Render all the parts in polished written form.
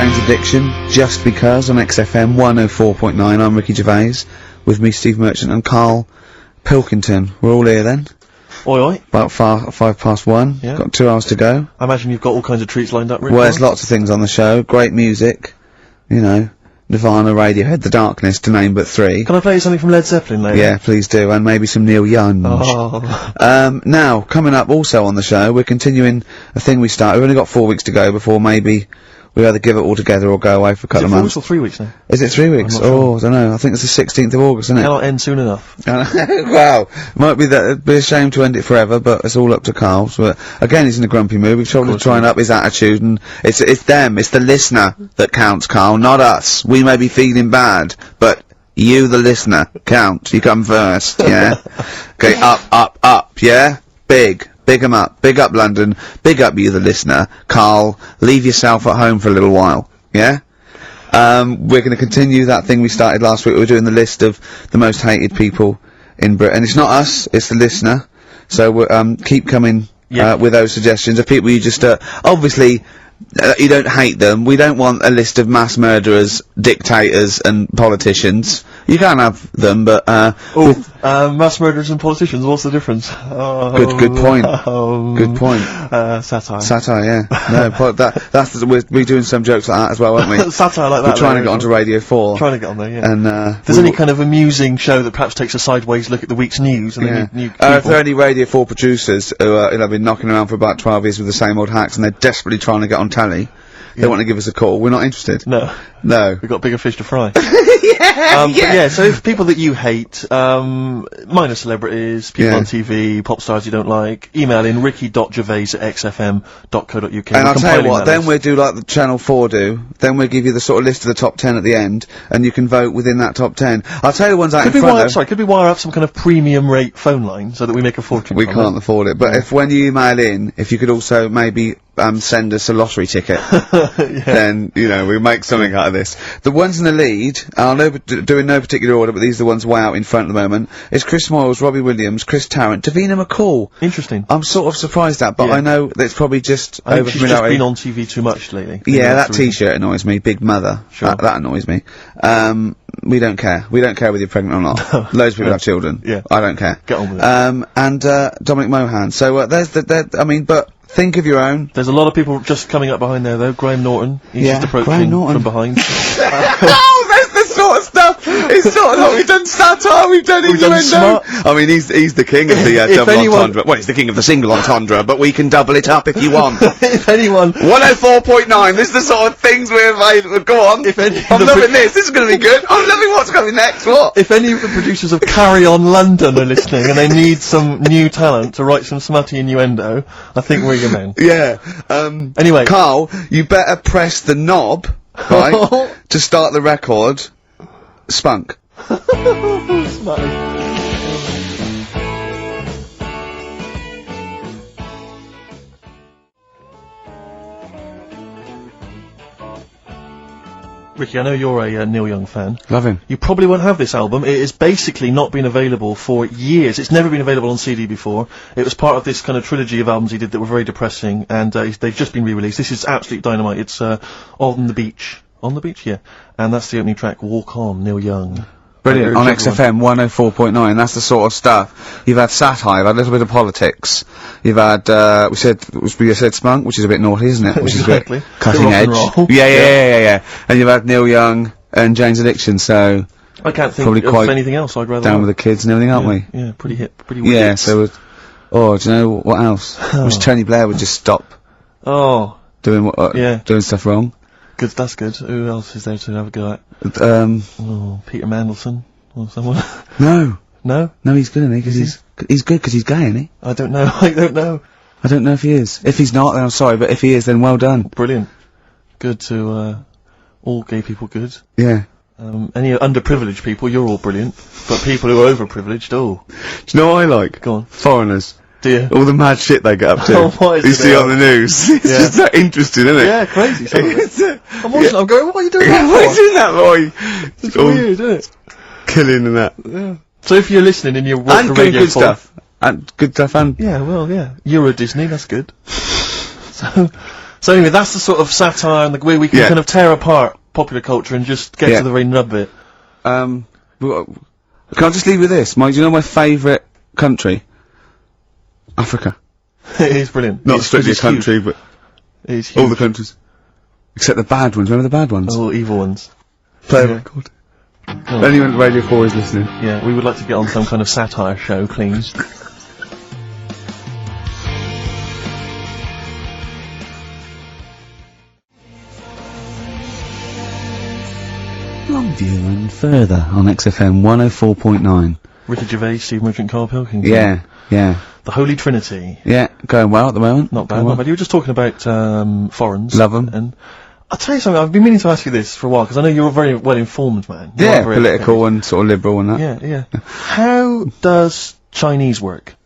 Jane's Addiction, Just Because, on XFM 104.9. I'm Ricky Gervais, with me Steve Merchant and Karl Pilkington. We're all here then. Oi oi. About 1:05. Yeah. Got 2 hours to go. I imagine you've got all kinds of treats lined up, Rick. Well, there's lots of things on the show. Great music, you know, Nirvana, Radiohead, The Darkness, to name but 3. Can I play you something from Led Zeppelin later? Yeah, please do, and maybe some Neil Young. Oh. Now, coming up also on the show, we're continuing a thing we started. We've only got 4 weeks to go before maybe we either give it all together or go away for a couple of months. Is it 4 weeks or 3 weeks now? Is it 3 weeks? Oh, I don't know. I think it's the 16th of August, isn't it? Cannot end soon enough. Wow. Might be that, it'd be a shame to end it forever, but it's all up to Karl. But again, he's in a grumpy mood. We've tried to try and up his attitude, and it's them, it's the listener that counts, Karl, not us. We may be feeling bad, but you, the listener, count. You come first, yeah? Okay, up, yeah? Big 'em up. Big up London. Big up you, the listener. Karl, leave yourself at home for a little while, yeah? We're going to continue that thing we started last week. We're doing the list of the most hated people in Britain. It's not us, it's the listener. So we'll, keep coming, with those suggestions of people you just, obviously, you don't hate them. We don't want a list of mass murderers, dictators, and politicians. You can have them, but, mass murderers and politicians, what's the difference? Good point. Good point. Satire. Satire, yeah. No, we're doing some jokes like that as well, aren't we? Satire like that. We're trying to get onto Radio 4. Trying to get on there, yeah. And, if there's any kind of amusing show that perhaps takes a sideways look at the week's news, and then you if there are any Radio 4 producers who have been knocking around for about 12 years with the same old hacks, and they're desperately trying to get on telly, they want to give us a call. We're not interested. No. We've got bigger fish to fry. So if people that you hate, minor celebrities, people on TV, pop stars you don't like, email in ricky.gervais@xfm.co.uk. And I'll tell you what, then we'll do like the Channel 4 do, then we'll give you the sort of list of the top 10 at the end, and you can vote within that top 10. I'll tell you the ones out in front though. Could we wire up some kind of premium rate phone line, so that we make a fortune? We can't afford it, but when you email in, if you could also maybe send us a lottery ticket, then, you know, we'll make something out of this. The ones in the lead, I'll do in no particular order, but these are the ones way out in front at the moment, is Chris Moyles, Robbie Williams, Chris Tarrant, Davina McCall. Interesting. I'm sort of surprised at, but I know that it's probably just I think she's just been on TV too much lately. Yeah, that t-shirt annoys me, Big Mother. Sure. That annoys me. We don't care. We don't care whether you're pregnant or not. Loads of people have children. Yeah. I don't care. Get on with it. And Dominic Mohan. So, but think of your own. There's a lot of people just coming up behind there, though. Graham Norton. He's just approaching from behind. Oh, that's the sort of stuff. It's sort of like we've done satire, we've done innuendo. I mean, he's the king of the double entendre. Well, he's the king of the single entendre, but we can double it up if you want. If anyone... 104.9, this is the sort of things we're available. Go on. I'm loving this. This is going to be good. I'm loving what's coming next. What? If any of the producers of Carry On London are listening and they need some new talent to write some smutty innuendo, I think we're your men. Yeah. Anyway. Karl, you better press the knob, right, to start the record. Spunk. Smutty. Ricky, I know you're a Neil Young fan. Love him. You probably won't have this album. It has basically not been available for years. It's never been available on CD before. It was part of this kind of trilogy of albums he did that were very depressing, and they've just been re-released. This is absolute dynamite. It's On the Beach. On the Beach, yeah. And that's the opening track, Walk On, Neil Young. Brilliant. On XFM 104.9, that's the sort of stuff. You've had satire, you've had a little bit of politics. You've had, we said spunk, which is a bit naughty, isn't it? Which Exactly. is a bit cutting edge. Yeah. And you've had Neil Young and Jane's Addiction, so... I can't think probably quite of anything else I'd rather down with the kids and everything, aren't we? Yeah, pretty hip, pretty weird. Yeah, so, do you know what else? Wish Tony Blair would just stop. Doing stuff wrong. Good, that's good. Who else is there to have a go at? Peter Mandelson or someone. No, he's good, isn't he? Because he's good because he's gay, isn't he? I don't know. I don't know if he is. If he's not, then I'm sorry, but if he is, then well done. Brilliant. Good to all gay people. Good. Yeah. Any underprivileged people, you're all brilliant. But people who are overprivileged, Do you know what I like? Go on. Foreigners. Do you? All the mad shit they get up to. What is you see on the news. It's just that interesting, isn't it? Yeah, crazy. I'm watching. I'm going. What are you doing that for? What are you doing that boy? It's weird, isn't it? Killing and that. Yeah. So if you're listening and you're and the radio good stuff. And good stuff and... Yeah, well, yeah. Euro Disney, that's good. So anyway, that's the sort of satire and the way we can kind of tear apart popular culture and just get to the very nub bit. Can I just leave with this? Do you know my favourite country? Africa. It is brilliant. Not strictly a country, but it's huge. all the countries. Except the bad ones. Remember the bad ones? Oh, evil ones. Play a record. Anyone at Radio 4 is listening. Yeah, we would like to get on some kind of satire show, please. Longview and further on XFM 104.9. Richard Gervais, Steve Merchant, Karl Pilkington. Yeah. The Holy Trinity. Yeah, going well at the moment. Not bad, not bad. You were just talking about, foreigners. Love 'em. And I'll tell you something, I've been meaning to ask you this for a while, because I know you're a very well-informed man. Yeah, political and sort of liberal and that. Yeah. How does Chinese work?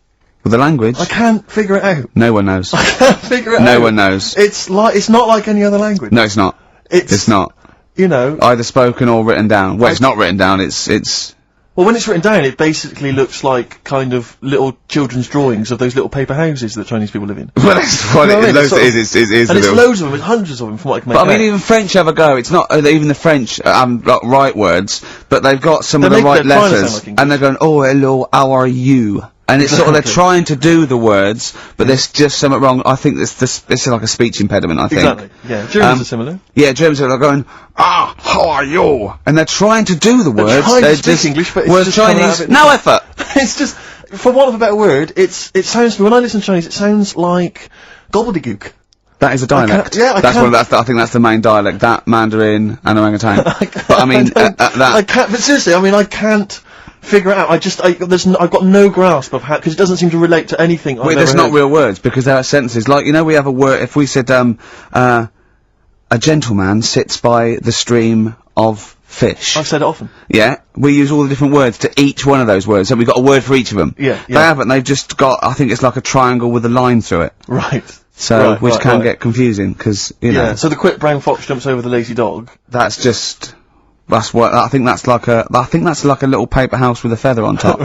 With the language? I can't figure it out. No one knows. I can't figure it out. No one knows. It's not like any other language. No, it's not. It's not. You know. Either spoken or written down. Well, it's not written down, it's... Well, when it's written down, it basically looks like kind of little children's drawings of those little paper houses that Chinese people live in. Well, that's what it is. It is. And it's loads of them, it's hundreds of them from what I can make out. But I mean, even French have a go. It's not, even the French, got right words, but they've got some of the right letters. And they're going, oh, hello, how are you? And it's sort of, they're trying to do the words, but there's just something wrong. I think this is like a speech impediment, I think. Exactly, yeah. Germans are similar. Yeah, Germans are going, how are you? And they're trying to do the words. They're just English, but it's just Chinese, no effort! It's just, for want of a better word, it sounds to me, when I listen to Chinese, it sounds like gobbledygook. That is a dialect. I think that's the main dialect, that, Mandarin, and orangutan. But I mean, I can't, but seriously, I mean, I can't figure it out. I've got no grasp of how, because it doesn't seem to relate to anything I've ever there's heard. not real words, because there are sentences. Like, you know, we have a word, if we said, a gentleman sits by the stream of fish. I've said it often. Yeah, we use all the different words to each one of those words, and we've got a word for each of them. Yeah. They haven't, they've just got, I think it's like a triangle with a line through it. Right. So, which can get confusing, because, you know. Yeah, so the quick brown fox jumps over the lazy dog. That's I think that's like a little paper house with a feather on top.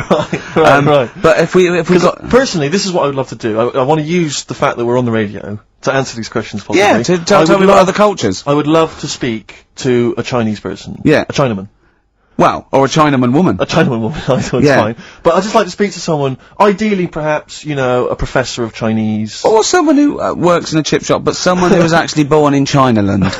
Right. But if we got... Personally, this is what I would love to do. I want to use the fact that we're on the radio to answer these questions possibly. Yeah, to tell me about other cultures. I would love to speak to a Chinese person. Yeah. A Chinaman. Well, or a Chinaman woman. A Chinaman woman, I thought it's fine. But I'd just like to speak to someone, ideally perhaps, you know, a professor of Chinese. Or someone who works in a chip shop, but someone who was actually born in Chinaland.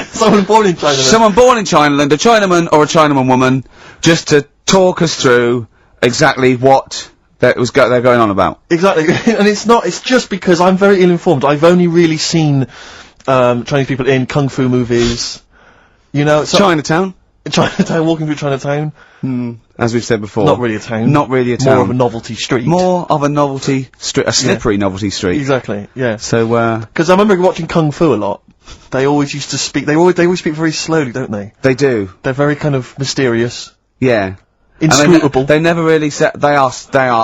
Someone born in Chinaland. Someone born in Chinaland, a Chinaman or a Chinaman woman, just to talk us through exactly what they're going on about. Exactly, and it's just because I'm very ill-informed. I've only really seen, Chinese people in kung fu movies, you know. Chinatown? Chinatown, walking through Chinatown. As we've said before. Not really a town. Not really a town. More of a novelty street. More of a novelty street, a slippery novelty street. Exactly, yeah. So, because I remember watching Kung Fu a lot. They always used to speak, they always speak very slowly, don't they? They do. They're very kind of mysterious. Yeah. Inscrutable. They never really they are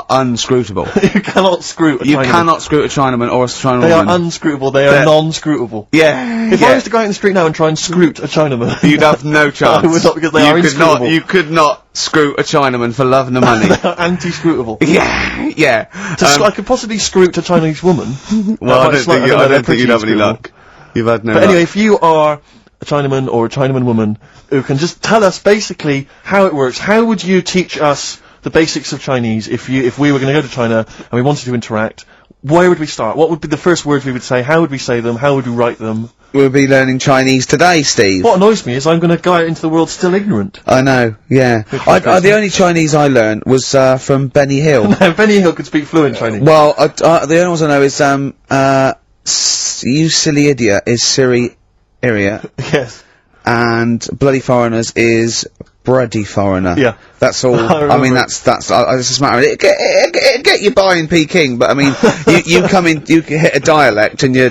unscrutable. You cannot screw a Chinaman. You cannot screw a Chinaman or a Chinaman They woman. are unscrutable, they are non-scrutable. Yeah. If I was to go out in the street now and try and scroot a Chinaman... You'd have no chance. I would not, because they are inscrutable. You could not scroot a Chinaman for love nor money. They are anti-scrutable. Yeah. I could possibly scroot a Chinese woman. Well, I don't think you'd have any luck. You've had no luck. But anyway, if you are a Chinaman or a Chinaman woman who can just tell us basically how it works, how would you teach us the basics of Chinese if we were going to go to China and we wanted to interact? Where would we start? What would be the first words we would say? How would we say them? How would we write them? We'll be learning Chinese today, Steve. What annoys me is I'm going to go out into the world still ignorant. I know, yeah. The only Chinese I learned was from Benny Hill. No, Benny Hill could speak fluent Chinese. Well, the only ones I know is you silly idiot is Siri Iria. Yes. And Bloody Foreigners is Bloody Foreigner. Yeah. That's all. I mean, that's it's just a matter of it get you by in Peking, but I mean, you come in, you hit a dialect and you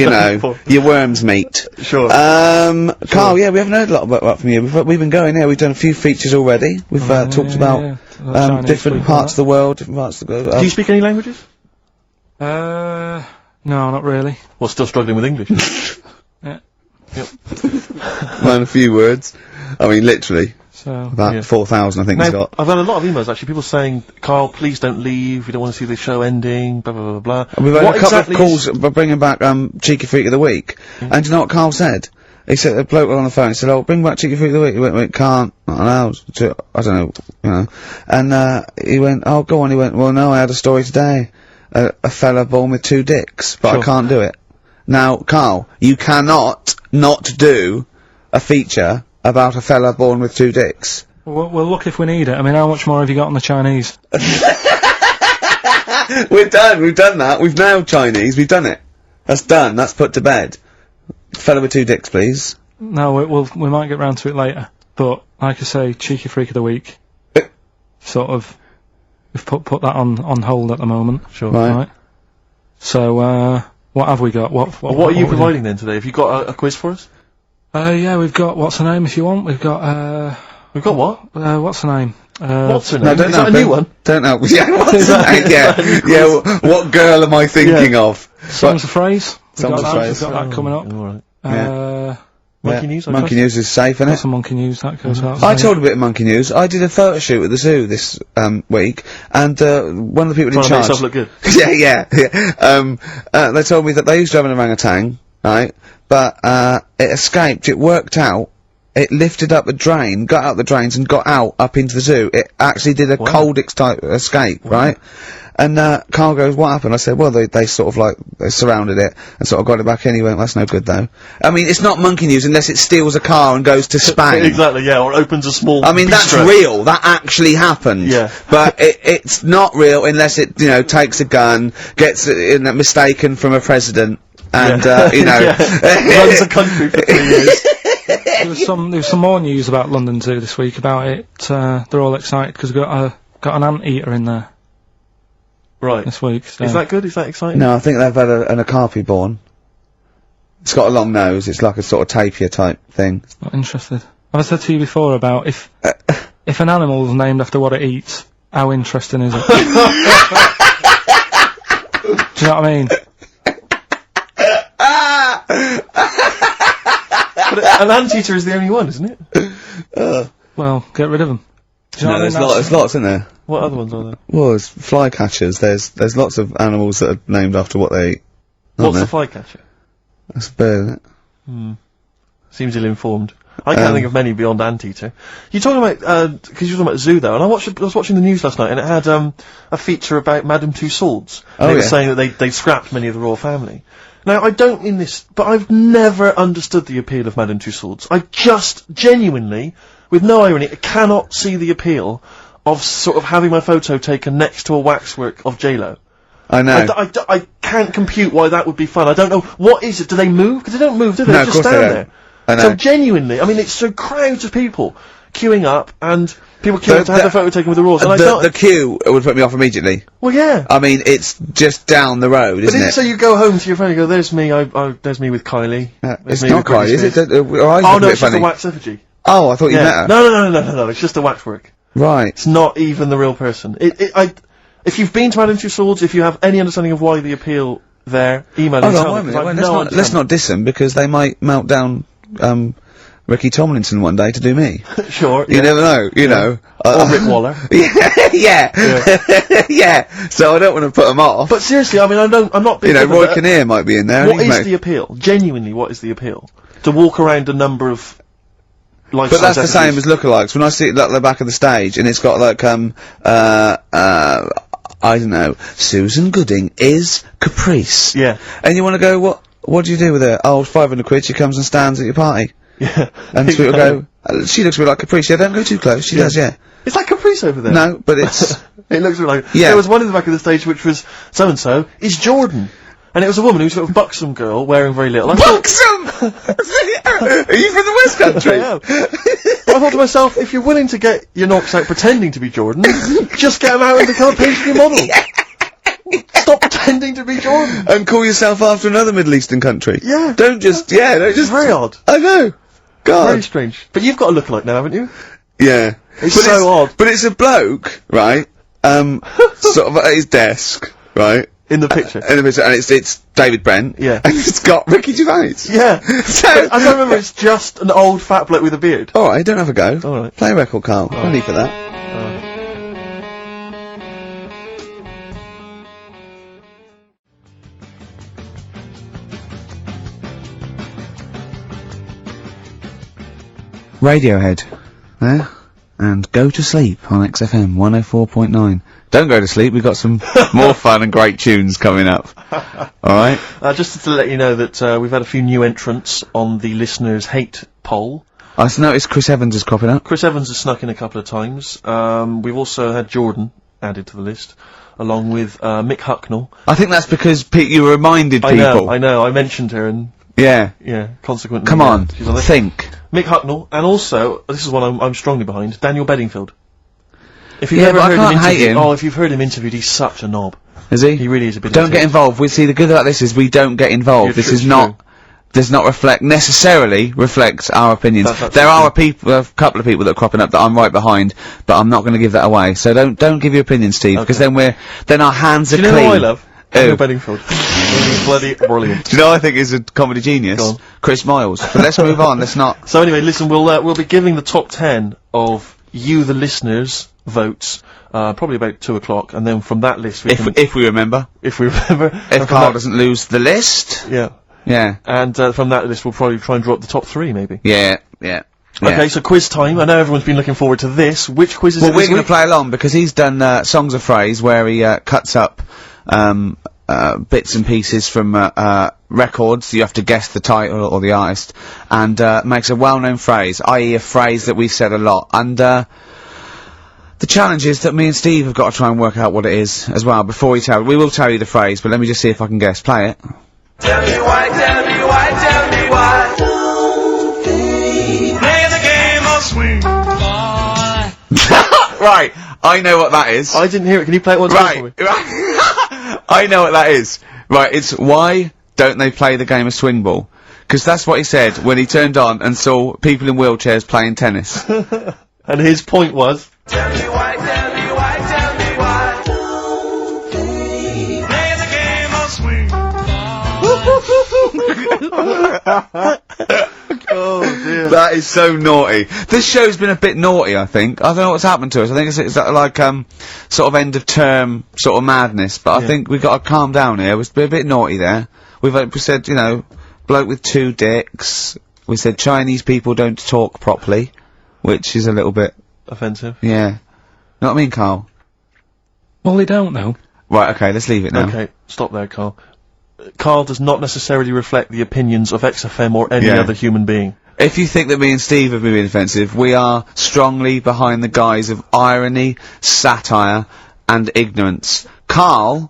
know, your worms meet. Sure. Carl, yeah, we haven't heard a lot about from you. We've been going here, we've done a few features already. We've talked about different parts of the world, different parts of the world. Do you speak any languages? No, not really. Well, still struggling with English. Yeah. Yep. Learn a few words. I mean, literally. So About 4,000, I think he's got. I've had a lot of emails, actually, people saying, Carl, please don't leave, we don't want to see the show ending, blah, blah, blah, blah. And we've had a couple of calls bringing back, Cheeky Freak of the Week. And do you know what Carl said? He said, a bloke on the phone, he said, oh, bring back Cheeky Freak of the Week. He went, can't, not allowed, I don't know, you know. And, he went, oh, go on, he went, well, no, I had a story today. A fella born with 2 dicks, but I can't do it. Now, Carl, you cannot not do a feature about a fella born with 2 dicks. Well, look if we need it. I mean, how much more have you got on the Chinese? We've done that. We've nailed Chinese, we've done it. That's done, that's put to bed. Fella with 2 dicks, please. No, we might get round to it later. But, like I say, Cheeky Freak of the Week. Sort of, we've put that on hold at the moment. Sure. Right. So, what have we got? What are you providing then today? Have you got a quiz for us? Yeah, we've got, what's her name if you want? We've got, We've got what? what's her name? What's her name? No, don't Is that a new one? Don't know. Yeah, what's her name? Yeah, what girl am I thinking of? Songs of Phrase. Songs of Phrase. We've got that coming up. Alright. Monkey News, I Monkey News is safe, isn't That's it? some Monkey News, that goes out. I told a bit of Monkey News. I did a photo shoot at the zoo this week, and one of the people in charge. Trying to make yourself look good. yeah. They told me that they used to have an orangutan, right? But it escaped. It worked out. It lifted up a drain, got out the drains, and got out up into the zoo. It actually did a Coldix type escape, right? And Carl goes, what happened? I said, well, they sort of like, they surrounded it and sort of got it back in. He went, that's no good though. I mean, it's not Monkey News unless it steals a car and goes to Spain. Exactly, yeah, or opens a small I mean, that's real. That actually happened. Yeah. But it's not real unless it, you know, takes a gun, gets mistaken from a president, and, you know. Runs a country for 3 years. There was some more news about London Zoo this week about it. They're all excited because we've got an anteater in there. Right. This week. So. Is that good? Is that exciting? No, I think they've had an okapi born. It's got a long nose. It's like a sort of tapir type thing. Not interested. Have I said to you before about if an animal's named after what it eats, how interesting is it? Do you know what I mean? But an anteater is the only one, isn't it? Well, get rid of them. No, there's lots in there. What other ones are there? Well, there's flycatchers. There's lots of animals that are named after what they eat. What's the flycatcher? That's a bird, isn't it? Seems ill-informed. I can't think of many beyond anteater. You're talking about, because you're talking about zoo though, and I was watching the news last night, and it had, a feature about Madame Tussauds. Oh, they were saying that they scrapped many of the royal family. Now, I don't mean this, but I've never understood the appeal of Madame Tussauds. I just, genuinely, with no irony, cannot see the appeal of sort of having my photo taken next to a waxwork of J-Lo. I know. I can't compute why that would be fun. I don't know, what is it? Do they move? Because they don't move, do they? No, They of just course they stand don't. there. I know. So genuinely, I mean, it's so crowds of people queuing up, and people queuing up to have their photo taken with the royals. And the queue would put me off immediately. well, yeah. I mean, it's just down the road, But isn't it? so you go home to your friend and go, there's me, there's me with Kylie. It's me not with quite, Britney is it? Spears. Oh, No, it's just a wax effigy. Oh, I thought you met her. No, it's just a waxwork. Right. It's not even the real person. If you've been to Madame Tussauds, if you have any understanding of why the appeal there, email Hold me. on, wait a minute. Let's not diss them, because they might melt down, Ricky Tomlinson one day to do me. Sure. You never know, you know. Or Rick Waller. Yeah. So I don't want to put them off. But seriously, I mean, I'm not being You know, flippant, Roy Kinnear might be in there. what is the appeal? Genuinely, what is the appeal? To walk around a number of life-size But that's the same effigies. as lookalikes. When I see it at the back of the stage, and it's got like, I don't know, Susan Gooding is Caprice. Yeah. And you want to go, what do you do with her? Oh, 500 quid, she comes and stands at your party. Yeah. And people go, she looks a bit like Caprice. Yeah, don't go too close. She does, yeah. It's like Caprice over there. No, but it's... It looks a bit like... Yeah. There was one in the back of the stage which was, so-and-so is Jordan. And it was a woman who was sort of buxom girl, wearing very little. Buxom! Are you from the West Country? I am. But I thought to myself, if you're willing to get your knocks out pretending to be Jordan, just get them out and become a pastry model. Stop pretending to be Jordan. And call yourself after another Middle Eastern country. Yeah. Don't just... Yeah, don't just... Very odd. I know. God. Very strange. But you've got a lookalike now, haven't you? Yeah. It's so odd. But it's a bloke, right, sort of at his desk, right, in the picture. And it's David Brent. Yeah. And it's got Ricky Gervais. Yeah. So, I don't remember, it's just an old fat bloke with a beard. alright, don't have a go. Alright. Play a record, Carl. No need for that. Radiohead. There. And Go to Sleep on XFM 104.9. Don't go to sleep, we've got some more fun and great tunes coming up. Alright? Just to let you know that we've had a few new entrants on the listeners' hate poll. I just noticed Chris Evans is cropping up. Chris Evans has snuck in a couple of times. We've also had Jordan added to the list, along with Mick Hucknall. I think that's because you reminded people. I know, I mentioned her and... Yeah. Yeah, consequently... Come on, she's on the think. Mick Hucknall, and also, this is one I'm strongly behind, Daniel Bedingfield. If you've Yeah, ever but I heard him can't hate interviewed, him. oh, if you've heard him interviewed, he's such a knob. Is he? He really is a bit Don't get intense. involved. We see the good about this is we don't get involved. Yeah, This true, is true. not... does not necessarily reflect our opinions. That's There are absolutely a couple of people that are cropping up that I'm right behind, but I'm not going to give that away. So don't give your opinion, Steve, because then our hands are Do you know clean. who I love? Daniel Bedingfield. He's bloody brilliant. Do you know what I think is a comedy genius? Go on. Chris Miles. But let's move on. Let's not. So anyway, listen, we'll be giving the top 10 of you, the listeners, votes, probably about 2 o'clock, and then from that list If we remember. if we remember. If Carl doesn't lose the list. Yeah. Yeah. And from that list we'll probably try and draw up the top 3, maybe. Yeah. Okay, so quiz time. I know everyone's been looking forward to this. Which quiz is Well, it we're this going to week? play along because he's done Songs of Phrase where he cuts up bits and pieces from records. You have to guess the title or the artist, and makes a well-known phrase, i.e. a phrase that we've said a lot. And the challenge is that me and Steve have got to try and work out what it is as well before we will tell you the phrase, but let me just see if I can guess. Play it. Tell me why, tell me why, tell me why. Play the game of swing. Right, I know what that is. I didn't hear it. Can you play it once more for me? Right. I know what that is. Right, it's why don't they play the game of swing ball? Because that's what he said when he turned on and saw people in wheelchairs playing tennis. And his point was... Tell me why, tell me why, tell me why. Play the game of swing. Oh dear. That is so naughty. This show's been a bit naughty, I think. I don't know what's happened to us. I think it's like, sort of end of term sort of madness, but I think we've got to calm down here. We've been a bit naughty there. We said, you know, bloke with 2 dicks. We said Chinese people don't talk properly, which is a little bit... offensive. Yeah. Know what I mean, Carl? Well, they don't know. Right, okay, let's leave it now. Okay, stop there, Carl. Carl does not necessarily reflect the opinions of XFM or any Yeah. other human being. If you think that me and Steve have been being offensive, we are strongly behind the guise of irony, satire, and ignorance. Carl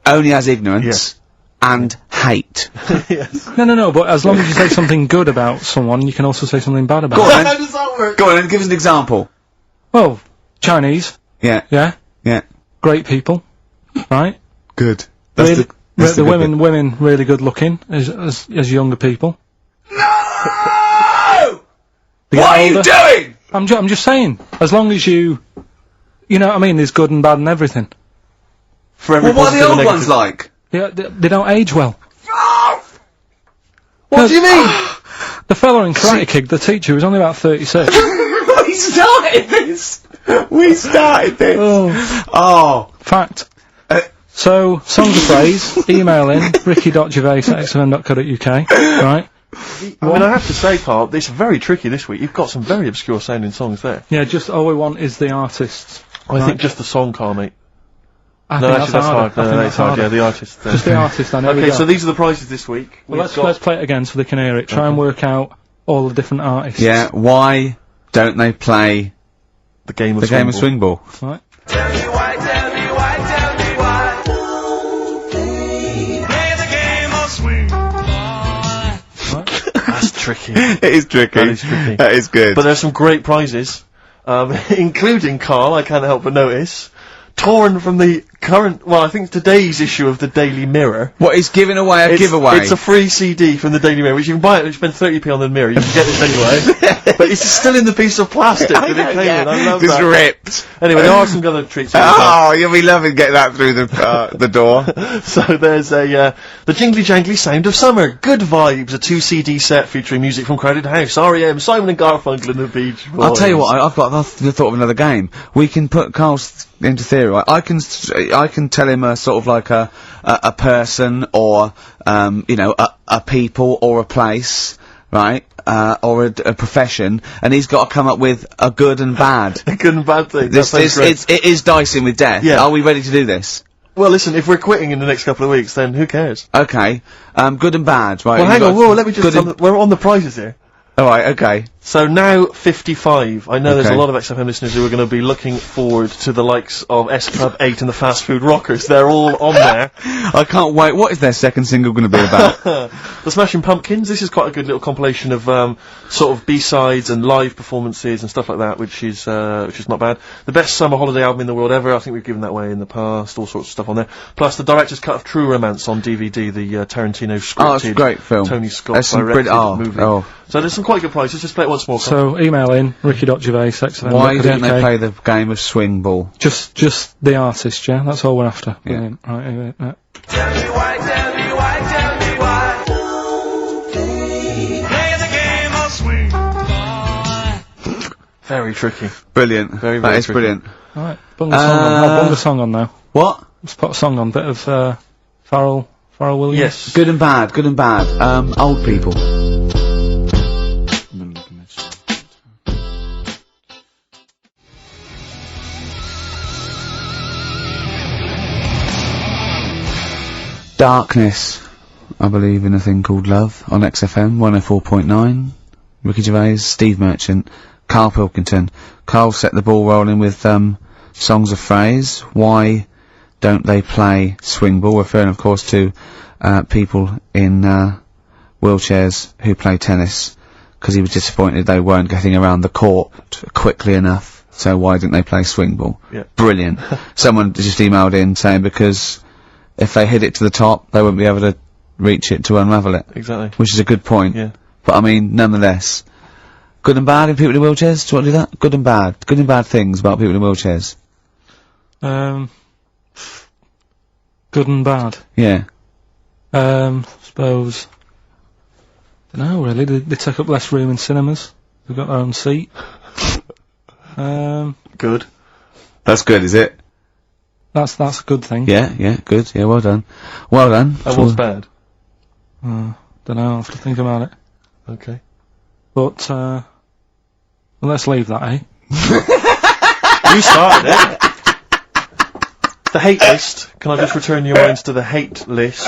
only has ignorance and hate. Yes. No, but as long as you say something good about someone, you can also say something bad about Go them. on, How then. does that work? Go on, then, give us an example. Well, Chinese, Yeah, yeah? yeah. Great people, right? Good. Really, that's the good bit. women really good looking as younger people. No! They get What are you older. doing? I'm just saying, as long as you know what I mean, there's good and bad and everything. For every Well, what are the positive old and ones negative. like? Yeah, they don't age well. What do you mean? The fella in Karate Kid, the teacher, was only about 36. We started this! We started this! Oh. Fact. So, songs of phrase, email in, ricky.gervais@xfm.co.uk, right? I mean, I have to say, Carl, it's very tricky this week. You've got some very obscure sounding songs there. Yeah, just all we want is the artists. I think just the song, Carl, mate. I No, think actually, that's harder. hard. I No, think that's hard. harder. Yeah, the artist. Just the artist, I know. Okay, so these are the prizes this week. Well, let's play it again so they can hear it. Try and work out all the different artists. Yeah, why don't they play the game of the game of swing ball? Right? Tell me why, tell me why, tell me why. Play the game of swing. That's tricky. It is tricky. That is tricky. That is good. But there's some great prizes, including, Carl, I can't help but notice, torn from the I think today's issue of the Daily Mirror. What, he's giving away a giveaway? It's a free CD from the Daily Mirror, which you can buy it, you spend 30p on the Mirror, you can get this anyway. But it's still in the piece of plastic that it came in, I love Just that. ripped. Anyway, there are some other treats. Oh, you'll be loving getting that through the door. So there's the Jingly Jangly Sound of Summer, Good Vibes, a 2 CD set featuring music from Crowded House, R.E.M., Simon and Garfunkel and the Beach Boys. I'll tell you what, I've got the thought of another game. We can put Carl's into theory, right? I can tell him a sort of like a person or, you know, a people or a place, right? Or a profession, and he's got to come up with a good and bad. A good and bad thing. It is dicing with death. Yeah. Are we ready to do this? Well, listen, if we're quitting in the next couple of weeks, then who cares? Okay. Good and bad, right? Well, hang on, whoa, let me just we're on the prizes here. Alright, okay. So now 55. I know there's a Okay. lot of XFM listeners who are going to be looking forward to the likes of S Club 8 and the Fast Food Rockers. They're all on there. I can't wait. What is their second single going to be about? The Smashing Pumpkins. This is quite a good little compilation of sort of B-sides and live performances and stuff like that, which is not bad. The best summer holiday album in the world ever. I think we've given that away in the past. All sorts of stuff on there. Plus the director's cut of True Romance on DVD, the Tarantino scripted. Oh, it's a great film. Tony Scott That's some directed movie. Oh. So there's some quite good prizes. Just play it once more. So email in ricky.gervais, XFM. Why don't they play the game of swing ball? Just the artist, yeah? That's all we're after. Yeah. Brilliant. Right, anyway, Tell me why, tell me why, tell me why. Play the game of swing. Very tricky. Brilliant. Very, That very is tricky. brilliant. Alright, bung the song on. I'll bung the song on now. What? Let's put a song on. Bit of, Pharrell Williams. Yes. Good and bad. Good and bad. Old people. Darkness. I believe in a thing called love on XFM 104.9. Ricky Gervais, Steve Merchant, Karl Pilkington. Karl set the ball rolling with songs of phrase. Why don't they play swing ball? Referring, of course, to people in wheelchairs who play tennis, because he was disappointed they weren't getting around the court quickly enough. So why didn't they play swing ball? Yeah. Brilliant. Someone just emailed in saying because if they hit it to the top, they wouldn't be able to reach it to unravel it. Exactly. Which is a good point. Yeah. But I mean, nonetheless, good and bad in people in wheelchairs? Do you want to do that? Good and bad. Good and bad things about people in wheelchairs. Good and bad. Yeah. Suppose. Dunno, really. They take up less room in cinemas. They've got their own seat. Good. That's good, is it? That's a good thing. Yeah, good. Yeah, well done. Well done. And what's bad? Dunno, I'll have to think about it. Okay. But, well, let's leave that, eh? You started it. The hate list. Can I just return your minds to the hate list?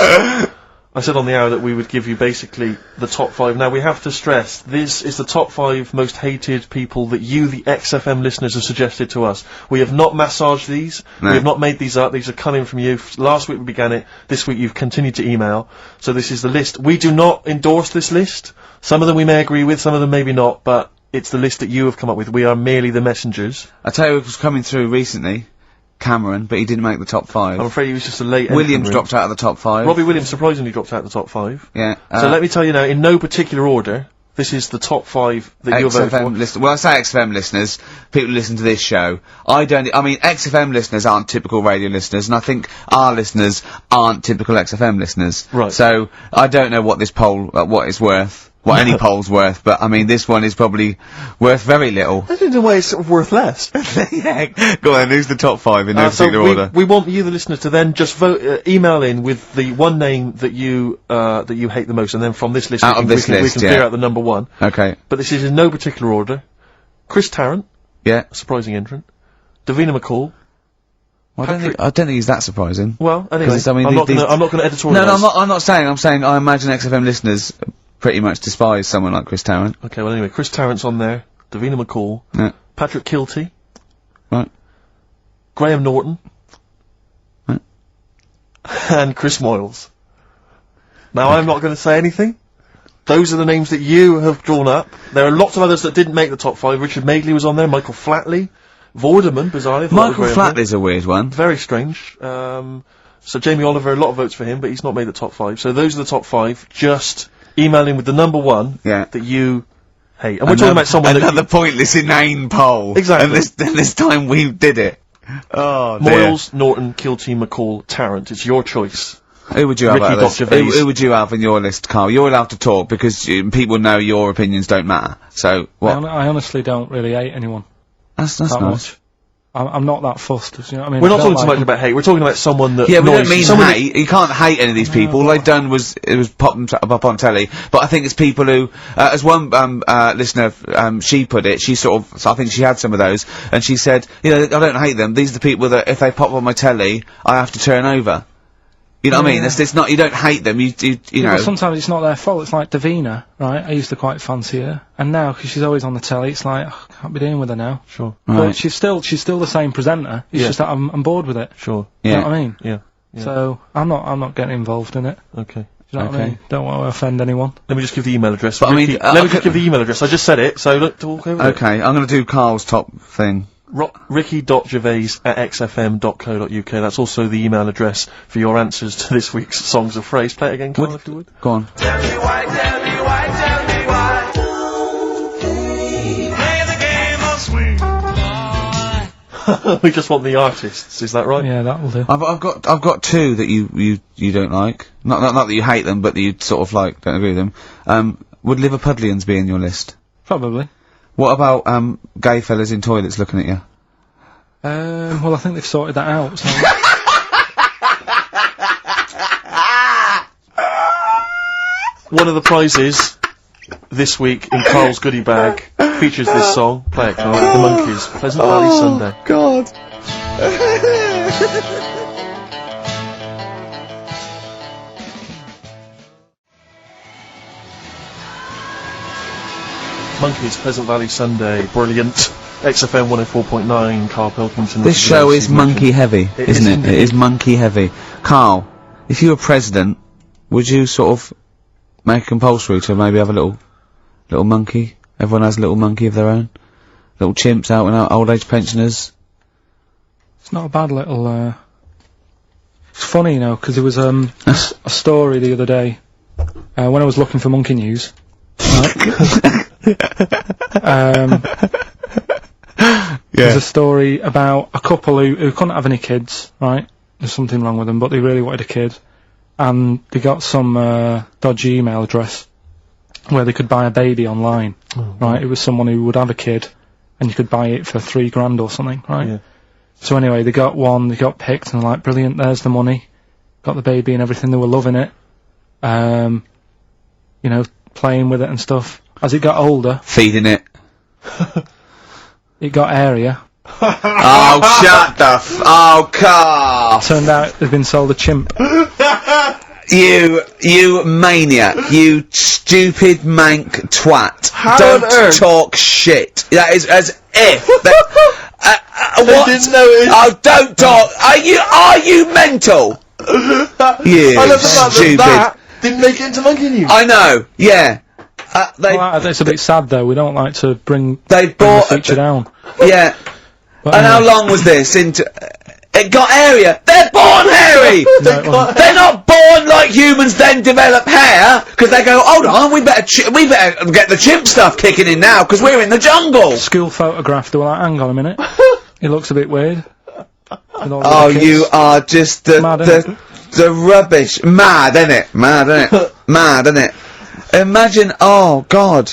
I said on the hour that we would give you basically the top 5. Now, we have to stress, this is the top 5 most hated people that you, the XFM listeners, have suggested to us. We have not massaged these. No. We have not made these up. These are coming from you. Last week we began it. This week you've continued to email. So this is the list. We do not endorse this list. Some of them we may agree with, some of them maybe not, but it's the list that you have come up with. We are merely the messengers. I tell you, it was coming through recently. Cameron, but he didn't make the top 5. I'm afraid he was just a late Williams entrant, dropped out of the top 5. Robbie Williams surprisingly dropped out of the top 5. Yeah. So let me tell you now, in no particular order, this is the top 5 that you're voting for. XFM listeners. Well, I say XFM listeners, people who listen to this show. I mean, XFM listeners aren't typical radio listeners, and I think our listeners aren't typical XFM listeners. Right. So, I don't know what this poll, what it's worth. What any poll's worth, but I mean, this one is probably worth very little. I think in a way it's sort of worth less. Yeah. Go on, who's the top 5 in no particular order? We want you, the listener, to then just vote, email in with the one name that you hate the most, and then from this list, Out of this we list, can yeah. figure out the number 1. Okay. But this is in no particular order. Chris Tarrant, Yeah. a surprising entrant. Davina McCall. Well, I don't think he's that surprising. Well, anyway, 'Cause, I mean, I'm not these- gonna editorialise. No, I'm not saying, I'm saying I imagine XFM listeners pretty much despise someone like Chris Tarrant. Okay, well anyway, Chris Tarrant's on there. Davina McCall. Yeah. Patrick Kilty. Right. Graham Norton. Right. And Chris Moyles. Now, I'm not going to say anything. Those are the names that you have drawn up. There are lots of others that didn't make the top 5. Richard Madeley was on there, Michael Flatley, Vorderman, bizarrely. Michael Flatley's a weird one. Very strange. So Jamie Oliver, a lot of votes for him, but he's not made the top 5. So those are the top 5. Just email in with the number 1 that you hate. And we're talking about someone another pointless, inane poll. Exactly. And this time we did it. Oh, dear. Moyles, Norton, Kilty, McCall, Tarrant. It's your choice. Who would you have Ricky out of this? Gervais. Who would you have in your list, Carl? You're allowed to talk because people know your opinions don't matter. So, what? I honestly don't really hate anyone. That's that nice. Much. I'm not that fussed, you know what I mean? We're not talking so much about hate, we're talking about someone that we don't mean someone hate. You can't hate any of these people. All they've done was pop them up on telly. But I think it's people who, as one listener, she put it, she sort of, so I think she had some of those, and she said, I don't hate them. These are the people that, if they pop on my telly, I have to turn over. You know what I mean? It's not, you don't hate them, you know. But sometimes it's not their fault. It's like Davina, right? I used to quite fancy her. And now, because she's always on the telly, it's like, I can't be dealing with her now. Sure. But Right. she's still the same presenter. It's just that I'm bored with it. Sure. You know what I mean? Yeah. So, I'm not getting involved in it. Okay. You know what I mean? Don't want to offend anyone. Let me just give the email address. But Ricky, let me just give the email address. I just said it, so look, talk over it. Okay, I'm gonna do Carl's top thing. Ricky.gervais@xfm.co.uk. That's also the email address for your answers to this week's Songs of Phrase. Play it again, Carl, if you would. Go on. Tell me why, tell me why, tell me why. Play the game of swing. We just want the artists, is that right? Yeah, that'll do. I've got 2 that you don't like. Not that you hate them, but that you sort of like, don't agree with them. Would Liverpudlians be in your list? Probably. What about, gay fellas in toilets looking at you? Well, I think they've sorted that out, so... One of the prizes this week in Carl's goodie bag features this song. Play it, Carl. The Monkees. Pleasant Valley Sunday. God. Monkees, Pleasant Valley Sunday. Brilliant. XFM 104.9, Karl Pilkington. This show is monkey heavy, isn't it? indeed. It is monkey heavy. Carl, if you were president, would you sort of make it compulsory to maybe have a little monkey? Everyone has a little monkey of their own? Little chimps out and out, old age pensioners? It's not a bad little, It's funny, because there was, a story the other day, when I was looking for monkey news, right? There's a story about a couple who couldn't have any kids, right? There's something wrong with them, but they really wanted a kid. And they got some, dodgy email address where they could buy a baby online, right? It was someone who would have a kid, and you could buy it for $3,000 or something, right? Yeah. So anyway, they got one, they got picked, and they're like, brilliant, there's the money. Got the baby and everything, they were loving it. Playing with it and stuff. As it got older, Feeding it. it got airier. Oh, shut the oh, Carl! Turned out they'd been sold a chimp. You maniac. You stupid mank twat. How on Don't earth? talk shit. That is as if that, what? didn't know it. Oh, don't talk. Are you mental? You I never thought stupid. that didn't make it into monkey news. I know, yeah. It's a bit sad though, we don't like to bring They the bought, feature down. yeah. But And how anyway, long was this into, it got hairier. They're born hairy! no, it wasn't. They're not born like humans then develop hair, because they go, hold on, we better get the chimp stuff kicking in now, because we're in the jungle! School photograph, they were like, hang on a minute, it looks a bit weird. With all the Oh, kids. you are just the rubbish. Mad, innit? Mad, innit? Mad, innit? Imagine, oh, God.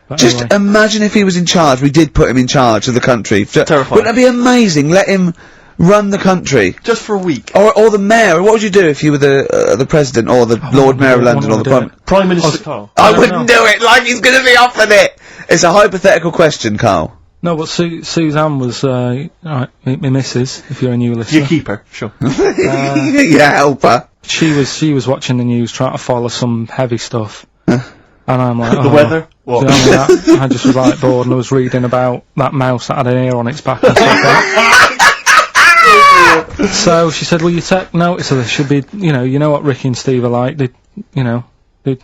But Just anyway. imagine if he was in charge, we did put him in charge of the country. Terrifying. Wouldn't that be amazing? Let him run the country. Just for a week. Or the mayor. What would you do if you were the president, or the Lord Mayor of London, or the Prime... Prime Minister Carl. I don't wouldn't know. do it, like he's gonna be offered it! It's a hypothetical question, Carl. No, but Suzanne was, alright, my missus, if you're a new listener. You keep her, sure. Yeah, help her. She was watching the news, trying to follow some heavy stuff. And I'm like, The weather? What? You know what I mean? I just was like bored, and I was reading about that mouse that had an ear on its back and stuff like that. So she said, well, you take notice of this, should be, you know what Ricky and Steve are like, they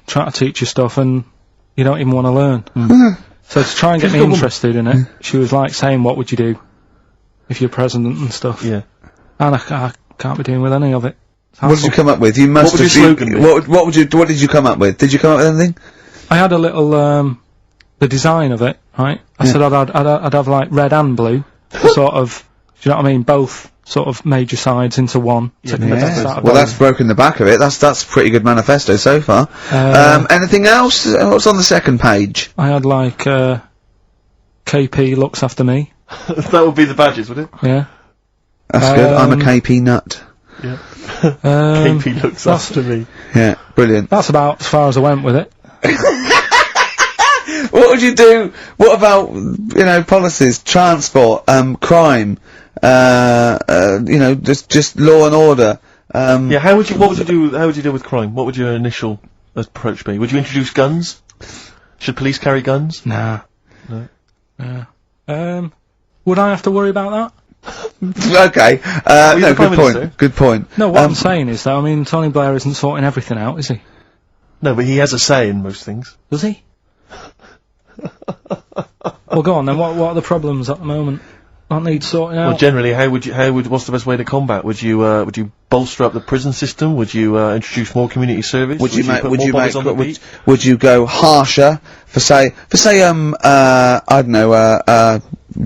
try to teach you stuff and you don't even want to learn. So to try and get me interested in it, she was like saying, what would you do? if you're president and stuff. Yeah. And I can't be doing with any of it. What did you come up with? You must What would have. your slogan be? What did you come up with? Did you come up with anything? I had a little the design of it, right? I said I'd have like red and blue, sort of. Do you know what I mean? Both sort of major sides into one. Well, that's broken the back of it. That's a pretty good manifesto so far. Anything else? What's on the second page? I had like KP looks after me. That would be the badges, would it? Yeah. That's good. I'm a KP nut. Yeah. KP looks after me. Yeah, brilliant. That's about as far as I went with it. What would you do? What about, policies, transport, crime, just law and order? What would you deal with crime? What would your initial approach be? Would you introduce guns? Should police carry guns? Nah. No. Would I have to worry about that? Okay. No, good point. Good point. No, what I'm saying is that, Tony Blair isn't sorting everything out, is he? No, but he has a say in most things. Does he? Well, go on then. What are the problems at the moment that need sorting out? Well, generally, what's the best way to combat? Would you bolster up the prison system? Would you introduce more community service? Would you go harsher for say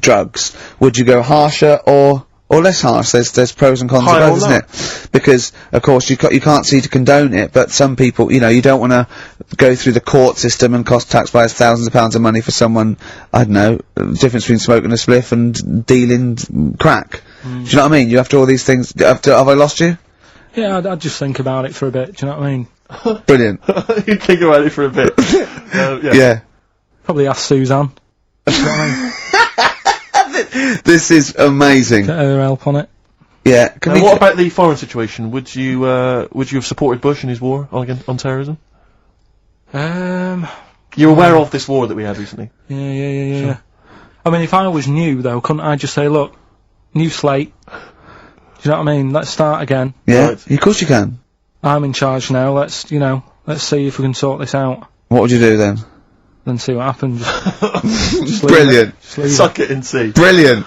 drugs? Would you go harsher or less harsh? There's pros and cons of both, isn't it? Because of course you can't see to condone it, but some people, you don't want to go through the court system and cost taxpayers thousands of pounds of money for someone, the difference between smoking a spliff and dealing crack. Do you know what I mean? You have to all these things. Have I lost you? Yeah, I'd just think about it for a bit. Do you know what I mean? Brilliant. You'd think about it for a bit. Yeah. Probably ask Suzanne. Do you know what I mean? This is amazing. Get her help on it. Yeah. What about the foreign situation? Would you have supported Bush in his war on terrorism? You're aware of this war that we had recently? Yeah. Sure. I mean, if I was new though, couldn't I just say, look, new slate. Do you know what I mean? Let's start again. Yeah. Right. Of course you can. I'm in charge now. Let's see if we can sort this out. What would you do then? Then see what happens. Brilliant. Suck it and see. Brilliant.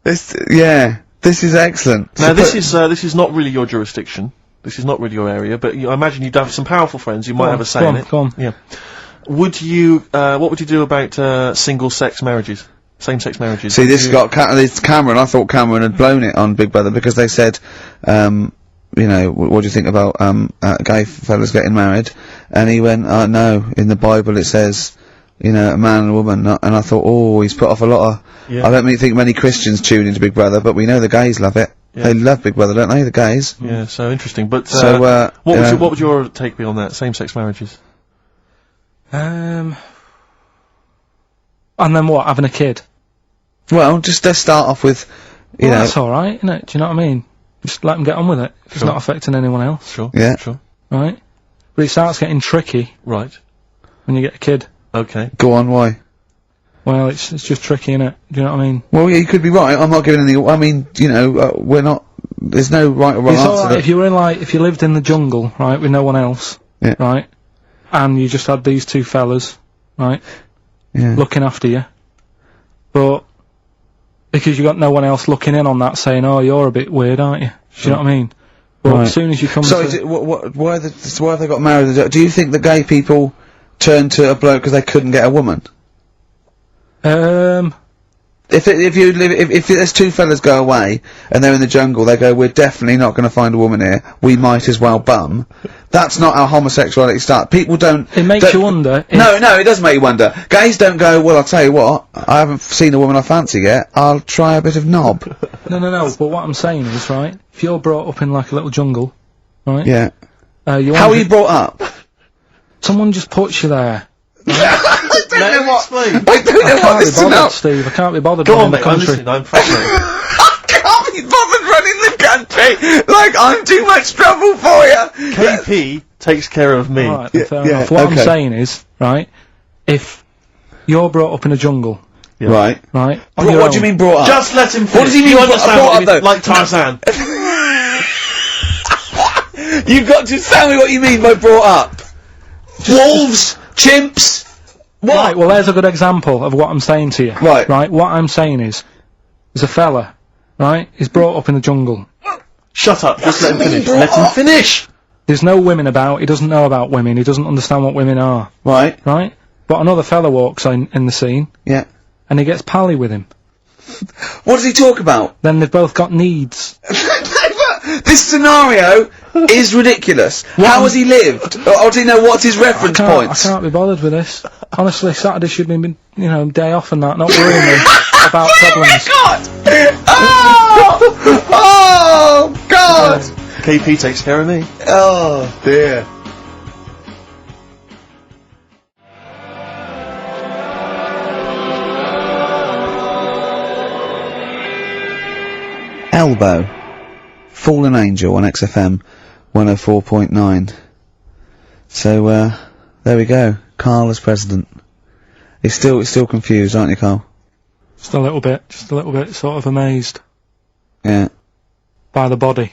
This is excellent. Now this is not really your jurisdiction. This is not really your area, but I imagine you'd have some powerful friends who might have a say in it. Go on. Yeah. What would you do about single-sex marriages? Same-sex marriages? See, this got it's Cameron. I thought Cameron had blown it on Big Brother because they said, what do you think about gay fellas getting married? And he went, no, in the Bible it says, a man and a woman. And I thought, he's put off a lot of. Yeah. I don't think many Christians tune into Big Brother, but we know the gays love it. Yeah. They love Big Brother, don't they? The gays. Yeah, so interesting. But what would your take be on that? Same-sex marriages. And then what? Having a kid? Well, just let's start off with, that's all right, isn't it? Do you know what I mean? Just let them get on with it. If it's not affecting anyone else. Sure. Yeah. Sure. Right. But it starts getting tricky. Right. When you get a kid. Okay. Go on. Why? Well, it's just tricky, innit? Do you know what I mean? Well, yeah, you could be right. I'm not giving any. I mean, we're not. There's no right or wrong answer. It's alright if you lived in the jungle, right, with no one else, right, and you just had these two fellas, right, looking after you, but because you got no one else looking in on that, saying, "Oh, you're a bit weird, aren't you?" Do you know what I mean? But as soon as you come, why have they got married? Do you think the gay people turned to a bloke because they couldn't get a woman? If there's two fellas go away and they're in the jungle, they go, we're definitely not going to find a woman here. We might as well bum. That's not how homosexuality starts. People don't. It makes you wonder. No, it does make you wonder. Gays don't go, well, I'll tell you what, I haven't seen a woman I fancy yet. I'll try a bit of knob. No. But what I'm saying is, right, if you're brought up in like a little jungle, right? Yeah. How are you brought up? Someone just puts you there. I don't know what. I can't be bothered, Steve. I can't be bothered. Go on, mate. I'm listening. I'm fascinated. I can't be bothered running the country. Like I'm too much trouble for you. KP takes care of me. Right, fair enough. What I'm saying is, right, if you're brought up in a jungle, right. What do you mean brought up? Just let him finish. What does he mean? You understand brought what up, though? Like Tarzan. You've got to tell me what you mean by brought up. Wolves, chimps. What? Right, well there's a good example of what I'm saying to you. Right. Right, what I'm saying is, There's a fella, right? He's brought up in the jungle. Shut up, just let him finish. Let him finish! There's no women about, he doesn't know about women, he doesn't understand what women are. Right. Right? But another fella walks in the scene, Yeah. and he gets pally with him. What does he talk about? Then they've both got needs. This scenario is ridiculous. How has he lived? Or do you know what's his reference I points? can't be bothered with this. Honestly, Saturday should be, day off and that, not worrying me about problems. Oh God! KP takes care of me. Oh dear. Elbow. Fallen Angel on XFM 104.9. So, there we go. Karl as president. He's still confused, aren't you, Karl? Just a little bit sort of amazed Yeah. by the body.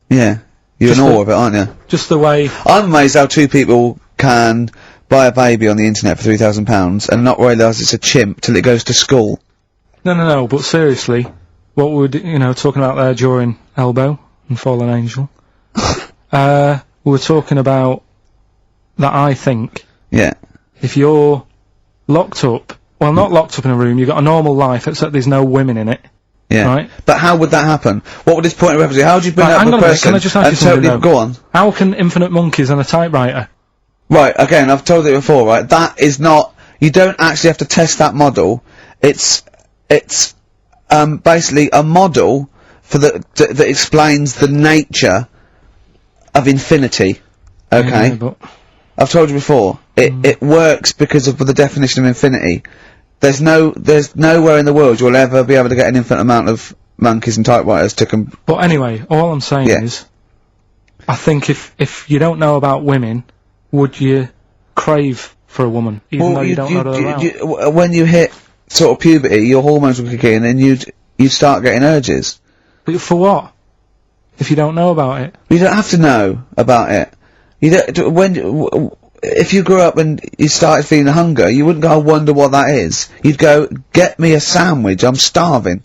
Yeah. You're in awe of it, aren't you? Just the way... I'm amazed how two people can buy a baby on the internet for £3,000 and not realise it's a chimp till it goes to school. No, but seriously, what we were, talking about there during Elbow and Fallen Angel, we were talking about that I think... Yeah. If you're locked up, well, not locked up in a room, you've got a normal life, except there's no women in it. Yeah. Right? But how would that happen? What would this point of reference be? How would you bring Right, up hang a on a minute, person can I just ask you and something, totally... though? Go on. How can infinite monkeys and a typewriter... Right, again, I've told it before, right? That is not... You don't actually have to test that model. It's basically a model for that explains the nature of infinity. Okay? Yeah, but... I've told you before. It works because of the definition of infinity. There's nowhere in the world you'll ever be able to get an infinite amount of monkeys and typewriters to But anyway, all I'm saying is, I think if you don't know about women, would you crave for a woman, even though you don't know they're around? when you hit sort of puberty, your hormones will kick in and you'd start getting urges. But for what? If you don't know about it? You don't have to know about it. If you grew up and you started feeling hunger, you wouldn't go, I wonder what that is. You'd go, get me a sandwich, I'm starving.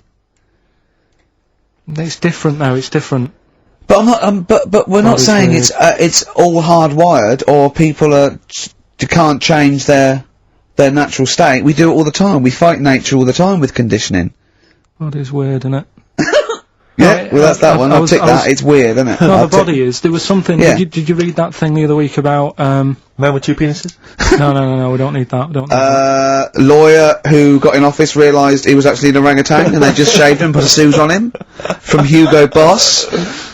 It's different though, it's different. But I'm not, but we're not saying it's all hardwired, or people can't change their natural state. We do it all the time. We fight nature all the time with conditioning. Body is weird, isn't it? Yeah, well that's that one. I'll tick that. It's weird, isn't it? No, the body is. There was something. Yeah. Did you read that thing the other week about Man with two penises? No, we don't need that. We don't need that. Lawyer who got in office realised he was actually an orangutan and they just shaved him and put a suit on him from Hugo Boss.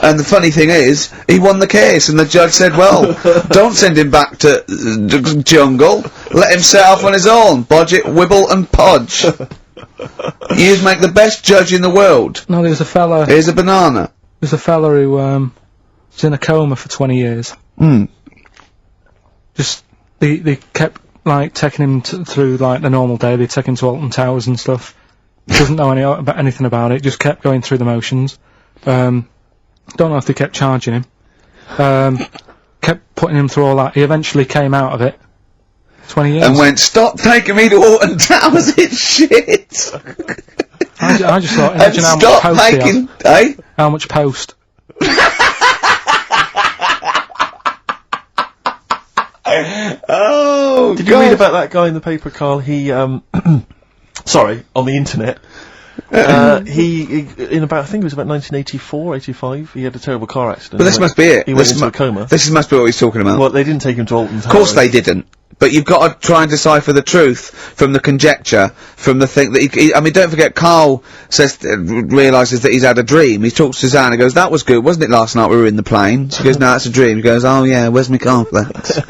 And the funny thing is, he won the case and the judge said, well, don't send him back to jungle. Let him set off on his own. Budget, wibble and podge. You'd make the best judge in the world. No, there's a fella. Here's a banana. There's a fella who was in a coma for 20 years. Just they kept like taking him through like the normal day. They take him to Alton Towers and stuff. He doesn't know anything about it. Just kept going through the motions. Don't know if they kept charging him. Kept putting him through all that. He eventually came out of it. 20 years. And went, stop taking me to Alton Towers, it's shit! I just thought, imagine how much post he has. Eh? How much post? Oh, Did you read about that guy in the paper, Karl? He, sorry, on the internet. He in about, I think it was about 1984, 85, he had a terrible car accident. But this must be it. He went into a coma. This must be what he's talking about. Well, they didn't take him to Alton Towers. Of course they didn't. But you've got to try and decipher the truth from the conjecture, from the thing that I mean, don't forget, Karl says, realises that he's had a dream. He talks to Suzanne and goes, that was good, wasn't it, last night we were in the plane? She goes, no, it's a dream. He goes, oh yeah, where's my complex?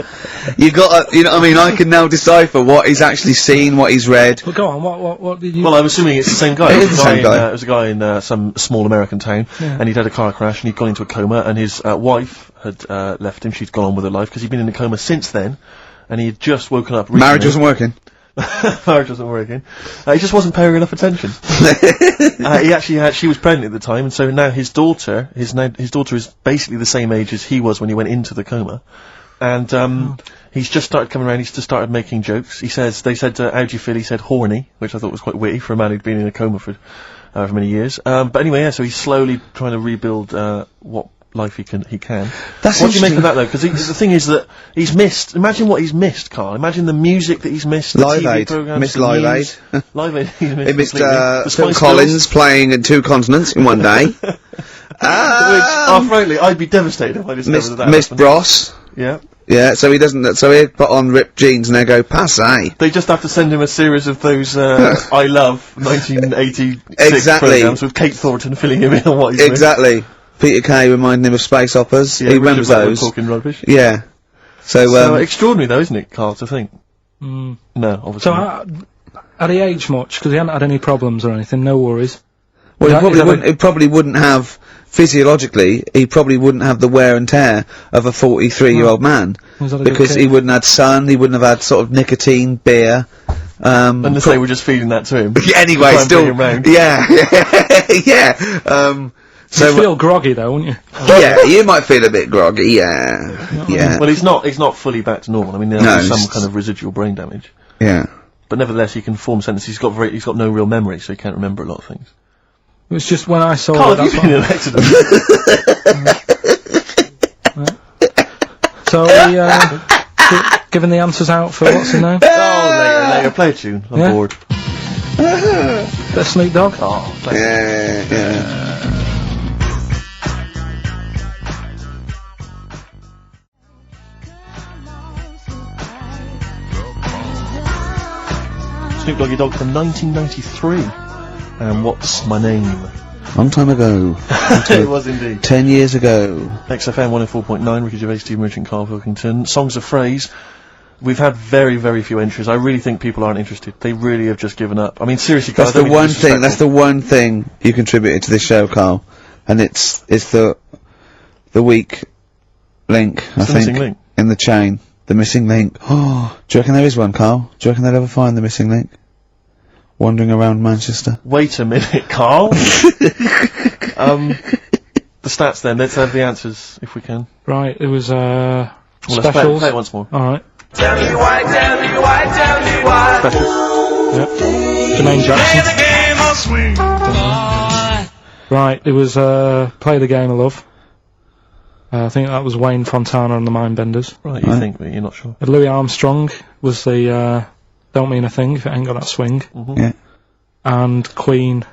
You got to, you know what I mean, I can now decipher what he's actually seen, what he's read. Well, go on, what did you... Well, I'm assuming it's the same guy. It is the same guy. It was a guy in some small American town, and he'd had a car crash, and he'd gone into a coma, and his wife had left him. She'd gone on with her life, because he'd been in a coma since then, and he had just woken up recently. Marriage wasn't working. Marriage wasn't working. He just wasn't paying enough attention. He actually she was pregnant at the time, and so now his daughter is basically the same age as he was when he went into the coma. And, he's just started coming around, he's just started making jokes. They said, how do you feel? He said, horny, which I thought was quite witty for a man who'd been in a coma for however many years. But anyway, yeah, so he's slowly trying to rebuild, what life he can. That's what do you make of that though? Because the thing is that he's missed. Imagine what he's missed, Carl. Imagine the music that he's missed. Live the TV Aid. programs, Missed the Live news. Aid. Live Aid. He He missed The Phil Spice Collins Girls, playing in 2 continents in one day. frankly, I'd be devastated if I discovered that. Missed happened. Bros. Yeah. Yeah, so he doesn't. So he'd put on ripped jeans and they go passe. They just have to send him a series of those I Love 1986 Exactly. programs with Kate Thornton filling him in on what he's Exactly. Peter Kay reminding him of space operas. Yeah, He Richard remembers Burton those. talking rubbish. Yeah. So So extraordinary though, isn't it, Carl, to think? Mm. No, obviously. So, not. had he aged much? Because he hadn't had any problems or anything, no worries. well, Is that he probably wouldn't have physiologically. He probably wouldn't have the wear and tear of a 43-year-old man Was that a good because kid? he wouldn't have had sun. He wouldn't have had sort of nicotine, beer. Unless they were just feeding that to him. Anyway, Try and still, bring him round. yeah. So you'd feel groggy though, wouldn't you? Yeah, you might feel a bit groggy. Yeah. Well, he's not fully back to normal. I mean, there's No, some it's- kind of residual brain damage. Yeah. But nevertheless, he can form sentences. He's got no real memory, so he can't remember a lot of things. It was just when I saw Carl, it, have you that's been in what. an accident? So are we giving the answers out for what's his name? Oh, later. Play a tune. I'm Yeah. bored. Bit of Snoop Dogg. Oh, play Yeah. Snoop Doggy Dogg from 1993. And What's My Name? Long time ago. It was indeed. 10 years ago. XFM 104.9, Ricky Gervais, Steve Merchant, Karl Pilkington. Songs of Phrase. We've had very, very few entries. I really think people aren't interested. They really have just given up. I mean, seriously, Carl, That's I the don't mean to one be thing. That's disrespectful. the one thing you contributed to this show, Carl, and it's the weak link. I the think missing link. in the chain. The missing link. Oh, do you reckon there is one, Carl? Do you reckon they'll ever find the missing link? Wandering around Manchester. Wait a minute, Carl. The stats then. Let's have the answers, if we can. Right, it was Well, let's specials. play it once more. Alright. Tell me why, tell me why, tell me why. Specials. Yep. Jermaine Jackson. Game of swing. Boy. Right, it was Play the Game of Love. I think that was Wayne Fontana and the Mindbenders. Right, you think, but you're not sure. Louis Armstrong was the Don't Mean a Thing If It Ain't Got That Swing. Yeah. And Queen,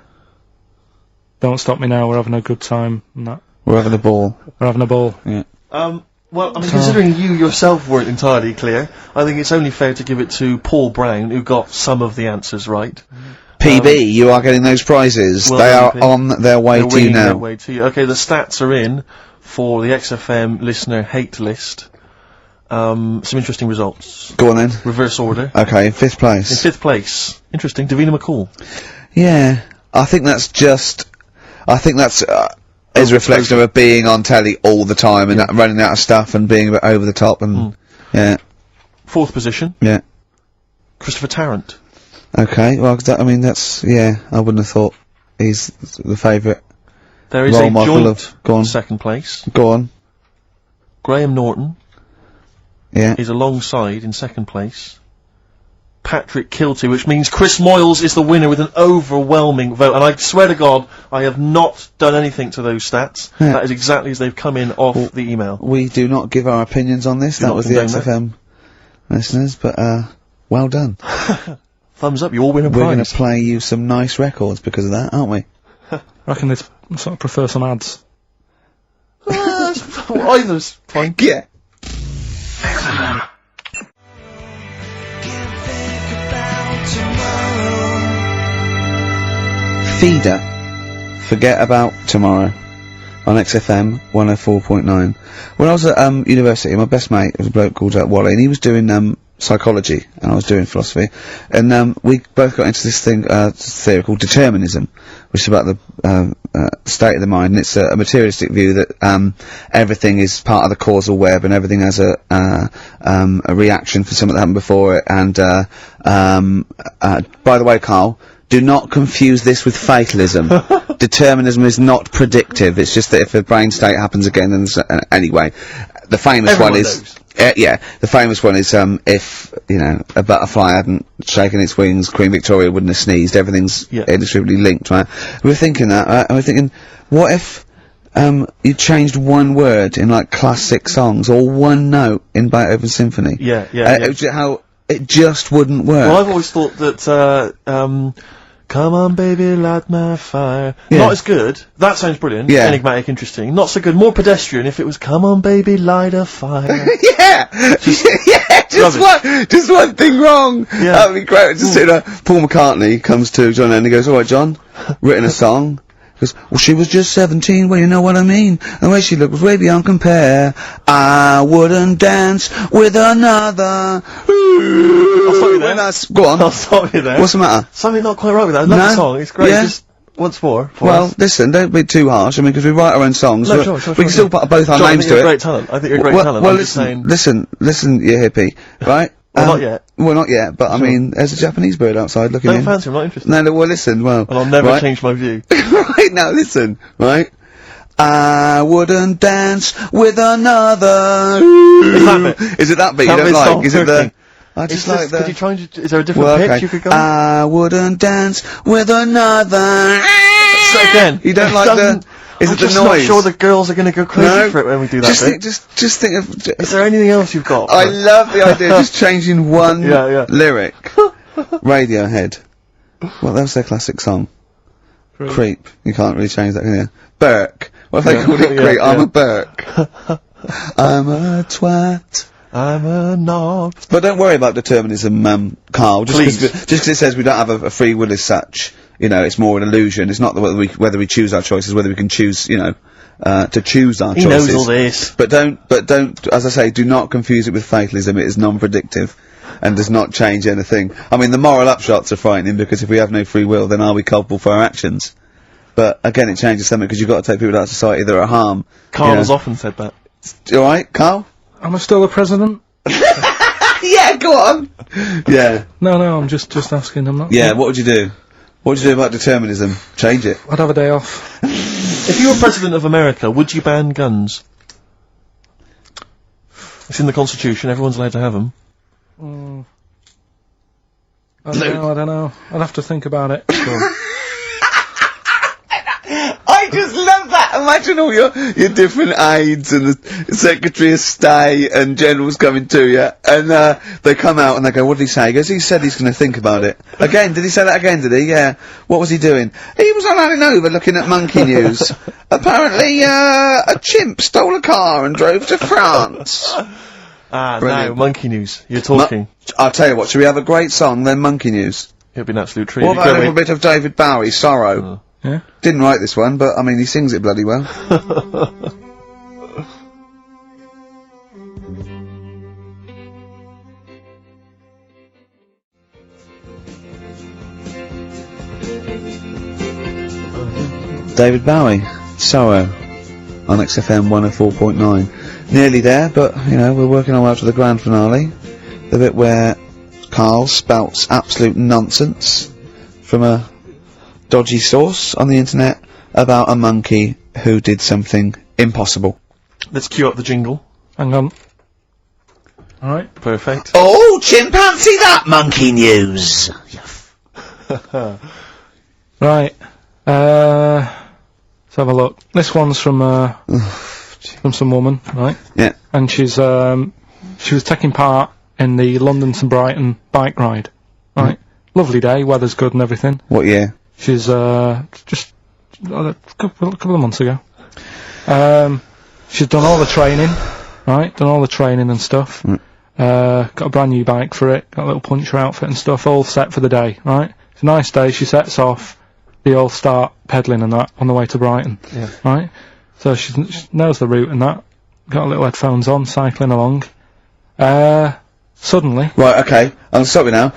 Don't Stop Me Now, We're Having a Good Time. And that. We're having a ball. We're having a ball. Yeah. Well, I mean, considering you yourself weren't entirely clear, I think it's only fair to give it to Paul Brown, who got some of the answers right. PB, you are getting those prizes. Well They done, are P. on their way They're to you winging their now. way to you. Okay, the stats are in for the XFM listener hate list. Some interesting results. Go on then. Reverse order. Okay, in 5th In place. 5th place, interesting, Davina McCall. Yeah, I think that's is a reflection of her being on telly all the time and running out of stuff and being a bit over the top and yeah, 4th position, yeah. Christopher Tarrant. Okay, well, I mean that's I wouldn't have thought he's the favourite. There is Role a model joint of- go on. 2nd place. Go on. Graham Norton Yeah. is alongside in 2nd place. Patrick Kilty, which means Chris Moyles is the winner with an overwhelming vote. And I swear to God, I have not done anything to those stats. Yeah. That is exactly as they've come in off the email. We do not give our opinions on this. Do That not was the condone XFM listeners, but well done. Thumbs up, you all win a We're going prize. to play you some nice records because of that, aren't we? I reckon they'd sort of prefer some ads. Either's fine. Yeah. Feeder. Forget About Tomorrow. On XFM 104.9. When I was at university, my best mate was a bloke called Wally, and he was doing psychology, and I was doing philosophy, and we both got into this theory called determinism, which is about the state of the mind, and it's a materialistic view that everything is part of the causal web, and everything has a reaction for something that happened before it. And by the way, Carl, do not confuse this with fatalism. Determinism is not predictive. It's just that if a brain state happens again, then anyway, the famous Everyone one is knows. Yeah, the famous one is, if, you know, a butterfly hadn't shaken its wings, Queen Victoria wouldn't have sneezed. Everything's inextricably linked, right? We were thinking that, right? And we're thinking, what if, you changed one word in, like, classic songs, or one note in Beethoven's symphony? How it just wouldn't work. Well, I've always thought that, come on baby, light my fire. Not as good. That sounds brilliant. Yeah. Enigmatic, interesting. Not so good. More pedestrian if it was come on baby, light a fire. Just one thing wrong. Yeah. That'd be great. Just Paul McCartney comes to John Lennon and goes, alright John, written a song. He goes, well she was just 17, well you know what I mean. The way she looked was way beyond compare. I wouldn't dance with another. I'll stop you there. Go on. I'll stop you there. What's the matter? Something not quite right with that. I love the song. It's great. Just once more. Well, listen, don't be too harsh. I mean, because we write our own songs. No, sure, we can still put both our names to it. I think you're a great talent. I think you're a great talent. Well, I'm just saying. listen, you hippie, right? Well, not yet. Well, not yet, but I mean, there's a Japanese bird outside looking in. Don't fancy him, not interested. No, well, listen, And I'll never change my view. Right, now listen, right? I wouldn't dance with another. Is that bit? Is it that bit you don't like? Is it the... I just like the... Could you try and... Is there a different pitch you could go on? I wouldn't dance with another. So again. You don't like the... Is it the noise? I'm not sure the girls are going to go crazy for it when we do that bit. Just think of... Is there anything else you've got? I love the idea of just changing one lyric. Radiohead. Well, that was their classic song. Creep. You can't really change that, can you? Burke. What if they called it Creep? I'm a Burke. I'm a twat. I'm a knob. But don't worry about determinism, Carl. Just because it says we don't have a free will as such. You know, it's more an illusion. It's not whether we choose our choices, whether we can choose, you know, to choose our choices. He knows all this. But don't, as I say, do not confuse it with fatalism. It is non-predictive and does not change anything. I mean, the moral upshots are frightening because if we have no free will, then are we culpable for our actions? But again, it changes something because you've got to take people out of society that are harm. Carl has often said that. Alright, Carl? Am I still the president? Yeah, go on! Yeah. No, I'm just asking. I'm not. Yeah, what would you do? What would you do about determinism? Change it. I'd have a day off. If you were president of America, would you ban guns? It's in the Constitution, everyone's allowed to have them. I don't know. I'd have to think about it. I just love that. Imagine all your different aides and the Secretary of State and generals coming to you, and they come out and they go, "What did he say?" He goes, "He said he's going to think about it." Again, did he say that again? Did he? Yeah. What was he doing? He was on over looking at monkey news. Apparently, a chimp stole a car and drove to France. No, monkey news. You're talking. I'll tell you what. Should we have a great song then? Monkey news. It'd be an absolute treat. What about a little bit of David Bowie, Sorrow? Yeah. Didn't write this one, but I mean, he sings it bloody well. David Bowie, Sorrow, on XFM 104.9. Nearly there, but, you know, we're working our way up to the grand finale. The bit where Karl spouts absolute nonsense from a dodgy source on the internet about a monkey who did something impossible. Let's cue up the jingle. Hang on. Alright. Perfect. Oh, chimpanzee that monkey news! Right. Let's have a look. This one's from some woman, right? Yeah. And she was taking part in the London to Brighton bike ride, right? Lovely day, weather's good and everything. What year? She's just a couple of months ago. She's done all the training, right? Done all the training and stuff. Got a brand new bike for it. Got a little puncher outfit and stuff, all set for the day, right? It's a nice day. She sets off. They all start pedalling and that on the way to Brighton, right? So she knows the route and that. Got little headphones on, cycling along. Suddenly. Right. Okay. I'm sorry now.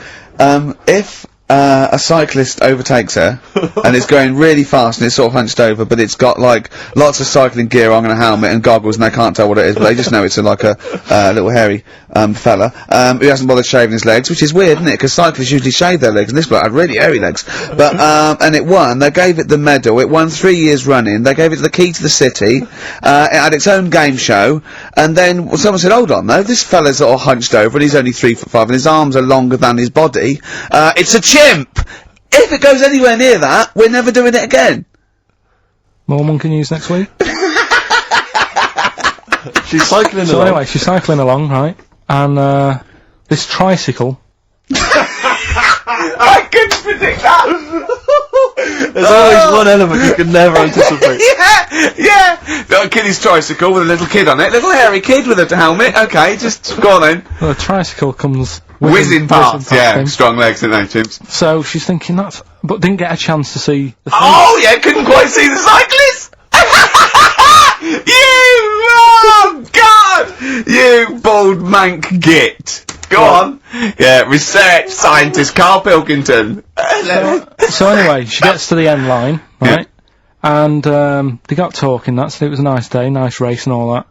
If a cyclist overtakes her, and it's going really fast, and it's sort of hunched over, but it's got, like, lots of cycling gear on and a helmet and goggles, and they can't tell what it is, but they just know it's like a little hairy, fella, who hasn't bothered shaving his legs, which is weird, isn't it? Because cyclists usually shave their legs, and this bloke had really hairy legs. But, and it won. They gave it the medal. It won 3 years running. They gave it the key to the city. It had its own game show, and then someone said, hold on, though, this fella's all hunched over, and he's only 3'5", and his arms are longer than his body. It's a chimp! If it goes anywhere near that, we're never doing it again. More monkey news next week. She's cycling So along. anyway, she's cycling along, right? And, this tricycle... I couldn't predict that! There's always one element you can never anticipate. Yeah! Got a kiddie's tricycle with a little kid on it. Little hairy kid with a helmet. Okay, just go on then. Well, the tricycle comes... Whizzing past, yeah. him. Strong legs, don't they, chimps? So she's thinking that's... But didn't get a chance to see the thing. Oh, yeah, couldn't quite see the cyclist! Oh, God! You bald mank git. Go on. Yeah, research scientist Karl Pilkington. So anyway, she gets to the end line, right? And, they got talking, that said it was a nice day, nice race and all that.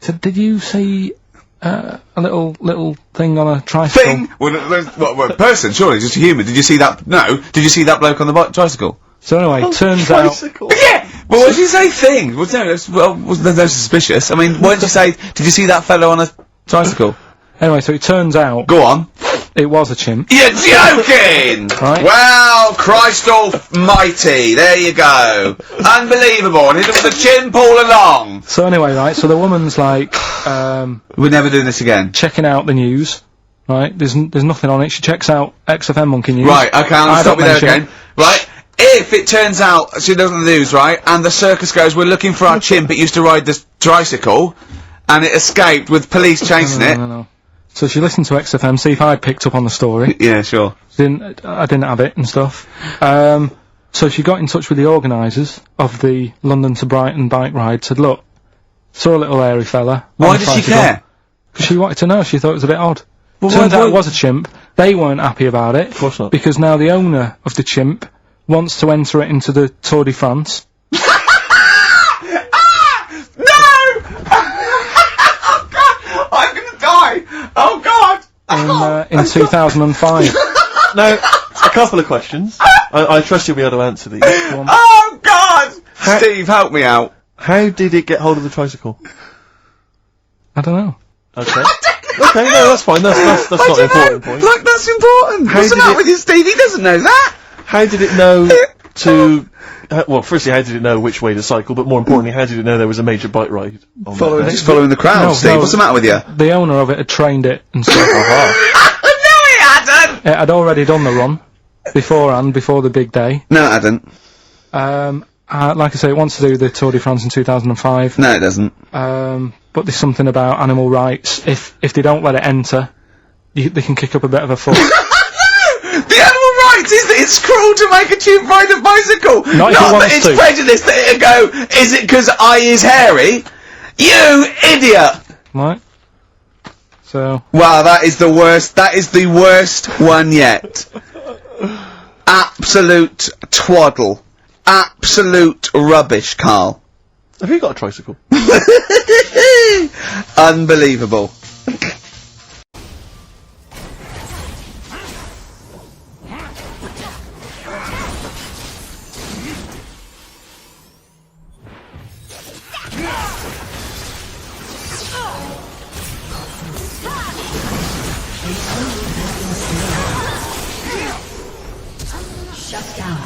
Said, did you see... a little thing on a tricycle. Thing? Well, a person, surely, just a human. Did you see that? No. Did you see that bloke on the tricycle? So anyway, turns out... Tricycle. Yeah! Well, what did you say thing? Well, no, there's no suspicious. I mean, what did you say? Did you see that fellow on a tricycle? Anyway, so it turns out... Go on. It was a chimp. You're joking! Right. Well, Christ almighty, there you go. Unbelievable, and it was a chimp all along. So anyway, right, so the woman's like, We're never doing this again. checking out the news, right? There's nothing on it. She checks out XFM Monkey News. Right, okay, I'll I stop don't you there mention again. Right, if it turns out she doesn't lose, right, and the circus goes, we're looking for our chimp, it used to ride this tricycle, and it escaped with police chasing it. No. So she listened to XFM, see if I'd picked up on the story. Yeah, sure. I didn't have it and stuff. So she got in touch with the organisers of the London to Brighton bike ride, said, look, saw a little hairy fella. Why did she care? Because she wanted to know, she thought it was a bit odd. Well, Turns why- out it was a chimp. They weren't happy about it. Of course not. Because now the owner of the chimp wants to enter it into the Tour de France. No! Oh, God! I'm gonna die! Oh, God! In 2005. Now, a couple of questions. I trust you'll be able to answer these. Oh, God! Steve, help me out. How did it get hold of the tricycle? I don't know. Okay. Okay, no, that's fine. That's not an important point. Look, that's important. What's the did matter it- with you, Steve? He doesn't know that. How did it know to... well, firstly, how did it know which way to cycle? But more importantly, how did it know there was a major bike ride? On that day? Just following the crowd, No, Steve. no. What's the matter with you? The owner of it had trained it and stuff. No, he hadn't! It had already done the run beforehand, before the big day. No, it hadn't. Like I say, it wants to do the Tour de France in 2005. No, it doesn't. But there's something about animal rights. If they don't let it enter, they can kick up a bit of a fuss. The animal rights is that it's cruel to make a chimp ride a bicycle. Not if he that wants it's to. prejudice that it'll go, is it because I is hairy? You idiot! Right? So... Wow, that is the worst one yet. Absolute twaddle. Absolute rubbish, Karl. Have you got a tricycle? Unbelievable. Shut down.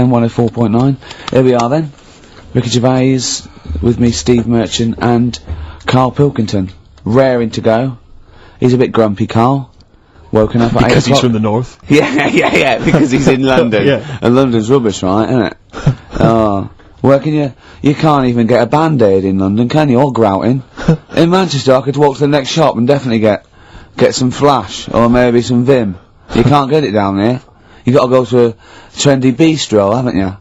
104.9. Here we are then. Ricky Gervais, with me, Steve Merchant, and Karl Pilkington. Raring to go. He's a bit grumpy, Karl. Woken up at 8 o'clock. Because he's from the north. Yeah, because he's in London. Yeah. And London's rubbish, right, isn't it? Oh. Working you can't even get a Band-Aid in London, can you? Or grouting. In Manchester, I could walk to the next shop and definitely get some Flash, or maybe some Vim. You can't get it down here. You gotta go to a trendy bistro, haven't you?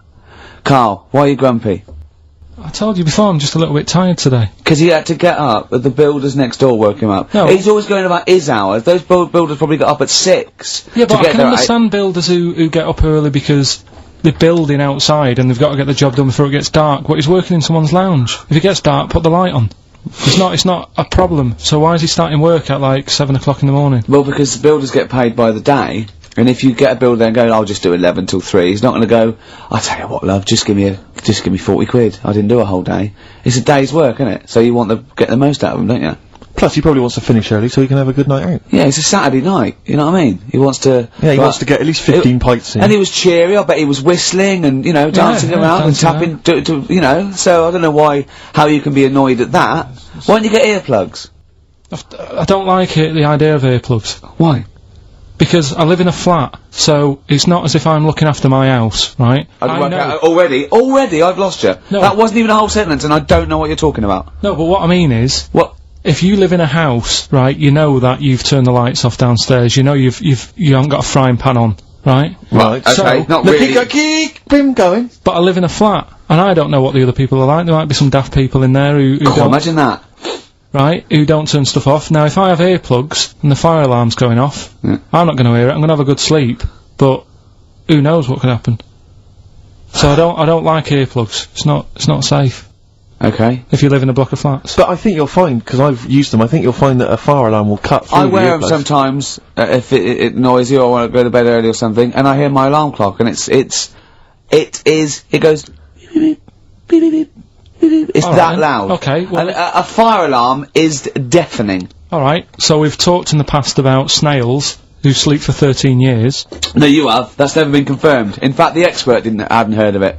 Karl, why are you grumpy? I told you before, I'm just a little bit tired today. 'Cause he had to get up, but the builders next door woke him up. No. He's always going about his hours. Those builders probably got up at 6. Yeah, but to I can understand builders who get up early because they're building outside and they've got to get the job done before it gets dark. But he's working in someone's lounge. If it gets dark, put the light on. It's not a problem. So why is he starting work at like 7 o'clock in the morning? Well, because the builders get paid by the day, and if you get a builder and go, I'll just do 11 till 3, he's not going to go, I tell you what, love, just give me 40 quid. I didn't do a whole day. It's a day's work, isn't it? So you want to get the most out of him, don't you? Plus, he probably wants to finish early so he can have a good night out. Yeah, it's a Saturday night. You know what I mean? He wants to. Yeah, he wants to get at least 15 pints in. And he was cheery. I bet he was whistling and dancing around and tapping. So I don't know how you can be annoyed at that. Why don't you get earplugs? I don't like it, the idea of earplugs. Why? Because I live in a flat, so it's not as if I'm looking after my house, right? I know. Already, I've lost you. No. That wasn't even a whole sentence, and I don't know what you're talking about. No, but what I mean is, What? if you live in a house, right, you know that you've turned the lights off downstairs, you know you haven't got a frying pan on, right? Right. Okay, So, not really. Keep him going. But I live in a flat, and I don't know what the other people are like. There might be some daft people in there who God, don't, imagine that. right, who don't turn stuff off. Now, if I have earplugs and the fire alarm's going off, Yeah. I'm not going to hear it. I'm going to have a good sleep, but who knows what could happen? So I don't like earplugs. It's not safe Okay. if you live in a block of flats. But I think you'll find, because I've used them, I think you'll find that a fire alarm will cut through I the wear them earplugs. sometimes if it's noisy or I want to go to bed early or something, and I hear my alarm clock, and it goes beep, beep, beep, beep, beep, beep, beep. It's All that right. loud. Okay, well- And a fire alarm is deafening. Alright, so we've talked in the past about snails who sleep for 13 years. No, you have. That's never been confirmed. In fact, the expert hadn't heard of it.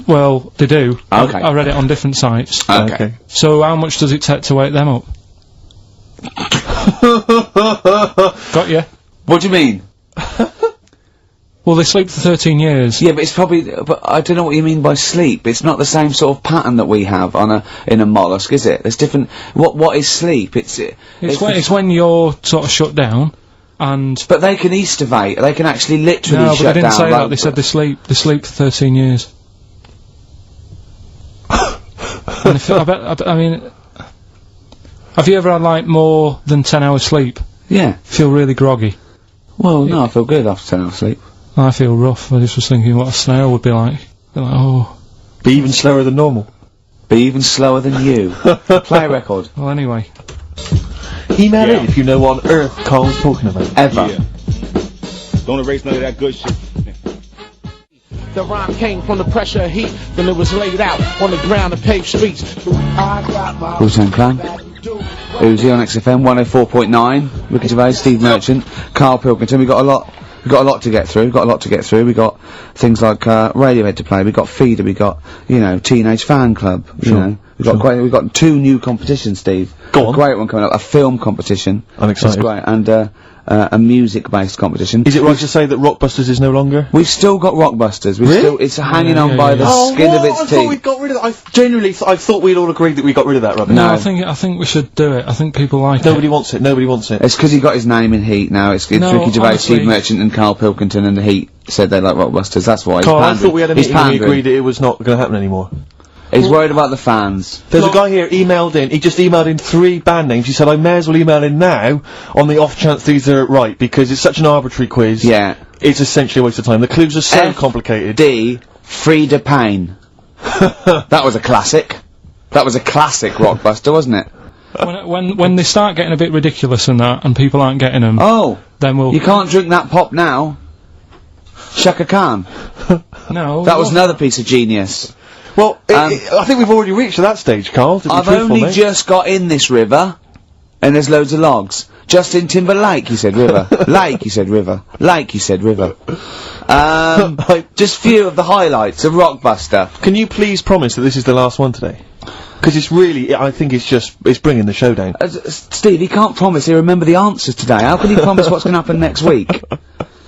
Well, they do. Okay. I read it on different sites. Okay. So how much does it take to wake them up? Got you. What do you mean? Well, they sleep for 13 years. Yeah, but it's probably. But I don't know what you mean by sleep. It's not the same sort of pattern that we have in a mollusk, is it? There's different. What is sleep? It's when you're sort of shut down, and But they can estivate. They can actually literally no, but shut they didn't down. say that. like- They said they sleep for 13 years. And I mean, have you ever had like more than 10 hours sleep? Yeah. Feel really groggy. Well, no, I feel good after 10 hours sleep. I feel rough. I just was thinking what a snail would be like. Be like, oh. Be even slower than normal. Be even slower than you. Play a record. Well, anyway. Email in if you know what on earth Carl's talking about. Ever. Don't erase none of that good shit. The rhyme came from the pressure of heat when it was laid out on the ground of paved streets. Wu-Tang Clan. Uzi on XFM 104.9. Ricky Gervais, Steve Merchant, Karl Pilkington. We've got a lot to get through. We got things like Radiohead to play. We got Feeder. We got Teenage Fan Club. You know, we've got 2 new competitions, Steve. Go on. A great one coming up. A film competition. I'm excited. That's great. And a music-based competition. Is it right to say that Rockbusters is no longer? We've still got Rockbusters. It's hanging on yeah, by yeah. the Oh, skin of what? its I thought we teeth. got rid of that. I thought we'd all agreed that we got rid of that rubbish. No. I think we should do it. I think people like Nobody it. wants it. Nobody wants it. It's because he got his name in Heat now. It's No, Ricky Gervais, honestly- Steve Merchant, and Karl Pilkington, and the Heat said they like Rockbusters. That's why. He's Carl, I pandering. thought we had a He's meeting and we pandering. agreed that it was not going to happen anymore. He's worried about the fans. There's a guy here emailed in. He just emailed in 3 band names. He said, I may as well email in now on the off chance these are right because it's such an arbitrary quiz. Yeah. It's essentially a waste of time. The clues are so complicated. D. Frida Payne. That was a classic. That was a classic Rockbuster, wasn't it? When they start getting a bit ridiculous and that, and people aren't getting them, Oh. then we'll. You can't drink that pop now. Shaka Khan. No. That was another piece of genius. Well, I think we've already reached that stage, Carl. To be I've truthful, only mate. just got in this river, and there's loads of logs. Justin Timberlake, he said river. Lake, he said river. Lake, he said river. Just few of the highlights of Rockbuster. Can you please promise that this is the last one today? Because it's really, I think it's bringing the show down. Steve, he can't promise he'll remember the answers today. How can he promise what's going to happen next week?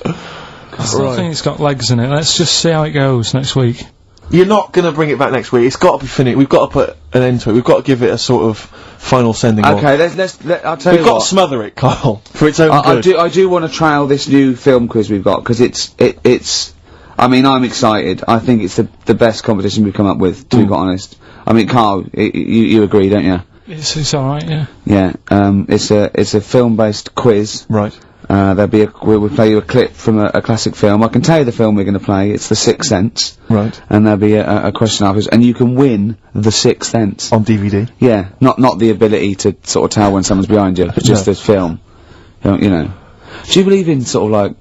I still think it's got legs in it. Let's just see how it goes next week. You're not going to bring it back next week. It's got to be finished. We've got to put an end to it. We've got to give it a sort of final sending off. Okay, I'll tell you We've got to smother it, Carl, for its own good. I do want to trail this new film quiz we've got, because it's, I mean, I'm excited. I think it's the best competition we've come up with, to be quite honest. I mean, Carl, you agree, don't you? It's alright, yeah. Yeah, it's a film-based quiz. Right. We'll play you a clip from a classic film. I can tell you the film we're going to play. It's The Sixth Sense. Right. And there'll be a question afterwards, and you can win The Sixth Sense. On DVD? Yeah. Not the ability to sort of tell when someone's behind you, but just this film. You know. Do you believe in sort of like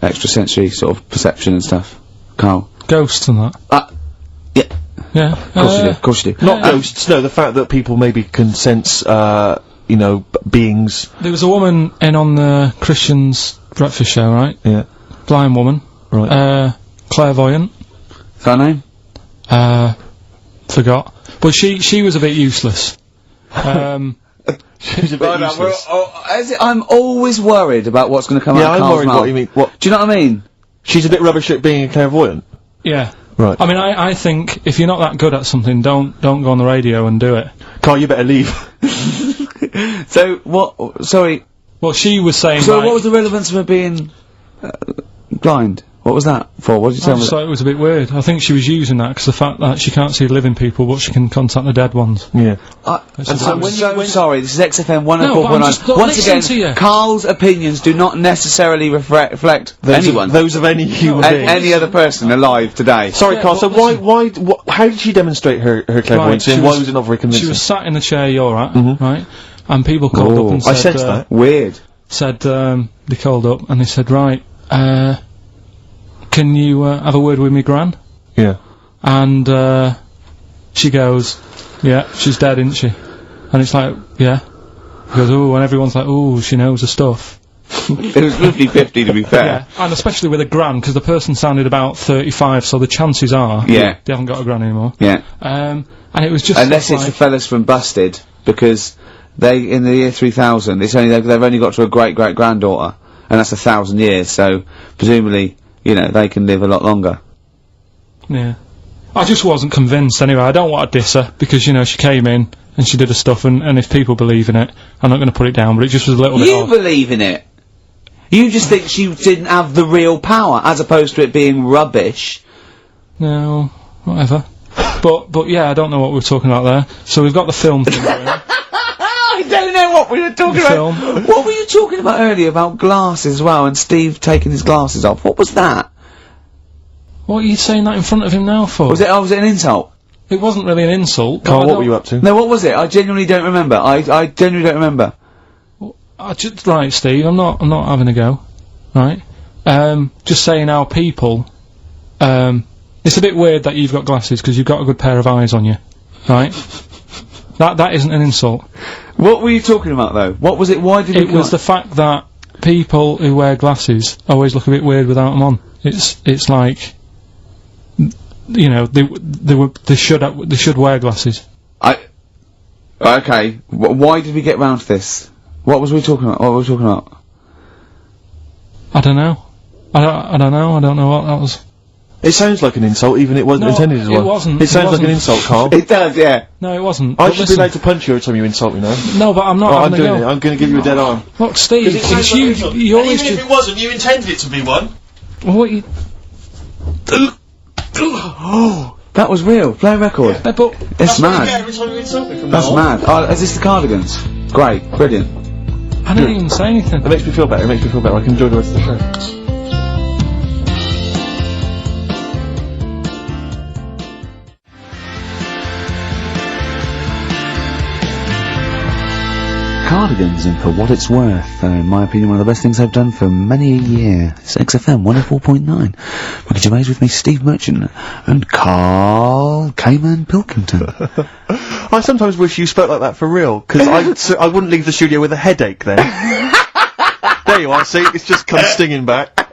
extrasensory sort of perception and stuff, Carl? Ghosts and that? Yeah. Yeah. Of course you do. Not ghosts, no, the fact that people maybe can sense, you know, beings. There was a woman in on the Christian's breakfast show, right? Yeah. Blind woman. Right. Clairvoyant. Is that her name? Forgot. But she was a bit useless. She's a bit useless. I'm always worried about what's going to come out of I'm Carl's worried mouth. what you mean. What? Do you know what I mean? She's a bit rubbish at being a clairvoyant. Yeah. Right. I mean, I think if you're not that good at something, don't go on the radio and do it. Carl, you better leave. So, what, sorry. Well, she was saying, So like, what was the relevance of her being, blind? What was that for? What did you I tell me? just thought it was a bit weird. I think she was using that because the fact that she can't see living people, but she can contact the dead ones. Yeah. I'm so sorry, this is XFM 104.9. No, Once listen to you. again, Carl's opinions do not necessarily reflect anyone. Those of any human being. Any other person alive today. Sorry, Carl, so how did she demonstrate her clairvoyance, and why was it not very convincing? She was sat in the chair you're at, right? And people called up and said... I sensed that. Weird. They called up and they said, right, can you have a word with me gran? Yeah. And she goes, yeah, she's dead, isn't she? And it's like, yeah. He goes, ooh, and everyone's like, ooh, she knows her stuff. It was 50-50 to be fair. Yeah, and especially with a gran, because the person sounded about 35, so the chances are they haven't got a gran anymore. Yeah. And it was just unless it's the fellas from Busted, because they, in the year 3000, they've only got to a great-great-granddaughter, and that's 1,000 years, so presumably, you know, they can live a lot longer. Yeah. I just wasn't convinced anyway. I don't want to diss her, because, you know, she came in, and she did her stuff, and if people believe in it, I'm not going to put it down, but it just was a little bit odd. You believe in it? You just think she didn't have the real power, as opposed to it being rubbish? No, whatever. But yeah, I don't know what we were talking about there. So we've got the film thing going on. I don't know what we were talking about. Film. What were you talking about earlier about glasses as well, and Steve taking his glasses off? What was that? What are you saying that in front of him now for? Was it an insult? It wasn't really an insult. Carl, what were you up to? No, what was it? I genuinely don't remember. I genuinely don't remember. Right, Steve, I'm not having a go. Right? Just saying how people, it's a bit weird that you've got glasses, because you've got a good pair of eyes on you. Right? That isn't an insult. What were you talking about, though? What was it? Why did it was the fact that people who wear glasses always look a bit weird without them on. It's like, you know, they should wear glasses. Okay. Why did we get round to this? What was we talking about? What were we talking about? I don't know. I don't know. I don't know what that was. It sounds like an insult, even it wasn't intended as one. It wasn't. It sounds like an insult, Carl. It does, yeah. No, it wasn't. I should be allowed to punch you every time you insult me now. No, but I'm not. I'm doing it. I'm going to give you a dead arm. Look, Steve, it's you. You always. Even if it wasn't, you intended it to be one. Well, what you? Oh, that was real. Play a record. Yeah. But it's mad. Every time you insult me from That's mad. Oh, is this the Cardigans? Great, brilliant. I didn't even say anything. It makes me feel better. I can enjoy the rest of the show. Cardigans in For What It's Worth. In my opinion, one of the best things I've done for many a year. It's XFM 104.9. Ricky Gervais with me, Steve Merchant, and Karl Pilkington. I sometimes wish you spoke like that for real, because I wouldn't leave the studio with a headache then. There you are, see, it's just come stinging back.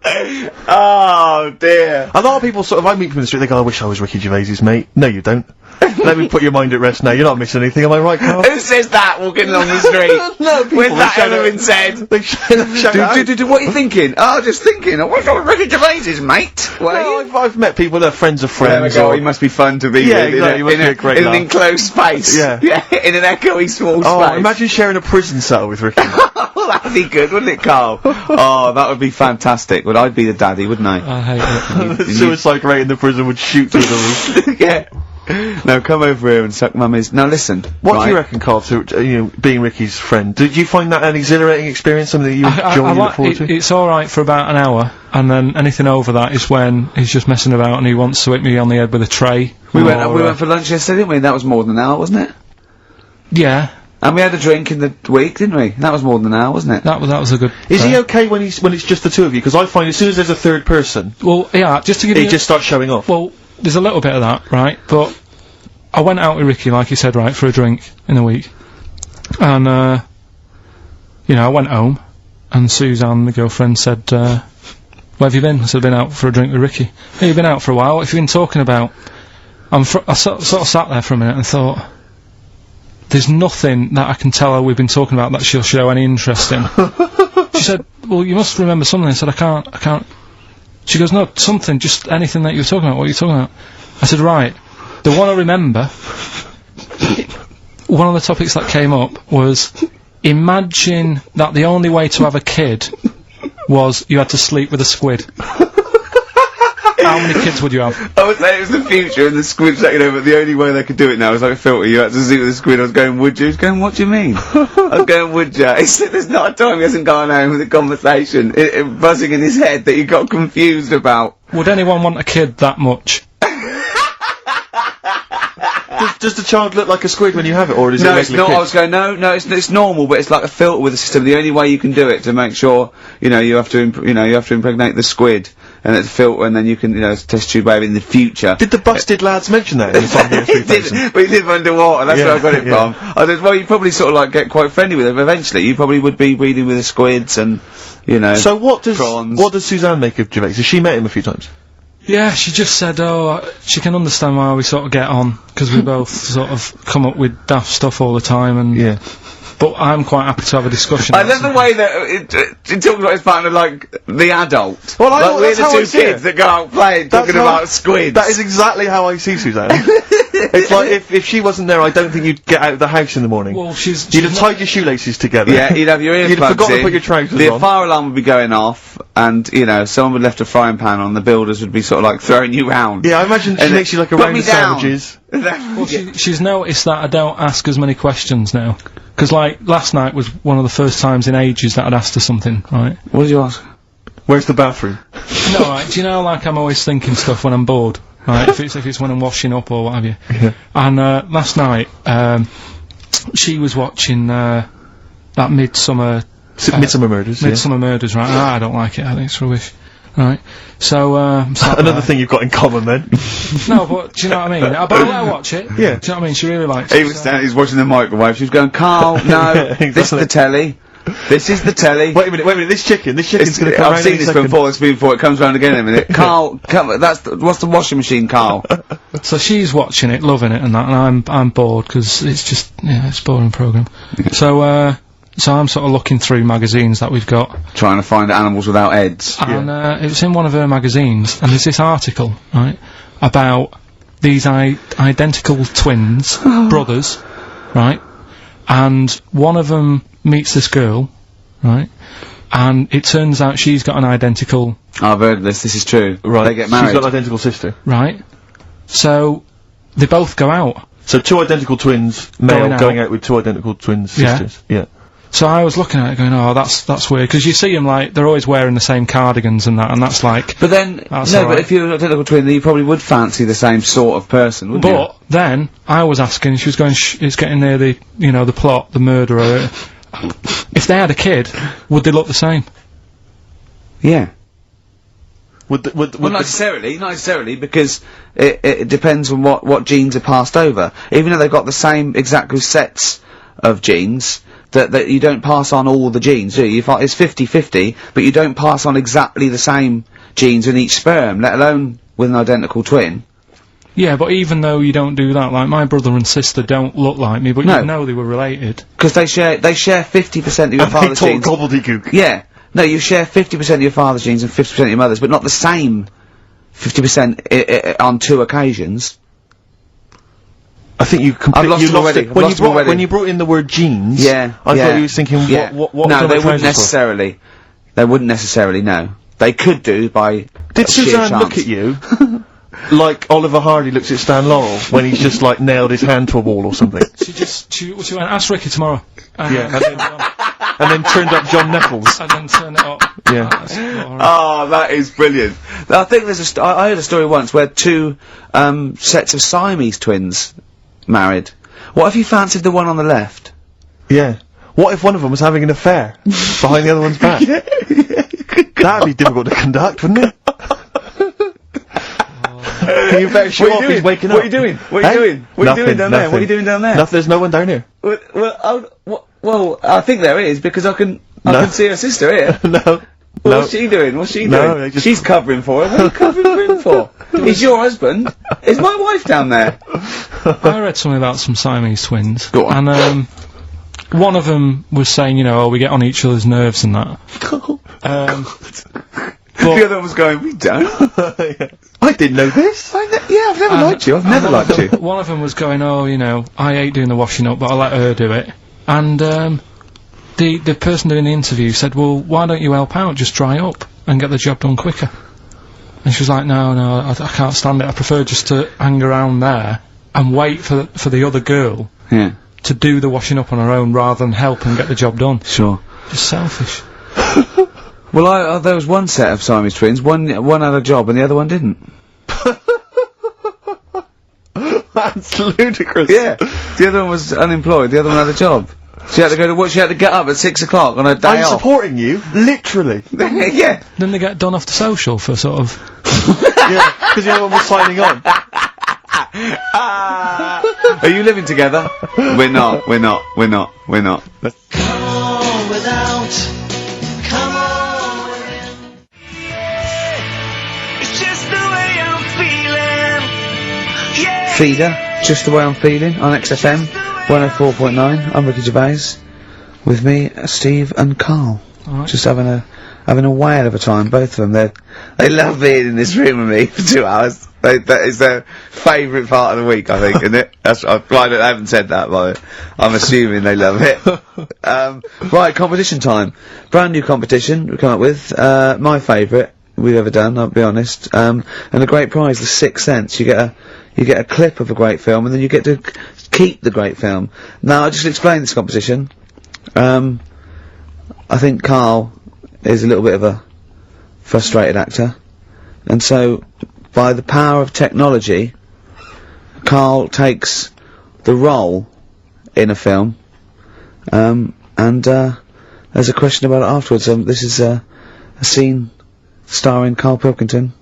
Oh dear. A lot of people I meet people in the street, they go, I wish I was Ricky Gervais's mate. No, you don't. Let me put your mind at rest now, you're not missing anything, am I right, Carl? Who says that walking along the street? No, people, With that ever been said? They shout out. What are you thinking? Oh, just thinking. I wish I was Ricky Gervais's mate. No, I've met people that are friends of There we friends. go, he must be fun to be Yeah, with. exactly, he must be a great in an laugh. enclosed space. Yeah. In an echoey small Oh, space. imagine sharing a prison cell with Ricky. Oh, that'd be good, wouldn't it, Carl? Oh, that would be fantastic. Well, I'd be the daddy, wouldn't I? I hate it. The suicide rate in the prison would shoot through the roof. Yeah. No, come over here and suck mummy's. Now listen. What do you reckon, Carl, to, being Ricky's friend? Did you find that an exhilarating experience, something that you enjoy, you look forward to? It's alright for about an hour, and then anything over that is when he's just messing about and he wants to hit me on the head with a tray. We went for lunch yesterday, didn't we? That was more than an hour, wasn't it? Yeah. And we had a drink in the week, didn't we? That was more than an hour, wasn't it? That was a good... Is he okay when it's just the two of you? Because I find as soon as there's a third person, Well, yeah, just to give you... he just starts showing off. Well, there's a little bit of that, right? But I went out with Ricky, like you said, right, for a drink in the week. And, I went home, and Suzanne, my girlfriend, said, where have you been? I said, I've been out for a drink with Ricky. Hey, you've been out for a while, what have you been talking about? I sort of sat there for a minute and thought, there's nothing that I can tell her we've been talking about that she'll show any interest in. She said, well, you must remember something. I said, I can't. She goes, no, something, just anything that you were talking about. What are you talking about? I said, right, the one I remember, one of the topics that came up was, imagine that the only way to have a kid was you had to sleep with a squid. How many kids would you have? I was saying it was the future and the squid's taking over, but the only way they could do it now is like a filter. You had to sleep with the squid. I was going, would you? He was going, what do you mean? I was going, would you? He said, there's not a time he hasn't gone home with a conversation, buzzing in his head that he got confused about. Would anyone want a kid that much? Does the child look like a squid when you have it, or is No, it it's not. I was going, no, it's normal, but it's like a filter with the system. The only way you can do it to make sure, you have to, you have to impregnate the squid, and it's a filter, and then you can, test tube wave in the future. Did the busted lads mention that in the 5 years 3000? We live underwater, that's where I got it from. I said, well, you probably sort of like get quite friendly with them eventually. You probably would be breeding with the squids and, So what does prawns. Suzanne make of Gervais? Has she met him a few times? Yeah, she just said, she can understand why we sort of get on, because we both sort of come up with daft stuff all the time, and... Yeah. But I'm quite happy to have a discussion. I love the way that it talks about his partner like the adult. Well, like we're that's the how I two see kids it. that go out playing, talking about squids. That is exactly how I see Suzanne. It's like, if she wasn't there, I don't think you'd get out of the house in the morning. Well, you'd have tied your shoelaces together. Yeah, you'd have your earplugs You'd have forgotten in, to put your trousers the on. fire alarm would be going off, and, someone would have left a frying pan on, the builders would be sort of like throwing you round. Yeah, I imagine she makes you like a put round me of down. sandwiches. Well, she's noticed that I don't ask as many questions now. Because, like, last night was one of the first times in ages that I'd asked her something, right? What did you ask? Where's the bathroom? No, right, do you know, like, I'm always thinking stuff when I'm bored, right? if it's when I'm washing up or what have you. Yeah. And, last night, she was watching, that Midsummer Murders. Midsummer Murders, right? I don't like it, I think it's rubbish. Right. So, Another thing you've got in common then. No, but do you know what I mean? But I'll let her watch it. Yeah. Do you know what I mean? She really likes it. He was standing, he's watching the microwave, she was going, Carl, no, this is the telly. This is the telly. Wait a minute, this chicken's gonna come I've round seen any this second. before, it comes round again in a minute. Carl, what's the washing machine, Carl? So she's watching it, loving it and that, and I'm bored, because it's just, it's a boring programme. So I'm sort of looking through magazines that we've got. Trying to find animals without heads. And, it was in one of her magazines, and there's this article, right, about these identical twins, brothers, right, and one of them meets this girl, right, and it turns out she's got an identical... I've heard this is true. Right. They get married. She's got an identical sister. Right. So, they both go out. So two identical twins, male, going out with two identical twin sisters. Yeah. So I was looking at it going, oh, that's weird, because you see them, like, they're always wearing the same cardigans and that, and that's like... But then, but if you're an identical twin, then you probably would fancy the same sort of person, wouldn't you? But then, I was asking, she was going, it's getting near the, the plot, the murderer. If they had a kid, would they look the same? Yeah. Would not necessarily, because it depends on what genes are passed over. Even though they've got the same exact sets of genes, that you don't pass on all the genes, do you? It's 50-50, but you don't pass on exactly the same genes in each sperm, let alone with an identical twin. Yeah, but even though you don't do that, like my brother and sister don't look like me, but No. you know they were related. Because they share 50% of your father's genes. Gobbledygook. Yeah. No, you share 50% of your father's genes and 50% of your mother's, but not the same 50% on 2 occasions. I think you completely lost them already. it. When you brought in the word genes, Yeah. I thought you were thinking, what No, was they on the wouldn't trousers for? necessarily. They wouldn't necessarily, no. They could do by Did sheer Suzanne chance. look at you like Oliver Hardy looks at Stan Laurel when he's just like nailed his hand to a wall or something? She went, ask Ricky tomorrow. Yeah, and then turned up John Nettles. And then turn it up. Yeah. Oh, that is brilliant. I think there's I heard a story once where 2 sets of Siamese twins married. What if you fancied the one on the left? Yeah. What if one of them was having an affair behind the other one's back? That'd be difficult to conduct, wouldn't it? You better show off he's waking up. What are you doing? What are you doing? What are you doing down there? What are you doing down there? There's no one down here. Well, I think there is, because I can see her sister here. No. What's she doing? What's she No, doing? they just- She's covering for her. What are you covering for him for? He's your husband. Is my wife down there? I read something about some Siamese twins. Go on. And, one of them was saying, you know, we get on each other's nerves and that. The other one was going, we don't. I didn't know this. I've never liked you. I've never liked you. One of them was going, oh, you know, I hate doing the washing up, but I'll let her do it. And, the person doing the interview said, well, why don't you help out, just dry up and get the job done quicker? And she was like, no, I can't stand it, I prefer just to hang around there and wait for the other girl Yeah. to do the washing up on her own rather than help and get the job done. Sure. Just selfish. Well, there was one set of Siamese twins. One had a job and the other one didn't. That's ludicrous. Yeah. The other one was unemployed. The other one had a job. She had to go to work. She had to get up at 6 o'clock on her day I'm off. supporting you, literally. Yeah. Then they get done off the social for sort of... Yeah, because the other one was signing on. Are you living together? We're not. Come on without, come on within. It's just the way I'm feeling. Yeah. Feeder, just the way I'm feeling, on XFM 104.9. I'm Ricky Gervais. With me, Steve and Karl. Alright. Just having a whale of a time, both of them. They love being in this room with me for 2 hours. That is their favourite part of the week, I think, isn't it? I haven't said that, but I'm assuming they love it. Right, competition time. Brand new competition we come up with. My favourite we've ever done, I'll be honest. And the great prize, the 6 cents. You get a clip of a great film, and then you get to keep the great film. Now, I'll just explain this competition. I think Karl is a little bit of a frustrated actor, and so by the power of technology, Karl takes the role in a film, and there's a question about it afterwards. This is a scene starring Karl Pilkington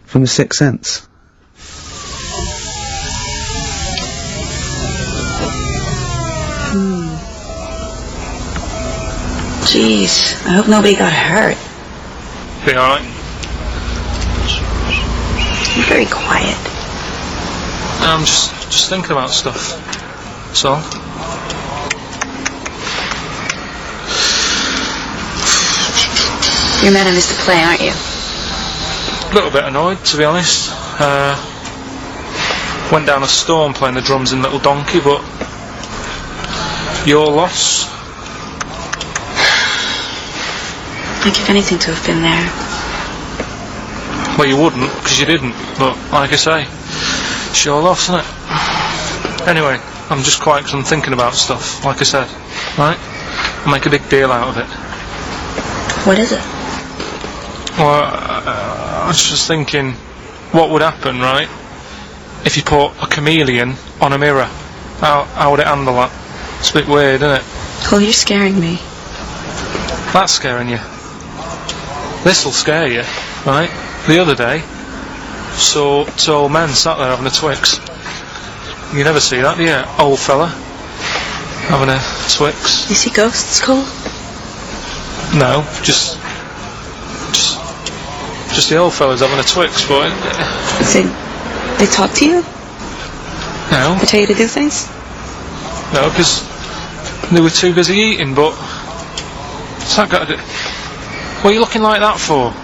from The Sixth Sense. Jeez, I hope nobody got hurt. Be alright? You're very quiet. I'm just thinking about stuff. That's all. You're mad I missed the play, aren't you? A little bit annoyed, to be honest. Went down a storm playing the drums in Little Donkey, but your loss. I'd give anything to have been there. Well, you wouldn't, because you didn't. But like I say, it's your loss, isn't it? Anyway, I'm just quiet because I'm thinking about stuff. Like I said, right? I'll make a big deal out of it. What is it? Well, I was just thinking, what would happen, right, if you put a chameleon on a mirror? How would it handle that? It's a bit weird, isn't it? Oh, you're scaring me. That's scaring you. This'll scare you, right? The other day, saw two old men sat there having a Twix. You never see that, do you, old fella? having a Twix. You see ghosts, Cole? No, just the old fellas having a Twix, but... They talk to you? No. They tell you to do things? No, because they were too busy eating, but... What's that got to do... What are you looking like that for?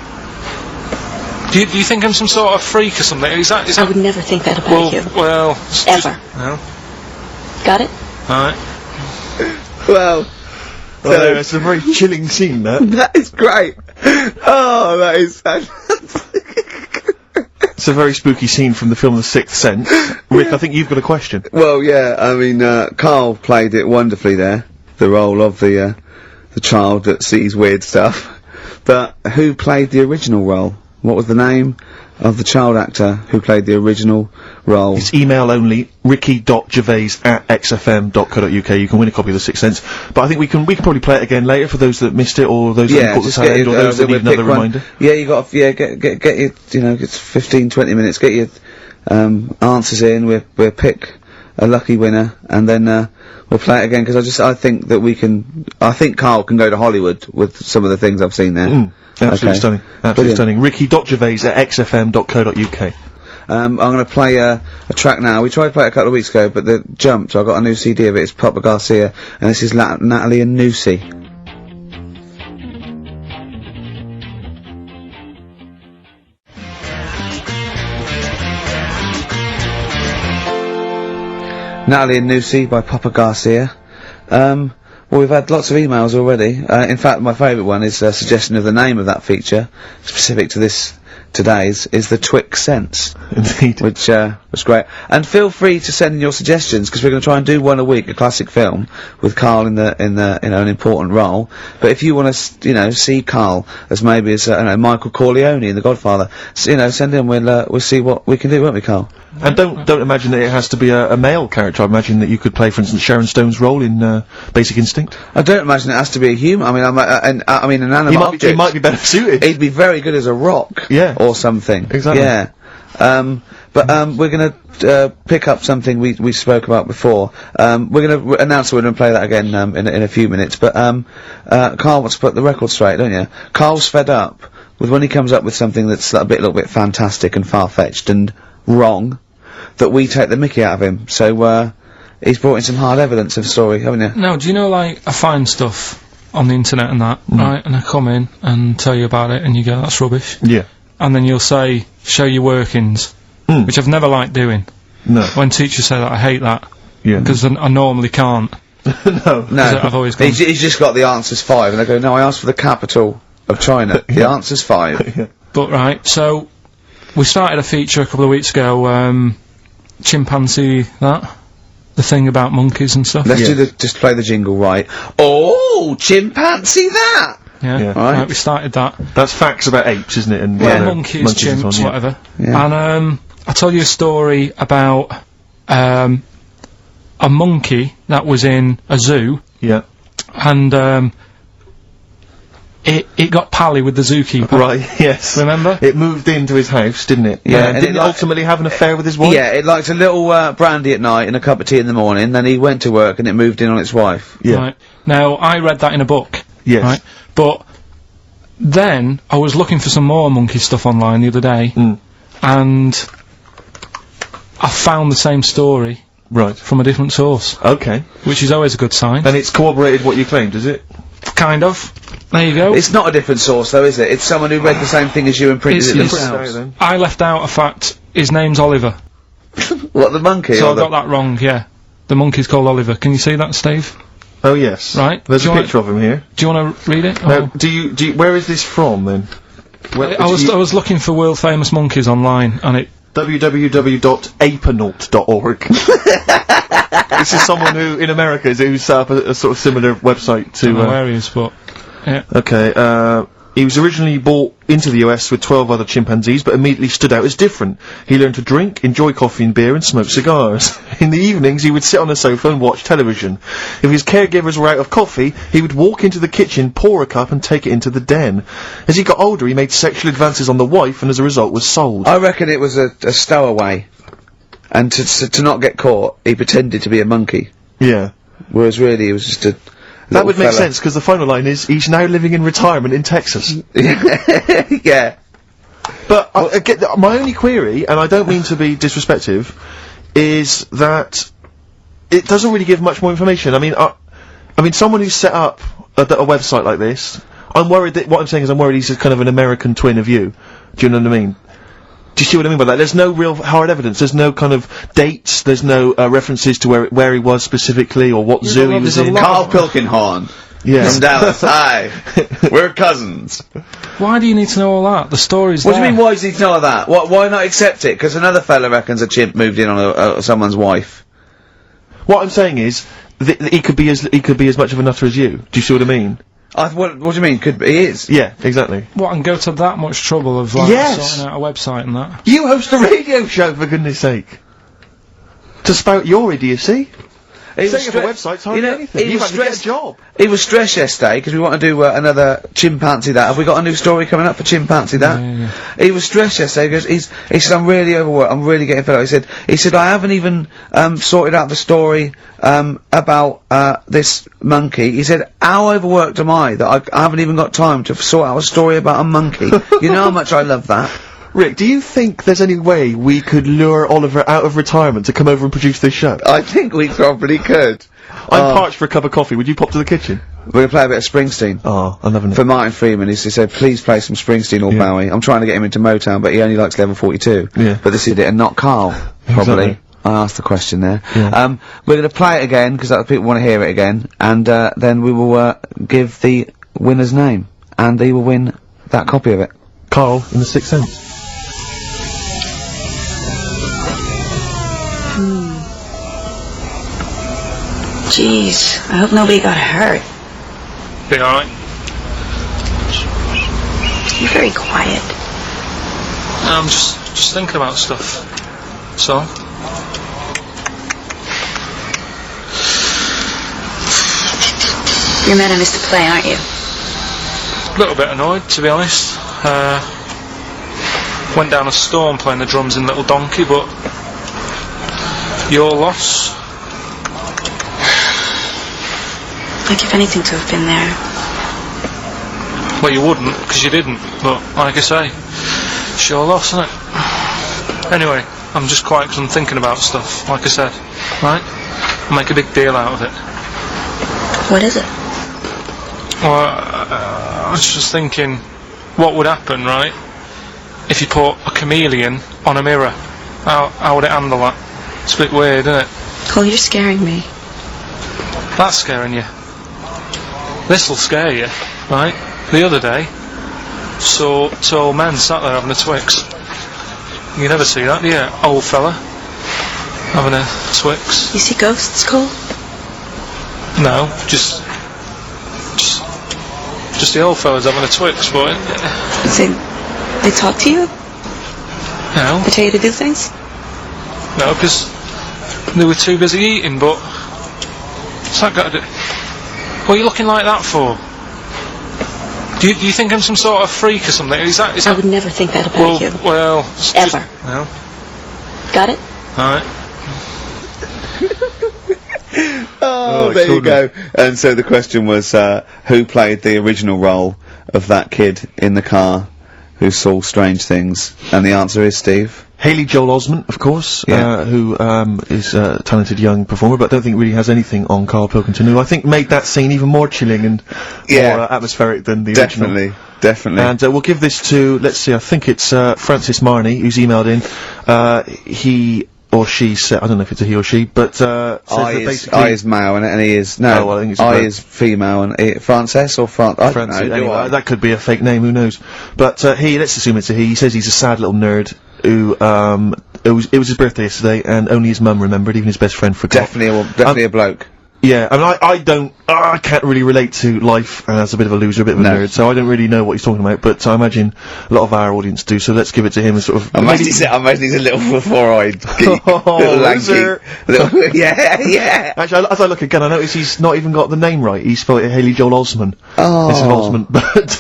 Do you think I'm some sort of freak or something? Is that... I would never think that about you. Well... Ever. No. Got it? Alright. Well... So, it's a very chilling scene, that. That is great. Oh, that is fantastic. It's a very spooky scene from the film The Sixth Sense. Rick, I think you've got a question. Well, yeah, I mean, Karl played it wonderfully there, the role of the child that sees weird stuff. But who played the original role? What was the name of the child actor who played the original role? It's email only, ricky.gervais@xfm.co.uk. You can win a copy of The Sixth Sense. But I think we can probably play it again later for those that missed it, or those that caught the tail end, or those that need another reminder. Yeah, you got, get your, it's 15-20 minutes, get your, answers in, we'll pick a lucky winner, and then, we'll play it again, because I think Karl can go to Hollywood with some of the things I've seen there. Absolutely stunning. Absolutely stunning. ricky.gervais@xfm.co.uk. I'm going to play a track now. We tried to play it a couple of weeks ago, but it jumped, so I got a new CD of it. It's Papa Garcia, and this is Natalie and Nusi. Natalie and Nusi by Papa Garcia. Well, we've had lots of emails already. In fact, my favourite one is a suggestion of the name of that feature, specific to today's, is the Twix Sense. Indeed. Which, was great. And feel free to send in your suggestions, because we're going to try and do one a week, a classic film, with Karl in an important role. But if you want to, see Karl as maybe as, Michael Corleone in The Godfather, send in, we'll see what we can do, won't we, Karl? And don't imagine that it has to be a male character. I imagine that you could play, for instance, Sharon Stone's role in Basic Instinct. I don't imagine it has to be a human. I mean, an animal object. He might be better suited. He'd be very good as a rock. Yeah. Or something. Exactly. Yeah. But we're gonna pick up something we spoke about before. We're gonna announce that we're gonna play that again in a few minutes. But Karl wants to put the record straight, don't you? Karl's fed up with when he comes up with something that's a little bit fantastic and far-fetched and wrong, that we take the mickey out of him. So he's brought in some hard evidence of the story, haven't you? No, do you know, I find stuff on the internet and that, right, and I come in and tell you about it, and you go, that's rubbish. Yeah. And then you'll say, show your workings, which I've never liked doing. No. When teachers say that, I hate that. Yeah. Because I normally can't. No. I've always gone... He's just got the answers 5, and I go, no, I asked for the capital of China. The answer's 5. Yeah. But, right, so, we started a feature a couple of weeks ago, chimpanzee that. The thing about monkeys and stuff. Let's just play the jingle right. Oh, chimpanzee that! Yeah. Right, we started that. That's facts about apes, isn't it? And monkeys, chimps, so on, whatever. Yeah. And I told you a story about a monkey that was in a zoo. Yeah. And it got pally with the zookeeper. Right, yes. Remember? It moved into his house, didn't it? Yeah, and didn't it ultimately have an affair with his wife? Yeah, it liked a little brandy at night and a cup of tea in the morning, then he went to work and it moved in on its wife. Yeah. Right. Now, I read that in a book. Yes. Right? But then I was looking for some more monkey stuff online the other day, and I found the same story. Right. From a different source. Okay. Which is always a good sign. And it's corroborated what you claimed, is it? Kind of. There you go. It's not a different source, though, is it? It's someone who read the same thing as you and printed it themselves. I left out a fact. His name's Oliver. What, the monkey? So I got that wrong, yeah. The monkey's called Oliver. Can you see that, Steve? Oh, yes. Right. There's a picture of him here. Do you want to read it? Now, do you, where is this from, then? I was looking for world famous monkeys online, and it... www.apenaut.org. This is someone who, in America, who set up a sort of similar website to... I don't know where he is, but... Yeah. Okay, he was originally brought into the US with 12 other chimpanzees, but immediately stood out as different. He learned to drink, enjoy coffee and beer, and smoke cigars. In the evenings, he would sit on a sofa and watch television. If his caregivers were out of coffee, he would walk into the kitchen, pour a cup, and take it into the den. As he got older, he made sexual advances on the wife, and as a result was sold. I reckon it was a stowaway. And to not get caught, he pretended to be a monkey. Yeah. Whereas really, he was just a That would make sense, because the final line is, he's now living in retirement in Texas. Yeah. But my only query, and I don't mean to be disrespectful, is that it doesn't really give much more information. I mean, someone who's set up a website like this, I'm worried that, what I'm saying is I'm worried he's a kind of an American twin of you. Do you know what I mean? Do you see what I mean by that? There's no real hard evidence. There's no kind of dates. There's no references to where he was specifically or what zoo he was in. Karl Pilkington. Yeah. From Dallas. Hi. We're cousins. Why do you need to know all that? The story's What there. do you mean, why does he need to know all that? Why not accept it? Because another fella reckons a chimp moved in on someone's wife. What I'm saying is, he could be as much of a nutter as you. Do you see what I mean? What do you mean? He is. Yeah, exactly. What, and go to that much trouble of, like, sorting out a website and that? You host a radio show, for goodness sake! To spout your idiocy? Setting up a website's hardly anything. You've had to get a job. He was stressed yesterday, because we want to do another Chimpanzee That. Have we got a new story coming up for Chimpanzee That? Yeah. He was stressed yesterday, because he said, I'm really overworked, I'm really getting fed up. He said, I haven't even, sorted out the story, about, this monkey. He said, how overworked am I that I haven't even got time to sort out a story about a monkey? You know how much I love that? Rick, do you think there's any way we could lure Oliver out of retirement to come over and produce this show? I think we probably could. I'm parched for a cup of coffee. Would you pop to the kitchen? We're gonna play a bit of Springsteen. Oh, I'm loving it. For Martin Freeman, he said, please play some Springsteen or Bowie. I'm trying to get him into Motown, but he only likes level 42. Yeah. But this is it, and not Carl, probably. Exactly. I asked the question there. Yeah. We're gonna play it again, because other people want to hear it again, and, then we will, give the winner's name, and they will win that copy of it. Carl in the Sixth Sense. Jeez, I hope nobody got hurt. Be alright. You're very quiet. I'm just thinking about stuff. So? You're mad I missed the play, aren't you? A little bit annoyed, to be honest. Went down a storm playing the drums in Little Donkey, but your loss. I'd give anything to have been there. Well, you wouldn't, because you didn't, but like I say, it's your loss, isn't it? Anyway, I'm just quiet because I'm thinking about stuff, like I said, right? I'll make a big deal out of it. What is it? Well, I was just thinking, what would happen, right, if you put a chameleon on a mirror? How would it handle that? It's a bit weird, isn't it? Oh, you're scaring me. That's scaring you. This'll scare you, right? The other day, saw two old men sat there having a Twix. You never see that, do you? Old fella having a Twix. You see ghosts, Cole? No, just the old fellas having a Twix, but They talk to you? no, They tell you to do things? no, because they were too busy eating. But what's that got to do? What are you looking like that for? Do you think I'm some sort of freak or something? Is that? I would never think that about you. Well, Ever. No. Got it? Alright. Oh, there you go. And so the question was, who played the original role of that kid in the car who saw strange things? And the answer is Steve. Haley Joel Osment, of course, Yeah. who is a talented young performer, but I don't think really has anything on Karl Pilkington, who I think made that scene even more chilling and more atmospheric than the original. Definitely. And we'll give this to, let's see, I think it's Francis Marnie, who's emailed in. He or she said, I don't know if it's a he or she, but says that basically... I is male, and he is... No, Oh, well, I think it's I is female, and Frances or I don't know, anyway, that could be a fake name, who knows. But let's assume it's a he. He says he's a sad little nerd who, it was his birthday yesterday, and only his mum remembered, even his best friend forgot. Definitely a bloke. Yeah, I mean, I I can't really relate to life as a bit of a loser, a bit of a nerd, so I don't really know what he's talking about, but I imagine a lot of our audience do, so let's give it to him and sort of... I imagine he's a little four-eyed geek. Little lanky. Yeah. Actually, as I look again, I notice he's not even got the name right. He spelled it Haley Joel Osment. Oh. This is Osment. But,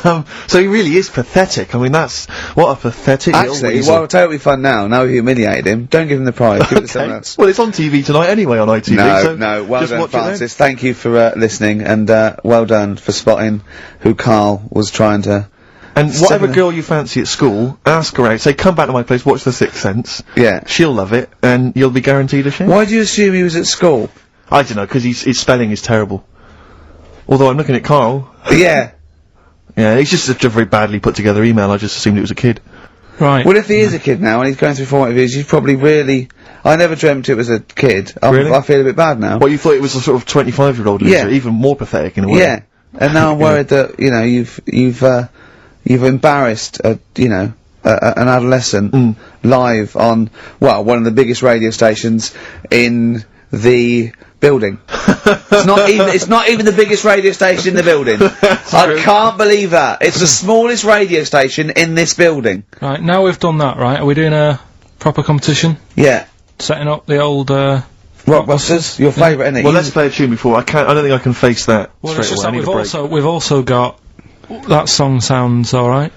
so he really is pathetic. I mean, what a pathetic little Actually, weasel. well, totally fun now. Now we humiliated him. Don't give him the prize. Give it to someone else. Well, it's on TV tonight anyway on ITV. No, well just done, watch it then. Francis. Thank you for listening, and well done for spotting who Carl was trying to... And whatever girl you fancy at school, ask her out, say, come back to my place, watch The Sixth Sense. Yeah. She'll love it, and you'll be guaranteed a share. Why do you assume he was at school? I don't know, because his spelling is terrible. Although I'm looking at Carl. Yeah. Yeah, he's just a very badly put together email, I just assumed it was a kid. Right. Well, if he is a kid now, and he's going through formative years, he's probably really... I never dreamt it was a kid. Really? I feel a bit bad now. Well, you thought it was a sort of 25-year-old loser, even more pathetic in a way. Yeah. And now I'm worried that, you know, you've embarrassed an adolescent live on, well, one of the biggest radio stations in the building. It's not even the biggest radio station in the building. I can't believe that. It's the smallest radio station in this building. Right, now we've done that, right, are we doing a proper competition? Yeah. Setting up the old, Rockbusters, your favourite, isn't it? Well, let's play a tune before. I don't think I can face that well, straight it's just away. that we've also got... That song sounds alright.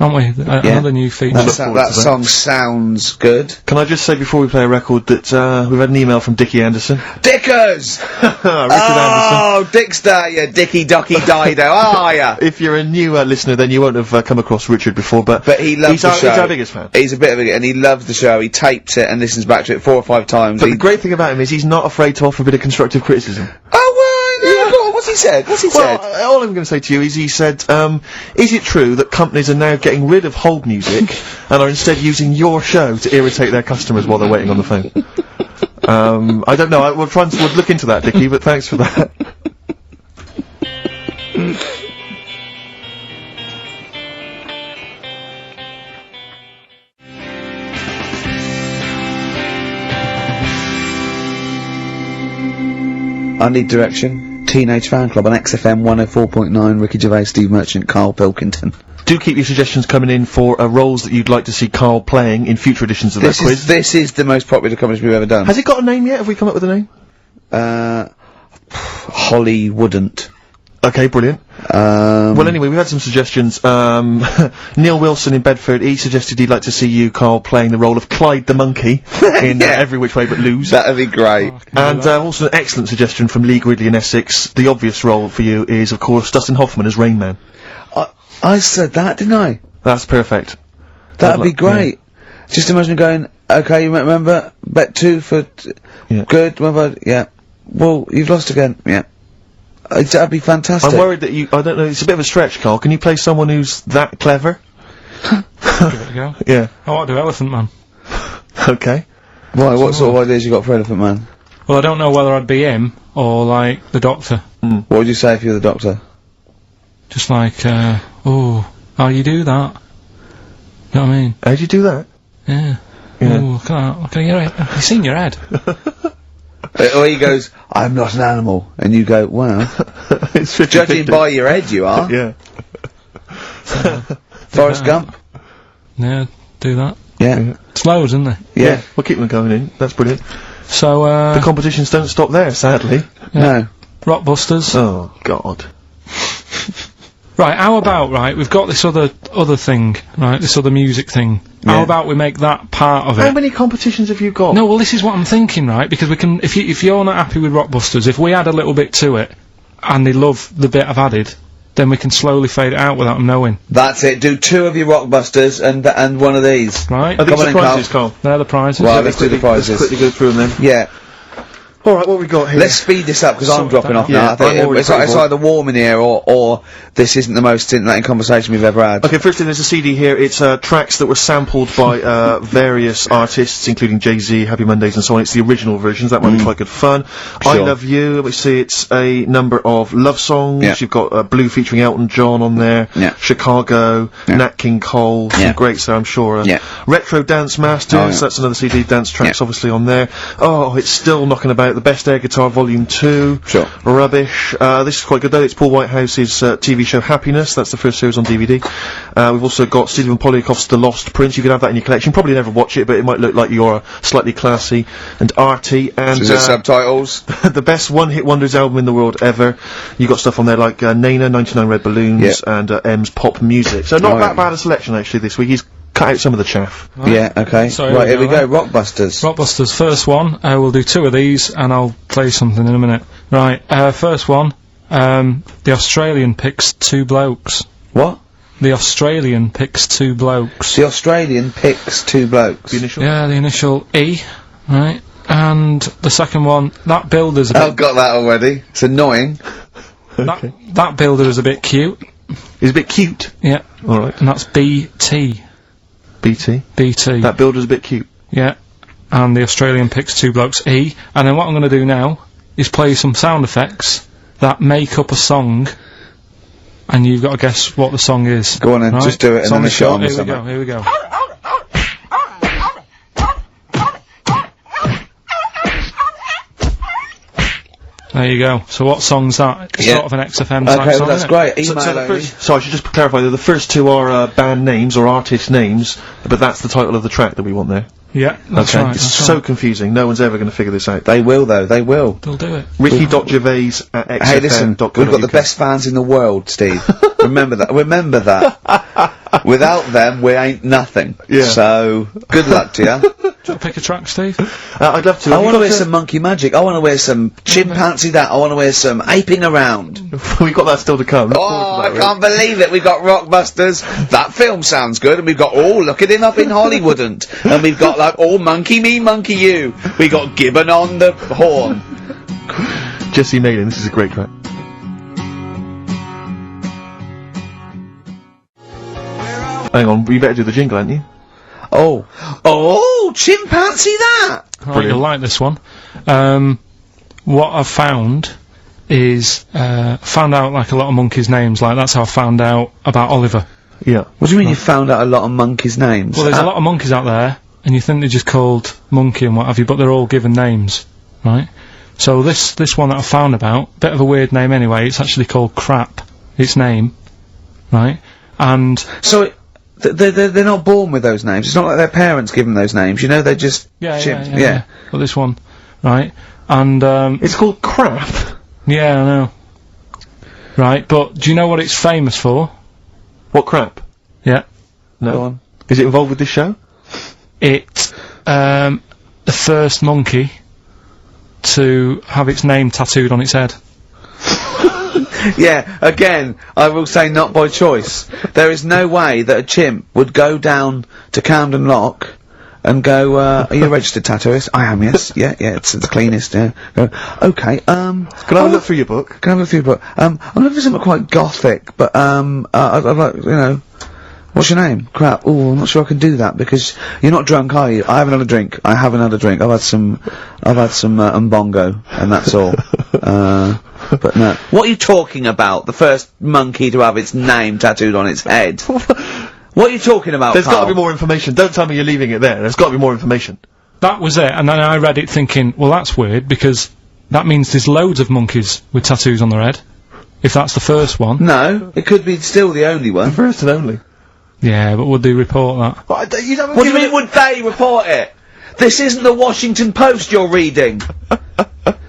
Aren't we? Another new feature. That song sounds good. Can I just say before we play a record that we've had an email from Dickie Anderson. Dickers! Richard Anderson. Oh, Dickster, you Dicky Docky Dido, are ya? If you're a new listener, then you won't have come across Richard before, but he loves the show. He's our biggest fan. He's a bit of a, and he loves the show. He tapes it and listens back to it 4 or 5 times. But the great thing about him is he's not afraid to offer a bit of constructive criticism. Oh, well, yeah, go on, what's he said? All I'm going to say to you is he said, is it true that companies are now getting rid of hold music and are instead using your show to irritate their customers while they're waiting on the phone? I don't know, we'll look into that, Dickie, but thanks for that. I Need Direction, Teenage Fan Club on XFM 104.9, Ricky Gervais, Steve Merchant, Karl Pilkington. Do keep your suggestions coming in for roles that you'd like to see Karl playing in future editions of that quiz. This is the most popular competition we've ever done. Has it got a name yet? Have we come up with a name? Holly wouldn't. Okay, brilliant. Well, anyway, we've had some suggestions. Neil Wilson in Bedford, he suggested he'd like to see you, Karl, playing the role of Clyde the Monkey in Every Which Way But Lose. That'd be great. And also an excellent suggestion from Lee Gridley in Essex. The obvious role for you is, of course, Dustin Hoffman as Rain Man. I said that, didn't I? That's perfect. That'd be great. Yeah. Just imagine going, okay, you remember, bet 2 for, good, yeah. Well, you've lost again, yeah. That'd be fantastic. I'm worried that I don't know, it's a bit of a stretch, Karl. Can you play someone who's that clever? Give it a go. Yeah. I want to do Elephant Man. Okay. Why, what sort of ideas you got for Elephant Man? Well, I don't know whether I'd be him, or, like, the Doctor. What would you say if you were the Doctor? Just like, oh, how you do that? You know what I mean? How'd you do that? Yeah. Ooh, look at your head. Have you seen your head? Or he goes, I'm not an animal. And you go, well, it's judging by your head you are. Yeah. Forrest Gump? Yeah, do that. Yeah. It's loads, isn't there? Yeah. We'll keep them going in. That's brilliant. So, the competitions don't stop there, sadly. No. Rockbusters. Oh, God. Right, how about, right, we've got this other thing, right, this other music thing. Yeah. How about we make that part of it? How many competitions have you got? No, well, this is what I'm thinking, right, because we can, if you're not happy with Rockbusters, if we add a little bit to it, and they love the bit I've added, then we can slowly fade it out without them knowing. That's it, do 2 of your Rockbusters and one of these. Right. Are these the prizes, Karl? They're the prizes. Right, let's do the prizes. Let's quickly go through them then. Yeah. Alright, what have we got here? Let's speed this up, because I'm dropping off Yeah, now. I think I'm already it's either warm in here, or this isn't the most scintillating conversation we've ever had. Okay, firstly, there's a CD here. It's tracks that were sampled by various artists, including Jay-Z, Happy Mondays, and so on. It's the original versions. That might be quite good fun. Sure. I Love You. We see it's a number of love songs. Yeah. You've got Blue featuring Elton John on there. Yeah. Chicago. Yeah. Nat King Cole. Yeah. Some greats there, I'm sure. Yeah. Retro Dance Masters. Oh, yeah. That's another CD. Dance tracks, obviously, on there. Oh, it's still knocking about out The Best Air Guitar Volume 2. Sure. Rubbish. This is quite good though. It's Paul Whitehouse's TV show Happiness. That's the first series on DVD. We've also got Stephen Polyakoff's The Lost Prince. You can have that in your collection. Probably never watch it, but it might look like you're slightly classy and arty. And Is it subtitles? the best one-hit wonders album in the world ever. You got stuff on there like Nena, 99 Red Balloons, and M's Pop Music. So not that bad a selection actually this week. He's cut out some of the chaff. Right. Yeah, okay. So right, here we go. Rockbusters. Rockbusters, first one. We'll do 2 of these, and I'll play something in a minute. Right, first one. The Australian picks 2 blokes. What? The Australian picks 2 blokes. The Australian picks 2 blokes. The initial? Yeah, the initial E. Right. And the second one, that builder's a bit... I've got that already. It's annoying. That builder is a bit cute. He's a bit cute. Yeah. Alright. And that's BT. BT. BT. That builder's a bit cute. Yeah. And the Australian picks 2 blokes, E. And then what I'm going to do now is play some sound effects that make up a song, and you've got to guess what the song is. Go on then, just do it and then the show me something. Here we go. There you go. So what song's that? It's sort of an XFM type Okay, song, well, that's isn't it? great. So Email the only. so I should just clarify that the first 2 are band names or artist names, but that's the title of the track that we want there. Yeah, that's Okay. right. It's That's so right. confusing. No one's ever going to figure this out. They will, though. They will. They'll do it. Ricky.gervais at XFM. Hey, listen, we've got the best fans in the world, Steve. Remember that. Remember that. Without them, we ain't nothing. Yeah. So, good luck to you. Do you want to pick a track, Steve? I'd love to. I want to wear some monkey magic. I want to wear some chimpanzee that. I want to wear some aping around. We've got that still to come. Look Oh, forward I to that, can't believe it. We've got Rockbusters. That film sounds good. And we've got, look at him up in Hollywood. And we've got, like, monkey me, monkey you. We got Gibbon on the horn. really. Jesse Malin, this is a great track. Hang on, you better do the jingle, hadn't you? Chimpanzee that. Right, you'll like this one. What I've found is, found out like a lot of monkeys' names, like that's how I found out about Oliver. Yeah. What do you mean you found out a lot of monkeys' names? Well, there's a lot of monkeys out there, and you think they're just called Monkey and what have you, but they're all given names, right? So this one that I found about, bit of a weird name anyway, it's actually called Crap, its name, right? And... So, they're not born with those names. It's not like their parents give them those names, you know, they're just chimps. Yeah. Well, this one, right? And, It's called Crap. yeah, I know. Right, but do you know what it's famous for? What crap? Yeah. No. Go on. Is it involved with this show? It's, the first monkey to have its name tattooed on its head. Yeah, again, I will say not by choice. There is no way that a chimp would go down to Camden Lock and go, are you a registered tattooist? I am, yes. Yeah, it's the cleanest, yeah. Go, okay, Can I have a look through your book? Can I have a look through your book? I'm looking for something quite gothic, but, I'd like, you know, what's your name? Crap. Oh, I'm not sure I can do that because you're not drunk, are you? I haven't had a drink. I haven't had a drink. I've had some Mbongo, and that's all. But no. What are you talking about? The first monkey to have its name tattooed on its head. What are you talking about, There's got Carl? to be more information. Don't tell me you're leaving it there. There's got to be more information. That was it, and then I read it thinking, well, that's weird, because that means there's loads of monkeys with tattoos on their head. If that's the first one. No, it could be still the only one. First and only. Yeah, but would they report that? What do you mean, would they report it? This isn't the Washington Post you're reading.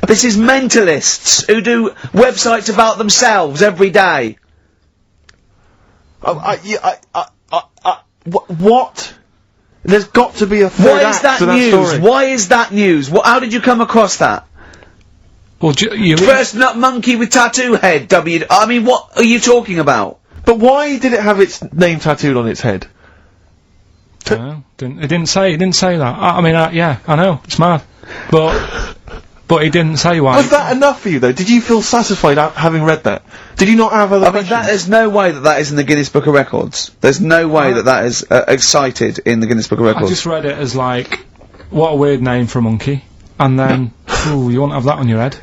This is mentalists who do websites about themselves every day. What? There's got to be a third Why is act that to that news? story. Why is that news? How did you come across that? Well, you First nut monkey with tattoo head, I mean, what are you talking about? But why did it have its name tattooed on its head? it didn't say that. I mean, yeah, I know, it's mad. But he didn't say why. Was that enough for you, though? Did you feel satisfied having read that? Did you not have other I mean, there's no way that is in the Guinness Book of Records. There's no way that is cited in the Guinness Book of I Records. just read it as like, what a weird name for a monkey. And then, ooh, you won't have that on your head.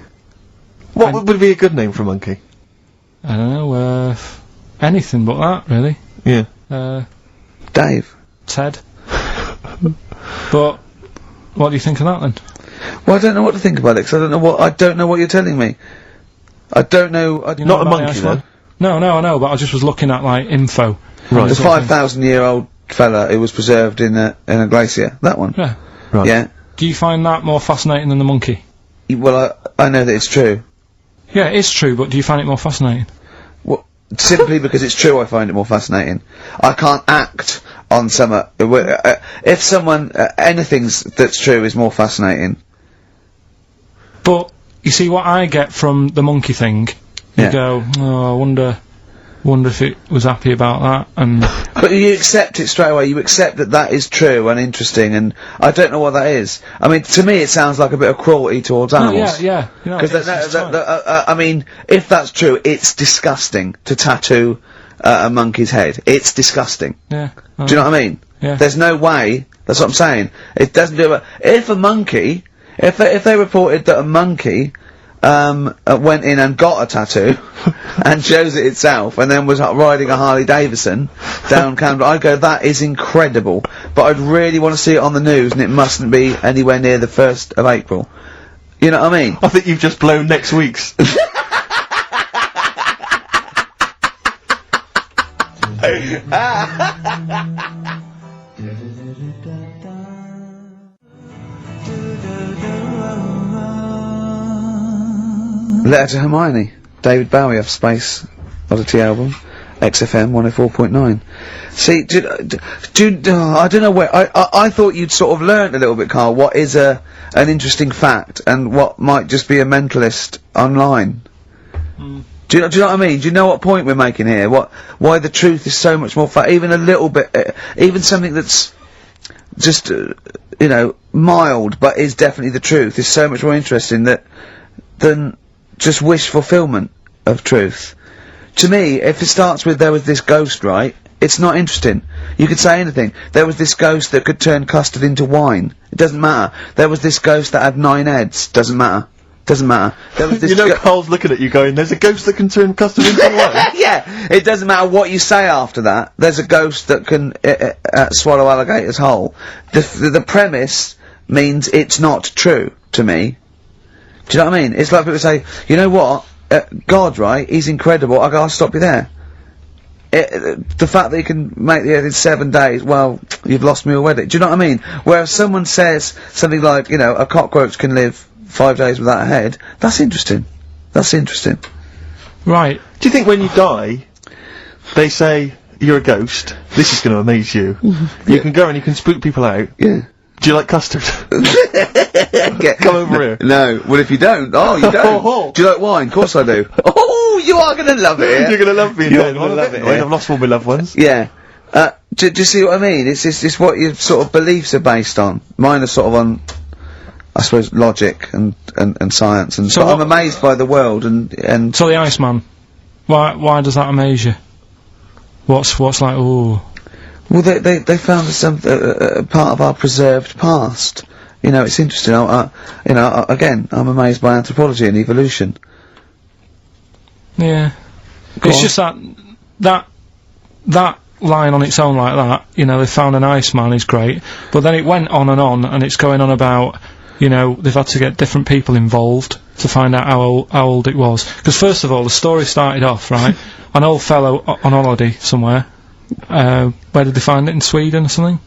What would be a good name for a monkey? I don't know, anything but that, really. Yeah. Dave. Ted. But, what do you think of that then? Well, I don't know what to think about it, 'cause I don't know what you're telling me. I don't know. Not a monkey, then? No, I know, but I just was looking at, like, info. Right. The 5,000-year-old fella who was preserved in a glacier. That one. Yeah. Right. Yeah. Do you find that more fascinating than the monkey? Well, I know that it's true. Yeah, it is true, but do you find it more fascinating? Well, simply because it's true, I find it more fascinating. I can't act on some. If someone anything that's true is more fascinating. But you see, what I get from the monkey thing, you go, oh, I wonder if it was happy about that, and... But you accept it straight away, you accept that is true and interesting, and I don't know what that is. I mean, to me it sounds like a bit of cruelty towards animals. Yeah. Because I mean, if that's true, it's disgusting to tattoo a monkey's head. It's disgusting. Yeah. Do you know what I mean? Yeah. There's no way, that's what I'm saying. It doesn't do it. If a monkey, if they reported that a monkey went in and got a tattoo and chose it itself and then was riding a Harley Davidson down Canberra, I'd go, that is incredible, but I'd really want to see it on the news, and it mustn't be anywhere near the 1st of April. You know what I mean? I think you've just blown next week's. Letter to Hermione, David Bowie off Space Oddity album, XFM 104.9. See, I don't know where, I thought you'd sort of learnt a little bit, Carl, what is an interesting fact, and what might just be a mentalist online. Do you know what I mean? Do you know what point we're making here? Why the truth is so much more even a little bit, even something that's just, you know, mild, but is definitely the truth, is so much more interesting than just wish fulfillment of truth. To me, if it starts with there was this ghost, right, it's not interesting. You could say anything. There was this ghost that could turn custard into wine. It doesn't matter. There was this ghost that had 9 heads. Doesn't matter. Doesn't matter. There was this you know Carl's looking at you going, there's a ghost that can turn custard into wine? Yeah! It doesn't matter what you say after that. There's a ghost that can swallow alligators whole. The premise means it's not true, to me. Do you know what I mean? It's like people say, you know what? God, right? He's incredible. I'll stop you there. The fact that he can make the earth in 7 days, well, you've lost me already. Do you know what I mean? Whereas someone says something like, you know, a cockroach can live 5 days without a head, that's interesting. That's interesting. Right. Do you think when you die, they say, you're a ghost, this is going to amaze you, you can go and you can spook people out? Yeah. Do you like custard? Come over here. No. Well, if you don't, you don't. Do you like wine? Of course I do. Oh, you are gonna love it. You're gonna love me. You're gonna love it. I've lost all my loved ones. Yeah. Do you see what I mean? It's what your sort of beliefs are based on. Mine are sort of on, I suppose, logic and science, and so I'm amazed by the world and. So the Iceman, why does that amaze you? What's like, ooh. Well, they found some part of our preserved past. You know, it's interesting. Again, I'm amazed by anthropology and evolution. Yeah. It's just that line on its own like that, you know, they found an Iceman is great, but then it went on, and it's going on about, you know, they've had to get different people involved to find out how old it was. Because first of all, the story started off, right, an old fellow on holiday somewhere. Where did they find it? In Sweden or something?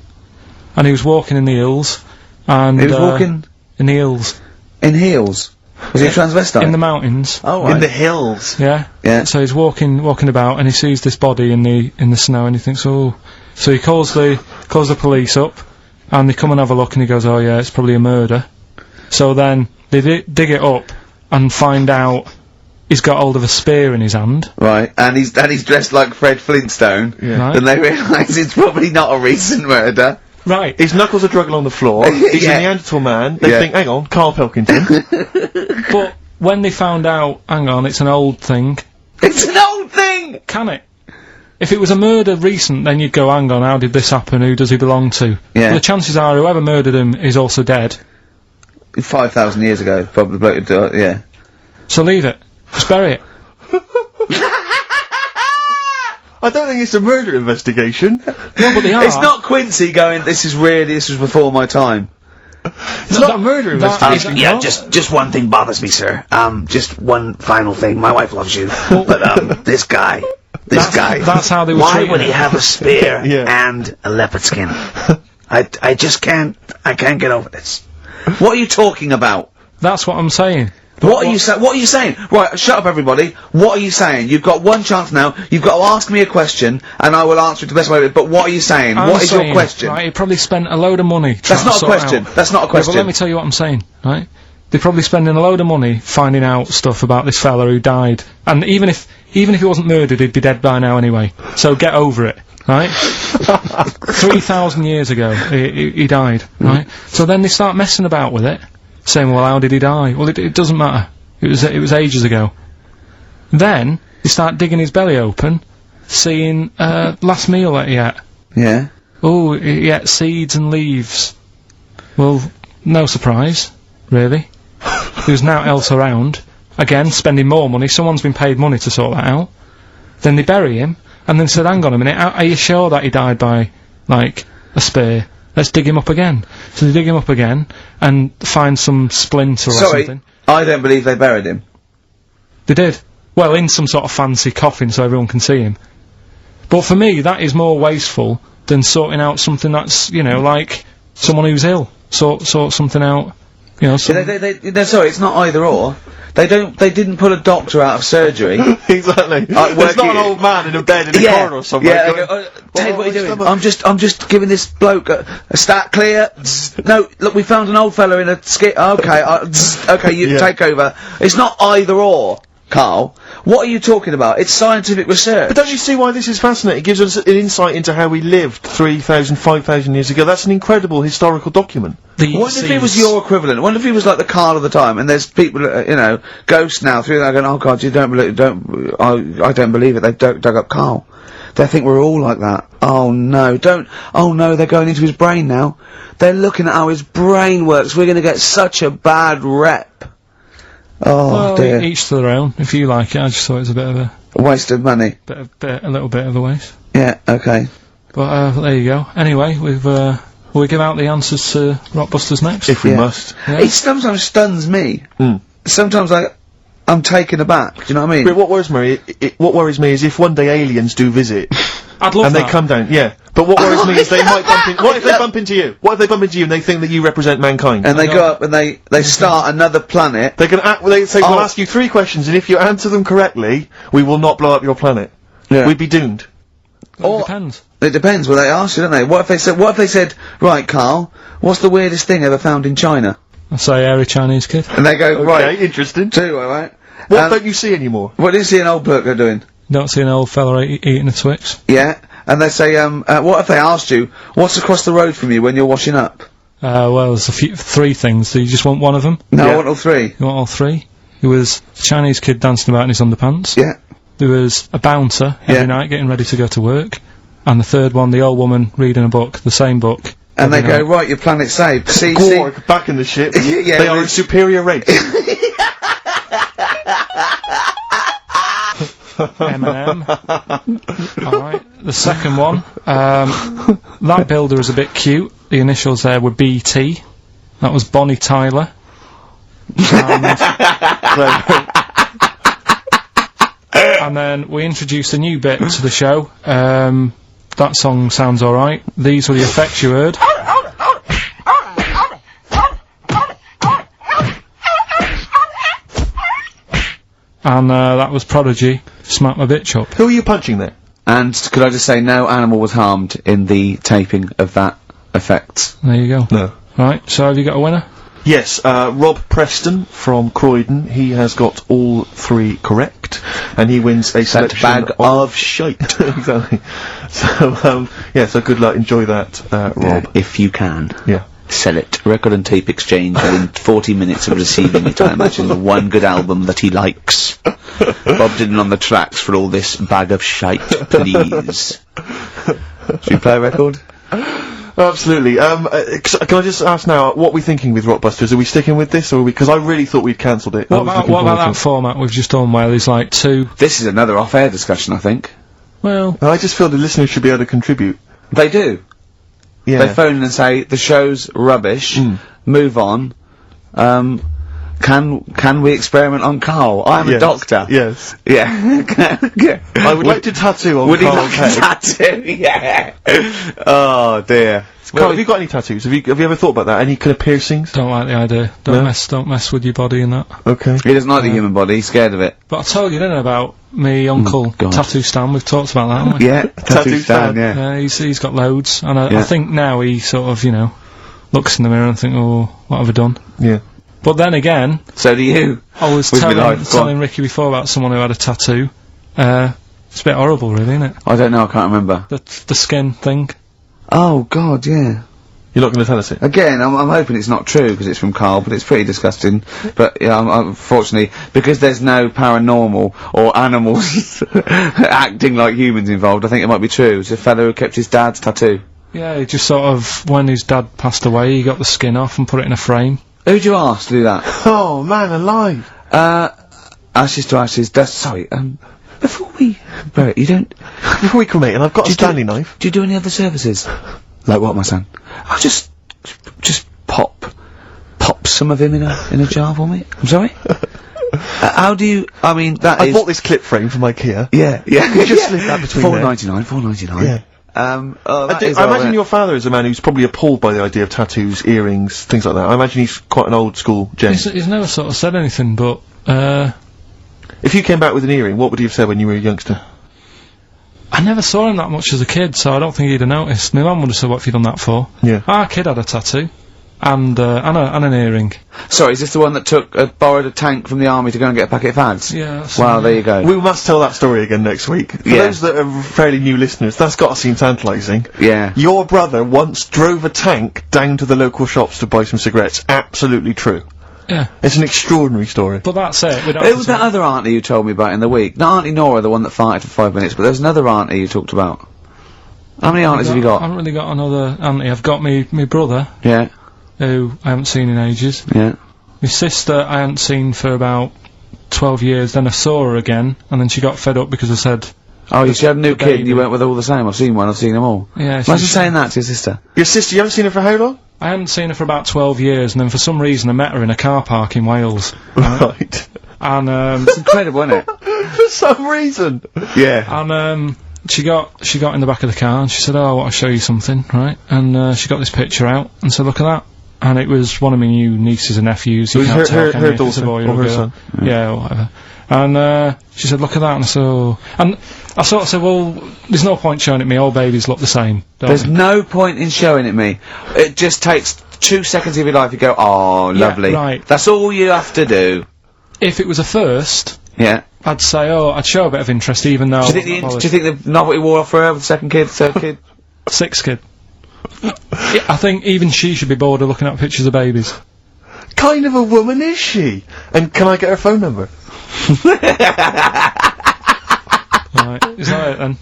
And he was walking in the hills, and... He was walking? In the hills. In heels? Was he a transvestite? In the mountains. Oh, right. In the hills? Yeah. Yeah. So he's walking about, and he sees this body in the snow, and he thinks, oh... So he calls the police up, and they come and have a look, and he goes, oh yeah, it's probably a murder. So then, they dig it up, and find out... He's got hold of a spear in his hand. Right, and he's dressed like Fred Flintstone. Yeah. Right. And they realise it's probably not a recent murder. Right. His knuckles are dragging on the floor. He's a Neanderthal man. They think, hang on, Karl Pilkington. But when they found out, hang on, it's an old thing. It's an old thing! Can it? If it was a murder recent, then you'd go, hang on, how did this happen? Who does he belong to? Yeah. But the chances are, whoever murdered him is also dead. 5,000 years ago, probably, yeah. So leave it. Just bury it. I don't think it's a murder investigation. No, but they are. It's not Quincy going, this was before my time. It's not a murder investigation. Yeah, just one thing bothers me, sir. Just one final thing. My wife loves you, but this guy. That's how they were Why treating would he it. have a spear Yeah. and a leopard skin? I just can't. I can't get over this. What are you talking about? That's what I'm saying. What are you saying? Right, shut up, everybody. What are you saying? You've got one chance now. You've got to ask me a question, and I will answer it the best way. But what are you saying? What is your question? Right, he probably spent a load of money. That's not a question. That's not a question. But let me tell you what I'm saying. Right? They're probably spending a load of money finding out stuff about this fella who died, and even if he wasn't murdered, he'd be dead by now anyway. So get over it. Right? 3,000 years ago, he died. Right? So then they start messing about with it. Saying, well, how did he die? Well, it doesn't matter. It was ages ago. Then, they start digging his belly open, seeing, last meal that he ate. Yeah. Oh, he ate seeds and leaves. Well, no surprise, really. There's now else around. Again, spending more money. Someone's been paid money to sort that out. Then they bury him, and then said, hang on a minute, are you sure that he died by, like, a spear? Let's dig him up again. So they dig him up again, and find some splinter or something. I don't believe they buried him. They did. Well, in some sort of fancy coffin so everyone can see him. But for me, that is more wasteful than sorting out something that's, you know, like, someone who's ill. Sort something out, you know, Sorry, it's not either or. They didn't pull a doctor out of surgery. Exactly. It's not an old man in a bed in a corner or something. Yeah, they go, Ted, what are you doing? I'm just giving this bloke a stat clear. No, look, we found an old fella in a skit. Okay, you take over. It's not either or, Carl. What are you talking about? It's scientific research. But don't you see why this is fascinating? It gives us an insight into how we lived 3,000, 5,000 years ago. That's an incredible historical document. What if he was your equivalent? What if he was like the Carl of the time, and there's people, you know, ghosts now through there going, oh God, you don't believe, I don't believe it, they've dug up Carl. They think we're all like that. Oh no, they're going into his brain now. They're looking at how his brain works. We're gonna get such a bad rep. Oh well, dear. Each to their own. If you like it, I just thought it was a bit of a waste of money. A little bit of a waste. Yeah, okay. But, there you go. Anyway, will we give out the answers to Rockbusters next? If we must. Yeah. It sometimes stuns me. Sometimes I'm taken aback, do you know what I mean? But what worries me is if one day aliens do visit, I'd love and that. they come down, but what worries me is they might bump in, what if they bump into you? What if they bump into you and they think that you represent mankind? And they go up and they start another planet. They say, we'll ask you 3 questions, and if you answer them correctly, we will not blow up your planet. Yeah. We'd be doomed. It depends. It depends what they ask you, don't they? What if they said, right, Carl, what's the weirdest thing ever found in China? I say hairy Chinese kid. And they go, right. Okay, interesting. 2, alright. What don't you see anymore? What do you see an old bloke doing? Don't see an old fella eating a Twix. Yeah. And they say, what if they asked you, what's across the road from you when you're washing up? Well, there's 3 things. Do you just want one of them? No, I want all 3. You want all 3? There was a Chinese kid dancing about in his underpants. Yeah. There was a bouncer every night getting ready to go to work. And the 3rd one, the old woman reading a book, the same book. And they go, right, your planet's saved. See, Gorg, back in the ship. Yeah, they are a superior race. M&M. Alright. The 2nd one, that builder is a bit cute. The initials there were BT. That was Bonnie Tyler. And then we introduced a new bit to the show. That song sounds alright. These were the effects you heard. And that was Prodigy, Smack My Bitch Up. Who are you punching there? And could I just say, no animal was harmed in the taping of that effect. There you go. No. Right, so have you got a winner? Yes, Rob Preston from Croydon. He has got all 3 correct, and he wins a selection bag of shite. Exactly. So, so good luck. Enjoy that, Rob. If you can. Yeah. Sell it. Record and tape exchange within 40 minutes of receiving it. I imagine the one good album that he likes. Bob Dylan on the tracks for all this bag of shite, please. Should we play a record? Absolutely. Can I just ask now, what are we thinking with Rockbusters? Are we sticking with this, or because I really thought we'd cancelled it? What about that format we've just done where there's like 2... This is another off-air discussion, I think. Well... I just feel the listeners should be able to contribute. They do. Yeah. They phone in and say, the show's rubbish, move on. Can we experiment on Carl? I'm a doctor. Yes. Yeah. I would like to tattoo on Would he Carl's like a head. tattoo? Yeah. Oh dear. Carl, have you got any tattoos? Have you ever thought about that? Any kind of piercings? Don't like the idea. Don't mess with your body and that. Okay. He doesn't like the human body. He's scared of it. But I told you, didn't I, about me uncle God. Tattoo Stan. We've talked about that, haven't we? Yeah. Tattoo stand. Yeah. Yeah, he's got loads, and I think now he sort of, you know, looks in the mirror and think, oh, what have I done? Yeah. But then again, So do you. I was With my life, go on. telling Ricky before about someone who had a tattoo. It's a bit horrible, really, isn't it? I don't know. I can't remember. The skin thing. Oh God. Yeah. You're not going to tell us it? Again, I'm hoping it's not true because it's from Carl, but it's pretty disgusting. But yeah, unfortunately, because there's no paranormal or animals acting like humans involved, I think it might be true. It's a fellow who kept his dad's tattoo. Yeah, he just sort of, when his dad passed away, he got the skin off and put it in a frame. Who'd you ask to do that? Oh, man alive. Ashes to ashes. Sorry. Before we bury it, you don't. Before we cremate, and I've got a Stanley knife. Do you do any other services? Like what, my son? I'll just pop some of him in a jar for me. I'm sorry. How do you? I mean, I bought this clip frame from IKEA. Yeah. You just slip that between there. $4.99. Yeah. I I imagine your father is a man who's probably appalled by the idea of tattoos, earrings, things like that. I imagine he's quite an old school gent. He's never sort of said anything, but, If you came back with an earring, what would he have said when you were a youngster? I never saw him that much as a kid, so I don't think he'd have noticed. My mum would have said, what have you done that for? Yeah. Our kid had a tattoo. And an earring. Sorry, is this the one that borrowed a tank from the army to go and get a packet of fads? Yeah. Wow, there you go. We must tell that story again next week. For those that are fairly new listeners, that's got to seem tantalising. Yeah. Your brother once drove a tank down to the local shops to buy some cigarettes. Absolutely true. Yeah. It's an extraordinary story. But that's it. We don't It was that other auntie you told me about in the week. Not Auntie Nora, the one that farted for 5 minutes, but there's another auntie you talked about. How many aunties have you I got? haven't really got another auntie. I've got me brother, Yeah. who I haven't seen in ages. Yeah. My sister I hadn't seen for about 12 years, then I saw her again, and then she got fed up because I said... Oh, she had a new kid, baby. you went with all the same. I've seen one, I've seen them all. Yeah, Why is she saying that to your sister? Your sister, you haven't seen her for how long? I hadn't seen her for about 12 years, and then for some reason I met her in a car park in Wales. Right. And, It's incredible, isn't it? For some reason. Yeah. and, she got in the back of the car, and she said, oh, I want to show you something, right? And, she got this picture out, and said, look at that. And it was one of my new nieces and nephews. You It was can't tell, can you, her if it's a daughter boy or her a girl. son. Yeah, or whatever. And, she said, look at that, and I said, oh. And I sort of said, well, there's no point showing it me, all babies look the same, don't There's they? no point in showing it me. It just takes 2 seconds of your life, you go, oh, Yeah, lovely. right. That's all you have to do. If it was a first, Yeah. I'd say, oh, I'd show a bit of interest, even though... Do you think the novelty wore off for her with the second kid, third kid? Sixth kid. I think even she should be bored of looking at pictures of babies. Kind of a woman is she? And can I get her phone number? Right, is that it then?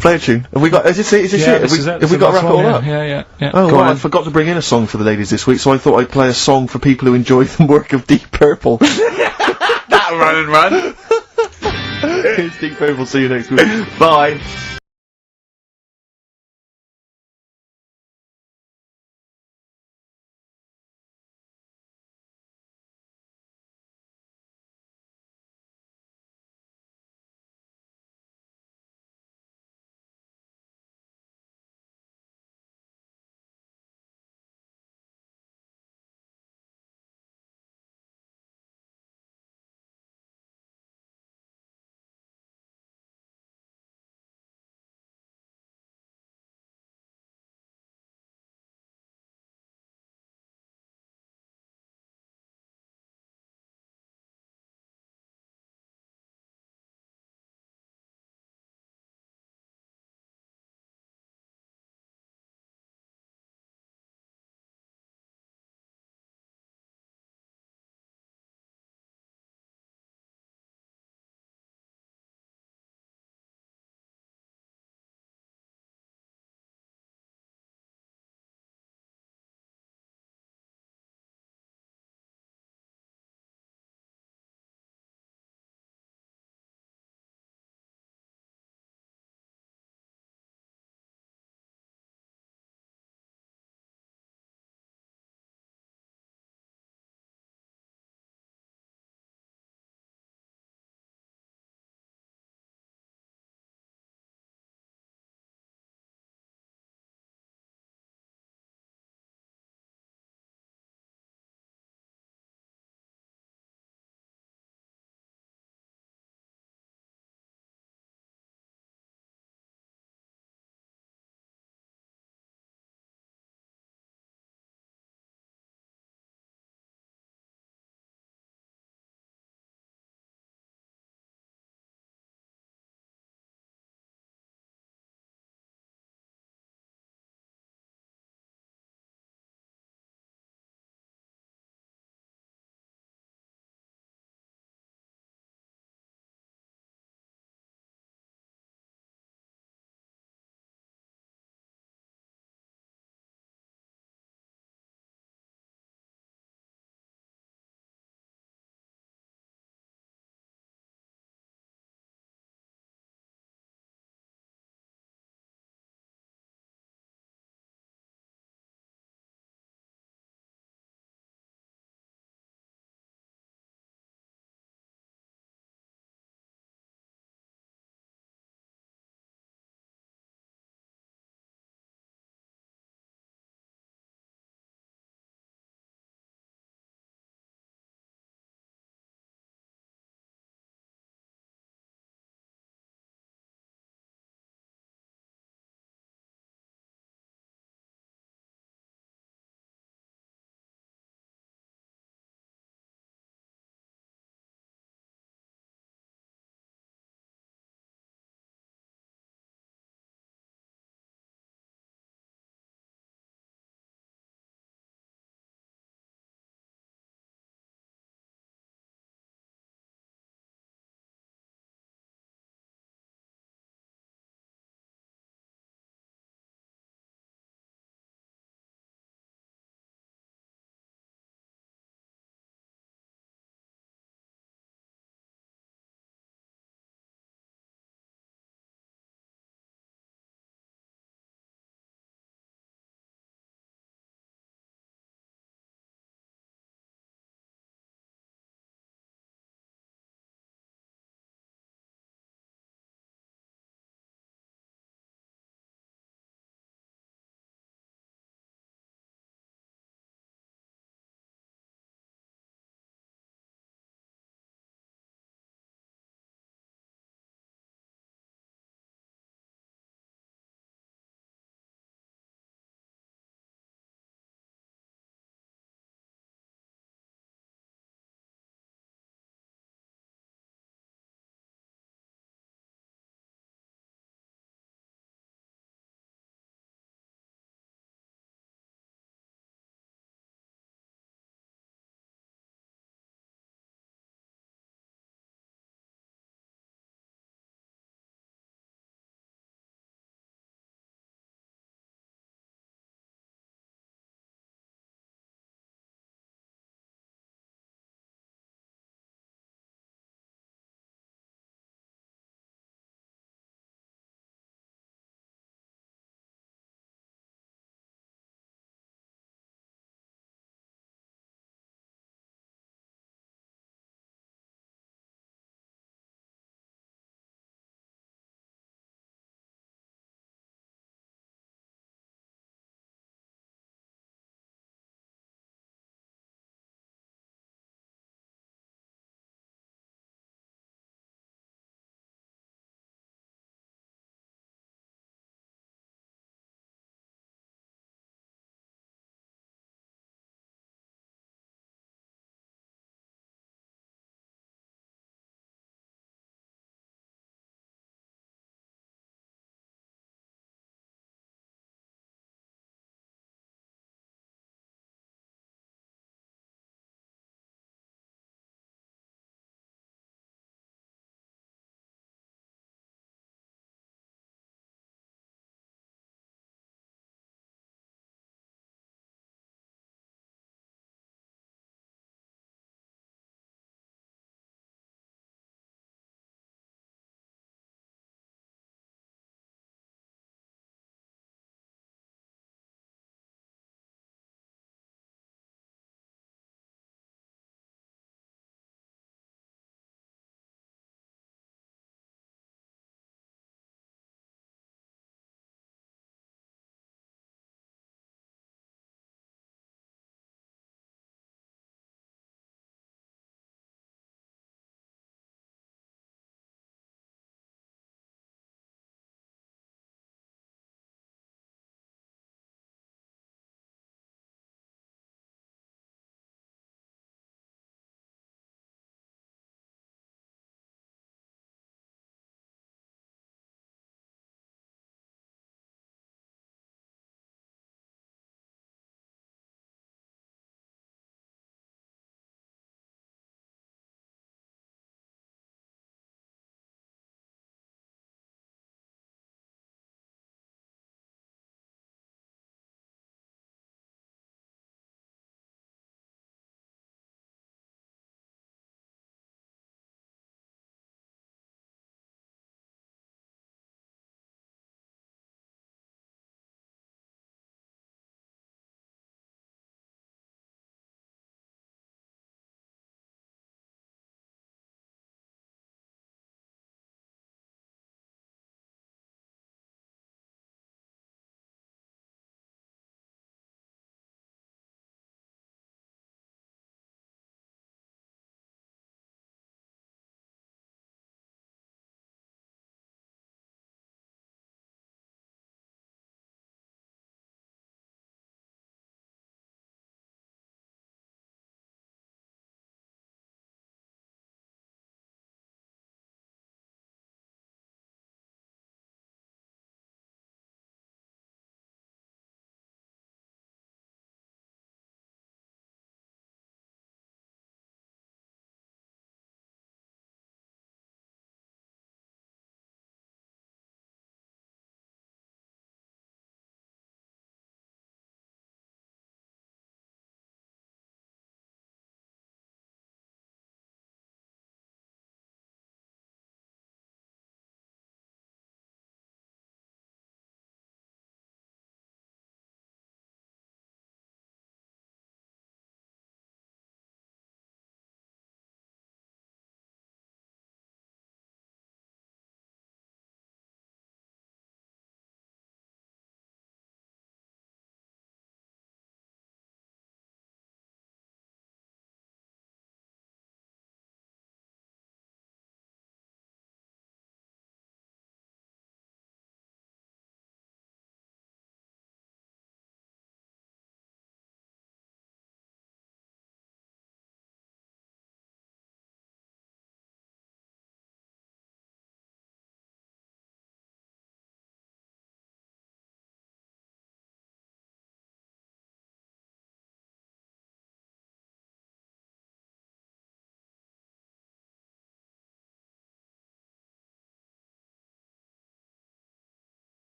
Play a tune. Have we got? Is this it? Yeah, this is it. Have we got to wrap it all up? Yeah. Oh, Go well, I on. forgot to bring in a song for the ladies this week, so I thought I'd play a song for people who enjoy the work of Deep Purple. That run. It's Deep Purple. See you next week. Bye.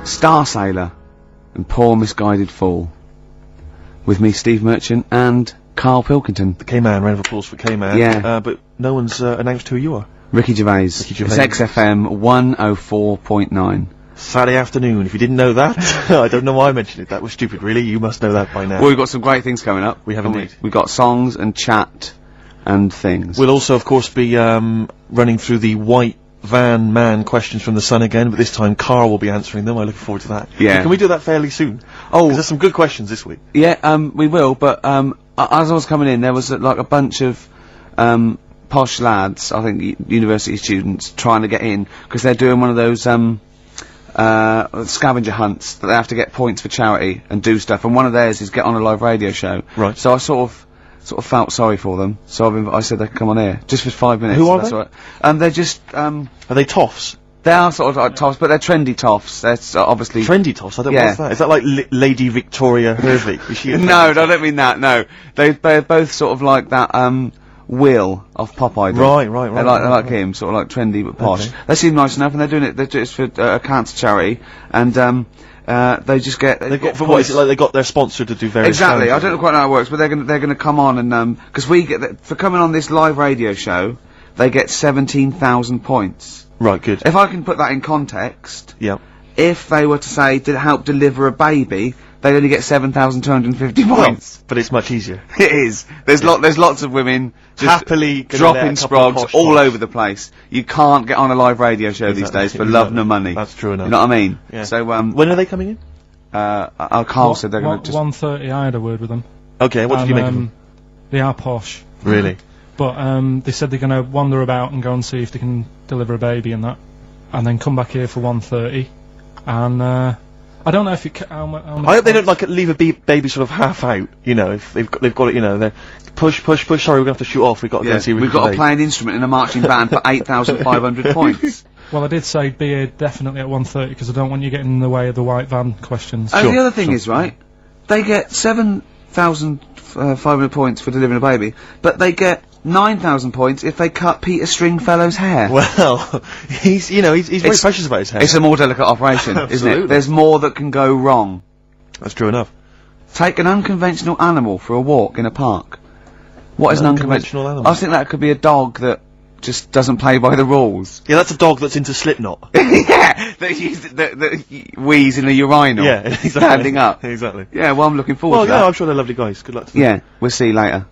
Star Sailor and Poor Misguided Fool. With me, Steve Merchant, and Karl Pilkington. The K-Man, round of applause for K-Man. Yeah. But no one's announced who you are. Ricky Gervais. Ricky Gervais. It's XFM 104.9. Saturday afternoon. If you didn't know that, I don't know why I mentioned it. That was stupid, really. You must know that by now. Well, we've got some great things coming up. We have indeed. We've got songs and chat and things. We'll also, of course, be running through the white van man questions from the Sun again, but this time Karl will be answering them. I'm looking forward to that. Yeah. Can we do that fairly soon? Oh. 'Cause there's some good questions this week. Yeah, we will, but, as I was coming in, there was, like, a bunch of, posh lads, I think university students, trying to get in, because they're doing one of those, scavenger hunts, that they have to get points for charity and do stuff, and one of theirs is get on a live radio show. Right. So I sort of felt sorry for them, so I said they could come on here, just for 5 minutes. Who are that's they? all right. They're just, Are they toffs? they are sort of like toffs, but they're trendy toffs. They're obviously... Trendy toffs? I don't know Yeah. what's that. Is that like Lady Victoria Hervey? Is she a No, trendy I don't mean that, no. They're both sort of like that, Will of Pop Idol. Right. They're like him, sort of like trendy but posh. Okay. They seem nice enough, and they're doing it for a cancer charity, and they just get... They've got, for what is it, like they got their sponsor to do various Exactly, I challenges? don't know quite how it works, but they're gonna come on and, because we get, for coming on this live radio show, they get 17,000 points. Right, good. If I can put that in context, Yeah. if they were to say, did it help deliver a baby, they'd only get 7,250 points. But it's much easier. It is. There's lots of women just Happily gonna dropping let a couple of sprogs posh all toffs. over the place. You can't get on a live radio show these Exactly, days for love nor money. That's true enough. You know what I mean? Yeah. So When are they coming in? Carl said they're going to just... 1:30, I had a word with them. Okay, what did you make of And, them? They are posh. Really? But, they said they're gonna wander about and go and see if they can deliver a baby and that. And then come back here for 1:30. And, I don't know if it how much... I hope they don't like leave a baby sort of half out. You know, if they've got it. You know, they're push. Sorry, we're gonna have to shoot off. We've got to go and see. We've got to play an instrument in a marching band for 8,500 points. Well, I did say be here definitely at 1:30 because I don't want you getting in the way of the white van questions. And the other thing is, right, they get 7,500 points for delivering a baby, but they get 9,000 points if they cut Peter Stringfellow's hair. Well, he's very precious about his hair. It's a more delicate operation, isn't Absolutely. it? There's more that can go wrong. That's true enough. Take an unconventional animal for a walk in a park. What is an unconventional animal? I think that could be a dog that just doesn't play by the rules. Yeah, that's a dog that's into Slipknot. Yeah, that wheeze in a urinal. Yeah, exactly. Standing up. Exactly. Yeah, well, I'm looking forward Well, to yeah, that. I'm sure they're lovely guys. Good luck to them. Yeah, we'll see you later.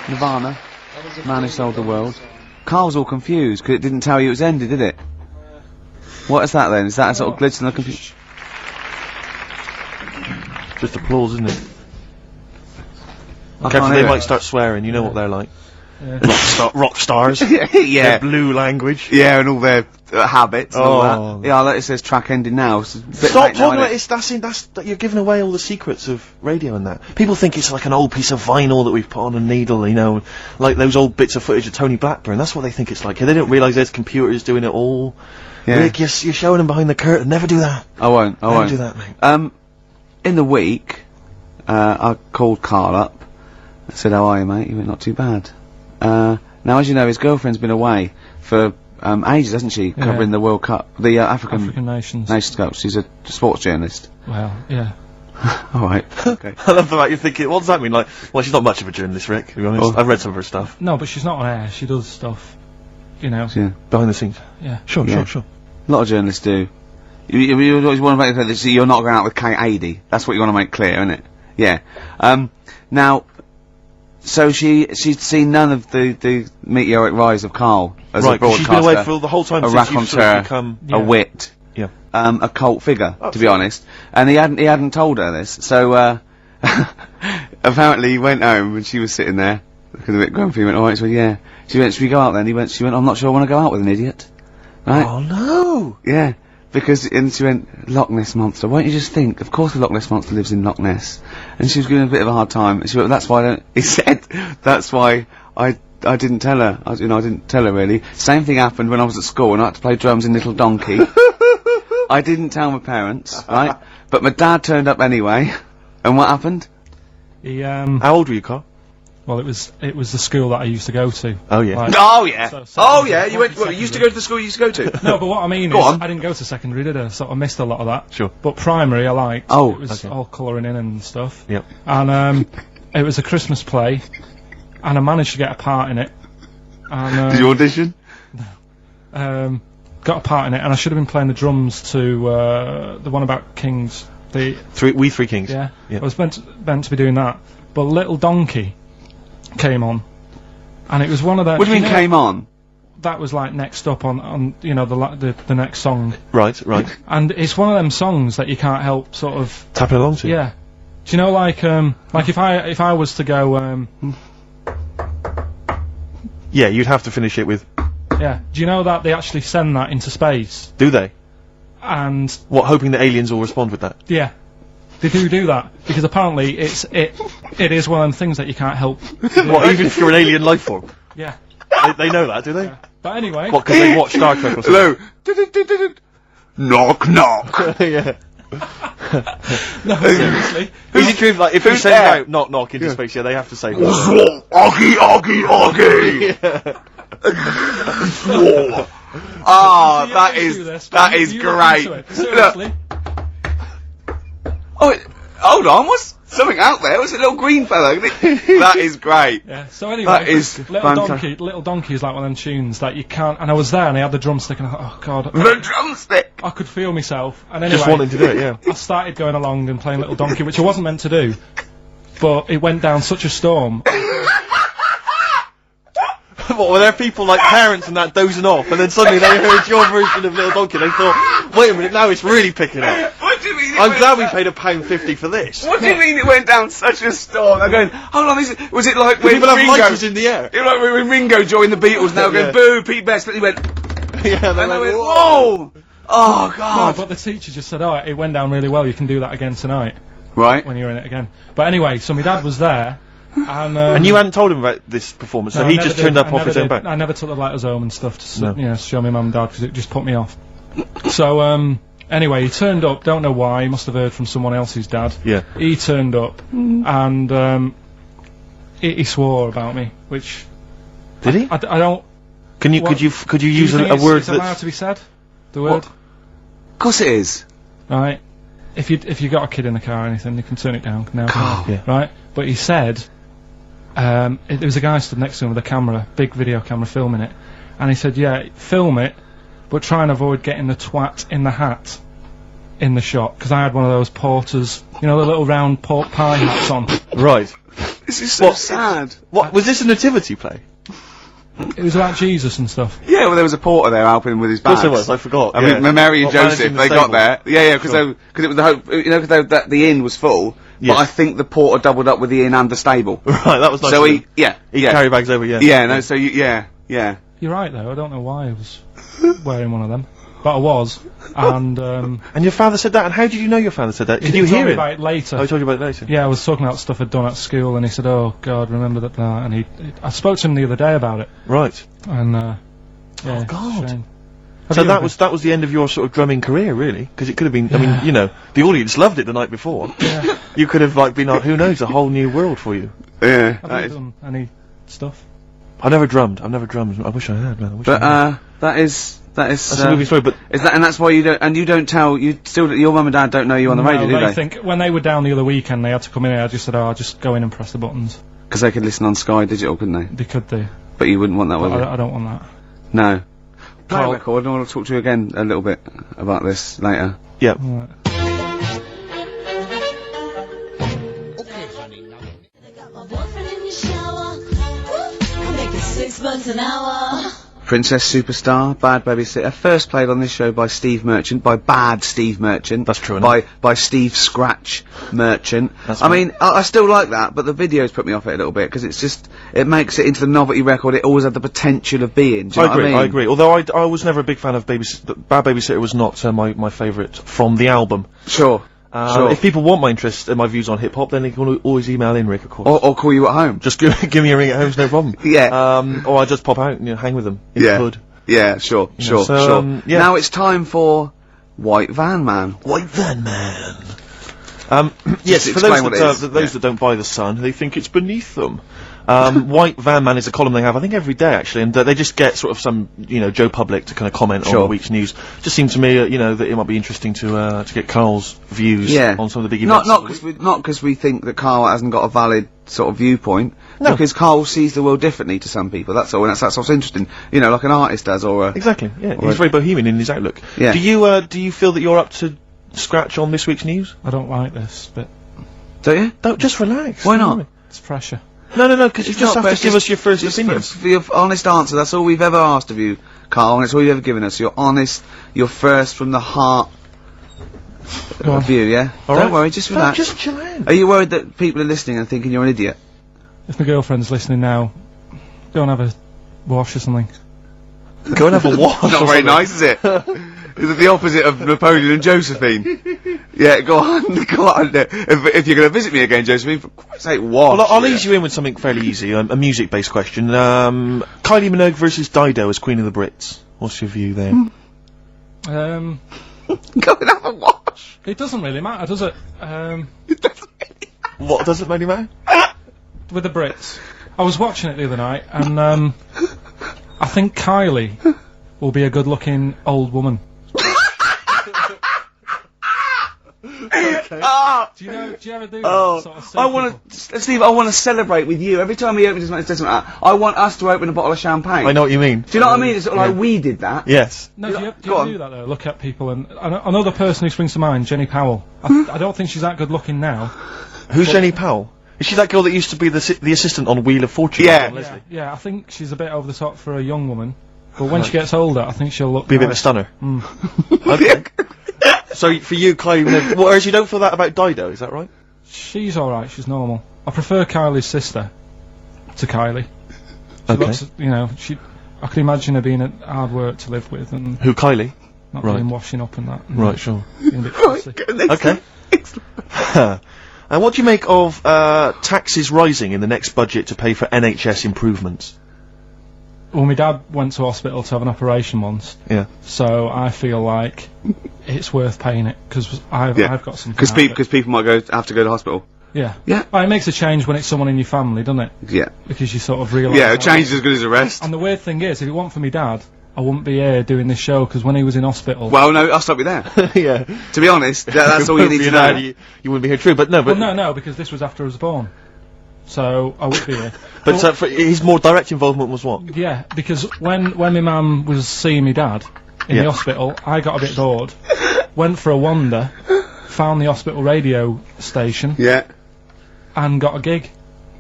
Nirvana, Man Who Sold the World. Carl's all confused because it didn't tell you it was ended, did it? What is that then? Is that a sort of glitch in the computer? Just applause, isn't it? I Careful, can't they hear might it. start swearing. You know what they're like. Yeah. Rock stars. Yeah, Their blue language. yeah, and all their habits and all Oh. that. Yeah, it says track ending now. It's a bit Stop late now, talking about innit? it. That's you're giving away all the secrets of radio and that. People think it's like an old piece of vinyl that we've put on a needle, you know, like those old bits of footage of Tony Blackburn. That's what they think it's like. They don't realise there's computers doing it all. Yeah. Rick, you're showing them behind the curtain. Never do that. I won't. Never do that, mate. In the week, I called Karl up. I said, "How are you, mate?" He went, "Not too bad." Now, as you know, his girlfriend's been away for ages, hasn't she? Yeah. Covering the World Cup, the African nations. Nations Cup. She's a sports journalist. Well, yeah. All right. Okay. I love the fact you're thinking, what does that mean? Like, well, she's not much of a journalist, Rick, to be honest. Oh. I've read some of her stuff. No, but she's not on air. She does stuff. You know. Yeah. Behind the scenes. Yeah. Sure. A lot of journalists do. You always want to make clear that you're not going out with Kate Adie. That's what you want to make clear, isn't it? Yeah. Now, so she'd seen none of the meteoric rise of Karl as a Right, 'cause she's broadcaster, been away for the whole time a since you've sort of raconteur, become... Yeah. a wit, Yeah. a cult figure, to be Absolutely. honest. And he hadn't told her this, so apparently he went home and she was sitting there, looking a bit grumpy. He went, "Alright," so yeah. She went, "Should we go out then?" She went, "I'm not sure I want to go out with an idiot." Right? Oh, no! Yeah, because, and she went, "Loch Ness Monster, won't you just think, of course the Loch Ness Monster lives in Loch Ness." And she was giving a bit of a hard time, and she went, "That's why I don't," he said, "that's why I didn't tell her, I didn't tell her really. Same thing happened when I was at school and I had to play drums in Little Donkey. I didn't tell my parents, right, but my dad turned up anyway, and what happened?" He How old were you, Carl? Well, it was the school that I used to go to. Oh yeah. Like, Oh yeah. secondary- You went. Well, you used to go to the school you used to go to. No, but what I mean Go is, on. I didn't go to secondary, did I? So I missed a lot of that. Sure. But primary, I liked. Oh, it was okay. all colouring in and stuff. Yep. And it was a Christmas play, and I managed to get a part in it. And Did you audition? got a part in it, and I should have been playing the drums to the one about Kings. The We Three Kings. yeah, Yeah. I was meant to be doing that, but Little Donkey came on, and it was one of the. What do you mean came on? That was like next up on the next song, Right. and it's one of them songs that you can't help sort of. Tapping along to. Yeah. Do you know, like if I was to go Yeah, you'd have to finish it with. yeah. Do you know that they actually send that into space? Do they? And What? Hoping that aliens will respond with that. yeah, they do that because apparently it is one of them things that you can't help. What? Even if you're an alien life form. Yeah. They know that, do they? But anyway. What? Because they watch Star Trek or something. Hello. Knock knock. Yeah. No, seriously. Is it true? Like, if you who's send there? out knock knock into space, yeah, they have to say. Oggy, oggy, oggy. Ah, You that don't is do this, that but is you look great. into it. Seriously. Oh, hold on, what's something out there? What's a little green fellow? That is great. Yeah. So anyway, That is Little Donkey is like one of them tunes that you can't. And I was there, and I had the drumstick, and I thought, oh god, The drumstick. I could feel myself. And anyway, Just wanting to do it, yeah. I started going along and playing Little Donkey, which I wasn't meant to do, but it went down such a storm. What, were there people like parents and that dozing off, and then suddenly they heard your version of Little Donkey, and they thought, wait a minute, now it's really picking up. What do you mean? I'm glad we paid £1.50 for this. What do you mean it went down such a storm? I'm going, hold on, was it like when People have Ringo... lighters in the air. It was like when Ringo joined the Beatles, now Yeah. going, boo, Pete Best, but he went, Yeah, and I went, whoa! Oh, No, God. but the teacher just said, oh, it went down really well, you can do that again tonight, Right. when you're in it again. But anyway, so my dad was there, and... And you hadn't told him about this performance, so no, he I never just did. turned up I off never his own did. back. I never took the letters home and stuff to No. show my mum and dad, because it just put me off. So, anyway, he turned up, don't know why, he must have heard from someone else's dad. Yeah. He turned up, and he swore about me, which... Did he? I don't... Could you what- use Do you a think it's- word it's allowed that's... to be said? The word? Of course it is. Right. If you got a kid in the car or anything, you can turn it down now. Yeah. Right. But he said, there was a guy stood next to him with a camera, big video camera, filming it, and he said, yeah, film it, but try and avoid getting the twat in the hat in the shot, because I had one of those porters, you know, the little round pork pie hats on. Right. This is so sad. What, was this a nativity play? It was about Jesus and stuff. Yeah, well, there was a porter there helping him with his Of course bags. there was, I forgot. I yeah. mean, Mary and What, Joseph, managing the they got stable? there. Yeah, because Sure. it was the hope, you know, because the inn was full, Yes. but I think the porter doubled up with the inn and the stable. Right, that was nice. So of he, him. yeah, He yeah. carry bags over, yeah. Yeah, no, so yeah. You're right, though. I don't know why I was wearing one of them, but I was. And And your father said that, and how did you know your father said that? Did you he told hear me it? about it later. Oh, he told you about it later? Yeah, I was talking about stuff I'd done at school, and he said, "Oh God, remember that?" And I spoke to him the other day about it, Right. and yeah, Oh, God. shame. So Have you that ever was the end of your sort of drumming career, really? Because it could have been, I mean, you know, the audience loved it the night before. Yeah. You could have, like, been, who knows, a whole new world for you. Yeah, Have that you is. done any stuff? I've never drummed. I wish I had, man. I wish I had. But that is That's a movie story, but is that, and that's why you don't tell, your mum and dad don't know you on the radio, do they they? think when they were down the other weekend, they had to come in here. I just said, "Oh, I'll just go in and press the buttons." Because they could listen on Sky Digital, couldn't they? They could do. But you wouldn't want that, would But you? I don't want that. No. Play a Carl- record, and I want to talk to you again a little bit about this later. yeah. Right. Princess Superstar, Bad Babysitter, first played on this show by Steve Merchant, by Bad Steve Merchant. That's true enough. By Steve Scratch Merchant. That's I right. mean, I still like that, but the videos put me off it a little bit, because it's just, it makes it into the novelty record it always had the potential of being. Do you know what I mean? I agree. Although I was never a big fan of Bad Babysitter was not my favourite from the album. Sure. Sure. If people want my interest and my views on hip hop, then they can always email in, Rick, of course. Or call you at home. Just give me a ring at home, no problem. Yeah. Or I just pop out and hang with them in Yeah. the hood. Yeah, sure, You know, sure, so, sure. yeah. Now it's time for White Van Man. White Van Man. Yes, for explain those what it that, is. those that don't buy The Sun, they think it's beneath them. White Van Man is a column they have, I think, every day, actually, and they just get sort of some, Joe Public to kind of comment on the week's news. Just seemed to me, that it might be interesting to get Carl's views on some of the big events. Not because we think that Carl hasn't got a valid sort of viewpoint, because Carl sees the world differently to some people, that's all, and that's what's interesting, like an artist does, or Exactly, yeah, he's very bohemian in his outlook. Yeah. Do you feel that you're up to scratch on this week's news? I don't like this, but... Don't you? Don't, just relax. Why not? It's pressure. No, because you just have to give us your first opinion. For your honest answer, that's all we've ever asked of you, Carl, and it's all you've ever given us, your honest, your first from the heart view, yeah? Don't worry, just relax. Just chill out. Are you worried that people are listening and thinking you're an idiot? If my girlfriend's listening now, go and have a wash or something. Go and have a wash. Not very nice, is it? Is it the opposite of Napoleon and Josephine? Yeah, go on. If you're going to visit me again, Josephine, for Christ's sake, wash. Well, I'll ease you in with something fairly easy, a music-based question. Kylie Minogue versus Dido as Queen of the Brits. What's your view there? Go and have a wash. It doesn't really matter, does it? It doesn't really matter. What doesn't really matter? With the Brits. I was watching it the other night, and I think Kylie will be a good-looking old woman. Do you ever do that sort of Steve, I want to celebrate with you. Every time he opens his mouth, says something like that, I want us to open a bottle of champagne. I know what you mean. Do you know what I mean? It's sort of like we did that. Yes. No, do you ever do that though? Look at people, and another person who springs to mind, Jenny Powell. I don't think she's that good looking now. Who's Jenny Powell? Is she that girl that used to be the assistant on Wheel of Fortune? Yeah, I think she's a bit over the top for a young woman. But when she gets older, I think she'll look be a bit of a stunner. Okay. So for you, Kylie, whereas you don't feel that about Dido, is that right? She's alright, she's normal. I prefer Kylie's sister to Kylie. She looks, I can imagine her being hard work to live with, and who, Kylie? Not being washing up and that. And right, sure. Being a bit fussy. Okay. And what do you make of taxes rising in the next budget to pay for NHS improvements? Well, my dad went to hospital to have an operation once. Yeah. So I feel like it's worth paying it, because I've got something. Because people might have to go to hospital. Yeah. Yeah. Well, it makes a change when it's someone in your family, doesn't it? Yeah. Because you sort of realise... Yeah, a change is as good as a rest. And the weird thing is, if it weren't for me dad, I wouldn't be here doing this show, because when he was in hospital... Well, no, I'll stop you there. Yeah. To be honest, that's all you need to know. You wouldn't be here, true, but no, but... Well, no, because this was after I was born. So, I would be here. But for his more direct involvement was what? Yeah, because when my mum was seeing me dad in the hospital, I got a bit bored, went for a wander, found the hospital radio station... Yeah. And got a gig.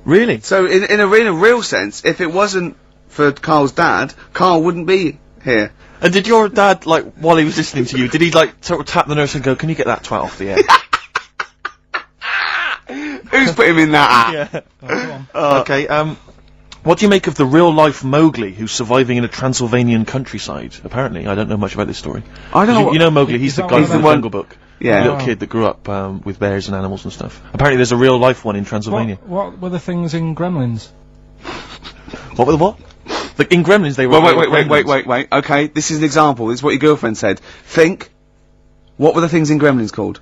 Really? So, in a real sense, if it wasn't for Carl's dad, Carl wouldn't be here. And did your dad, while he was listening to you, did he, sort of tap the nurse and go, can you get that twat off the air? Who's put him in that app? Yeah. Okay, what do you make of the real-life Mowgli who's surviving in a Transylvanian countryside? Apparently, I don't know much about this story. I don't know. You know Mowgli, he's the guy from the Jungle Book. Yeah. The little kid that grew up with bears and animals and stuff. Apparently there's a real-life one in Transylvania. What were the things in Gremlins? What were the what? In Gremlins they were... Wait. Okay, this is an example. This is what your girlfriend said. Think. What were the things in Gremlins called?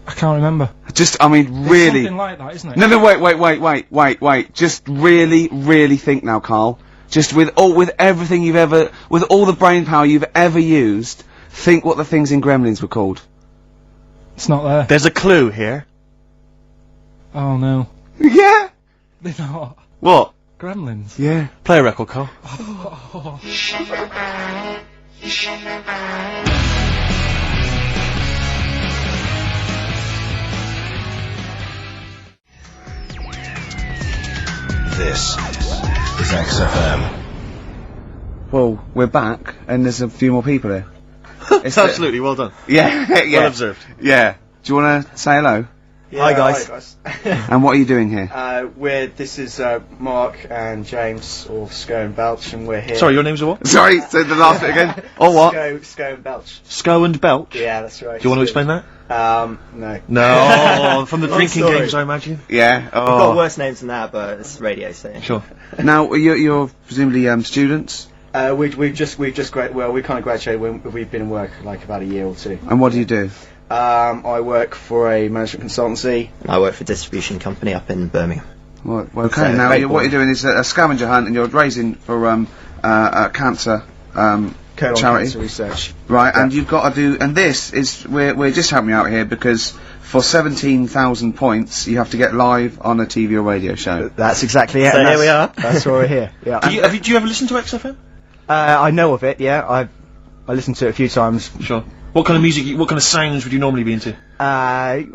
I can't remember. Really. It's something like that, isn't it? No, wait. Just really think now, Carl. Just with everything with all the brain power you've ever used, think what the things in Gremlins were called. It's not there. There's a clue here. Oh no. Yeah. They're not. What? Gremlins. Yeah. Play a record, Carl. This is XFM. Well, we're back, and there's a few more people here. It's absolutely well done. Yeah. Well observed. Yeah. Do you want to say hello? Yeah, hi guys. And what are you doing here? This is Mark and James, or Sco and Belch, and we're here. Sorry, your names are what? Sorry, say the last bit again. Or what? Sco and Belch. Sco and Belch? Yeah, that's right. Do you want to explain that? No. No, from the drinking games, I imagine. Yeah. Oh. We've got worse names than that, but it's radio, so. Sure. Now, you're presumably students? We've just we kind of graduated. We've been in work about a year or two. And what do you do? I work for a management consultancy. I work for a distribution company up in Birmingham. Well, okay, So, now great what boy. you're doing is a scavenger hunt, and you're raising for cancer Colon charity, Cancer Research. right? And you've got to do, and this is we're just helping you out here because for 17,000 points you have to get live on a TV or radio show. That's exactly it. So and here we are. That's why we're here. Yeah. Do you ever listen to XFM? I know of it. Yeah. I listened to it a few times. Sure. What kind of music, what kind of sounds would you normally be into? I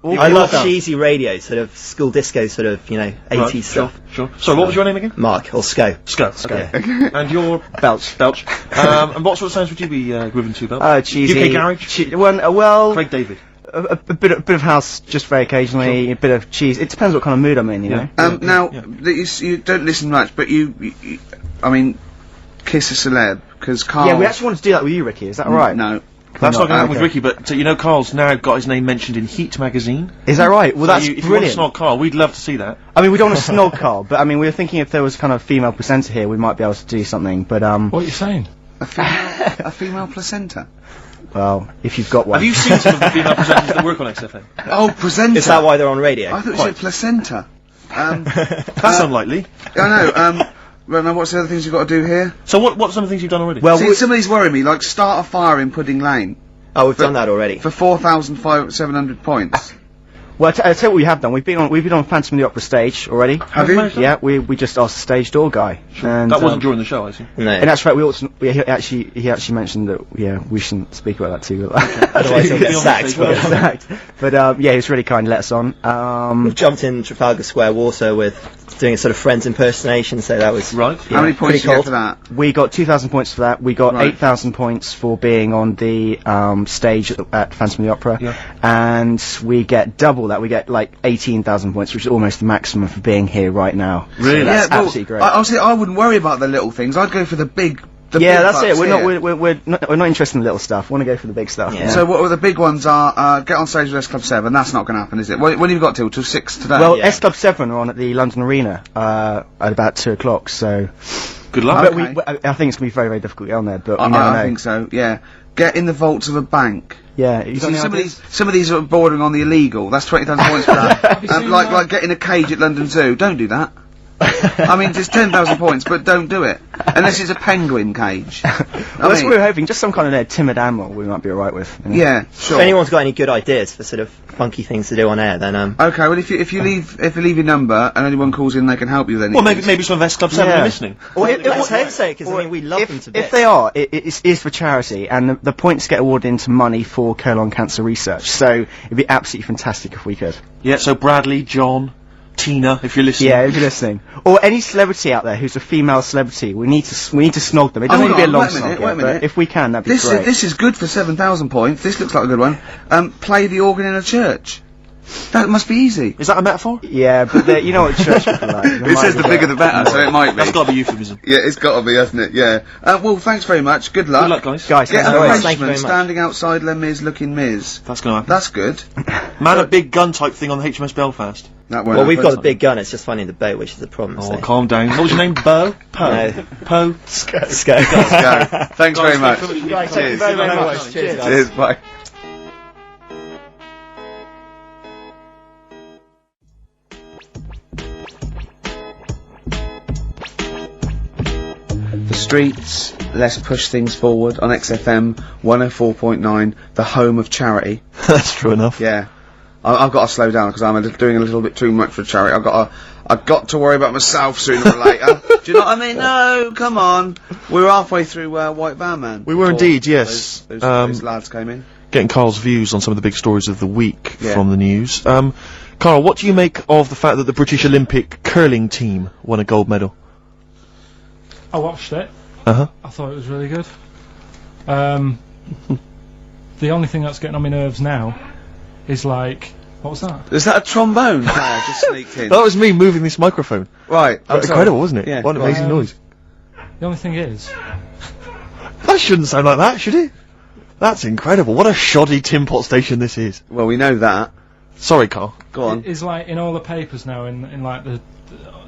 love cheesy radio, sort of school disco, sort of, 80s stuff. Sure. So what was your name again? Mark, or Sco. Sco. Okay. And you're Belch. Belch. And what sort of sounds would you be given to, Belch? Cheesy. UK garage? Well, Craig David. a bit of house, just very occasionally. A bit of cheese. It depends what kind of mood I'm in, you know. Now that you don't listen much, but you I mean, kiss a celeb because Carl. Yeah, we actually wanted to do that with you, Ricky. Is that right? No. That's not going to happen with okay. Ricky, but Carl's now got his name mentioned in Heat magazine. Is that right? Well, So that's if you want brilliant. to snog Carl, we'd love to see that. I mean, we don't want to snog Carl, but I mean, we were thinking if there was kind of female presenter here, we might be able to do something. But What are you saying? A female placenta. well, if you've got one. Have you seen some of the female presenters that work on XFM? Oh, presenter. Is that why they're on radio? I thought you said placenta. That's unlikely. I know. Well, now what's the other things you've got to do here? So what's some of the things you've done already? Well, See, some of these worry me, like start a fire in Pudding Lane Oh, we've done that already. for 4,700 points. Well, I'll tell you what we have done. We've been on Phantom of the Opera stage already. Have you? Yeah, we just asked the stage door guy. And, That wasn't during the show, I see. No. And that's right. He actually mentioned that. We shouldn't speak about that too. Otherwise he'll get sacked. Exact. But yeah, he was really kind. Let us on. We've jumped in Trafalgar Square Water with doing a sort of Friends impersonation, so that was Right. How many points pretty did you get cold. for that? We got 2,000 points for that. We got Right. 8,000 points for being on the stage at Phantom of the Opera. Yeah. And we get double that. We get like 18,000 points, which is almost the maximum for being here right now. Really? So that's well, absolutely great. Honestly, I wouldn't worry about the little things. I'd go for the big. Yeah, big that's it. bucks We're here. we're not interested in the little stuff. We want to go for the big stuff. Yeah. So what the big ones are? Get on stage with S Club 7. That's not going to happen, is it? When have you got till 6 today? Well, Yeah. S Club 7 are on at the London Arena at about 2 o'clock. So, Good luck. Okay. but I think it's gonna be very, very difficult to get on there. But we never know. I think so. Yeah. Get in the vaults of a bank. Yeah, you got See, any some ideas? of these are bordering on the illegal. That's 20,000 points for that. you seen Like getting a cage at London Zoo. Don't do that. I mean, just 10,000 points, but don't do it unless it's a penguin cage. Well, that's what we were hoping. Just some kind of timid animal we might be alright with. You know? Yeah, sure. If anyone's got any good ideas for sort of funky things to do on air, then Okay, well if you leave your number and anyone calls in, they can help you. Then Well, maybe some of S Club 7 Yeah. are listening. let's hope so, because I mean we love them to bits. If they are, it is for charity, and the points get awarded into money for colon cancer research. So it'd be absolutely fantastic if we could. Yeah, so Bradley, John, Tina, if you're listening. Yeah, if you're listening, or any celebrity out there who's a female celebrity, we need to snog them. It doesn't Hold need to be a on, long wait a minute, snog, wait a minute. but if we can, that'd be great. This is good for 7,000 points. This looks like a good one. Play the organ in a church. That must be easy. Is that a metaphor? Yeah, but you know what church people like. It says the bigger the better, so it might be. That's got to be euphemism. Yeah, it's got to be, hasn't it? Yeah. Well, thanks very much. Good luck. Good luck, guys. Guys, Get thanks a very much. Thank you Frenchman very much. standing outside Les Mis looking Miz. That's going to happen. That's good. Man a big gun type thing on the HMS Belfast. That won't well, we've got happen. the big gun. It's just finding the boat, which is the problem. Oh, so. calm down. What was your name? Bo? Poe? No. Poe? Sco. Let's go. Thanks very much. Guys, Guys, thank you very, very much. Cheers, guys. Cheers. Bye. The streets, let's push things forward on XFM 104.9, the home of charity. That's true enough. Yeah. I've got to slow down because I'm doing a little bit too much for charity. I've got to worry about myself sooner or later. Do you know what I mean? No, come on. We were halfway through White Van Man. We were before indeed, yes. Those lads came in. Getting Carl's views on some of the big stories of the week Yeah. from the news. Carl, what do you make of the fact that the British Olympic curling team won a gold medal? I watched it. Uh-huh. I thought it was really good. The only thing that's getting on my nerves now is like, what was that? Is that a trombone player just sneaked in? That was me moving this microphone. Right. I'm sorry. Incredible, wasn't it? Yeah. What an amazing noise. The only thing is, That shouldn't sound like that, should it? That's incredible. What a shoddy tin pot station this is. Well, we know that. Sorry, Carl. Go on. is like in all the papers now, in like the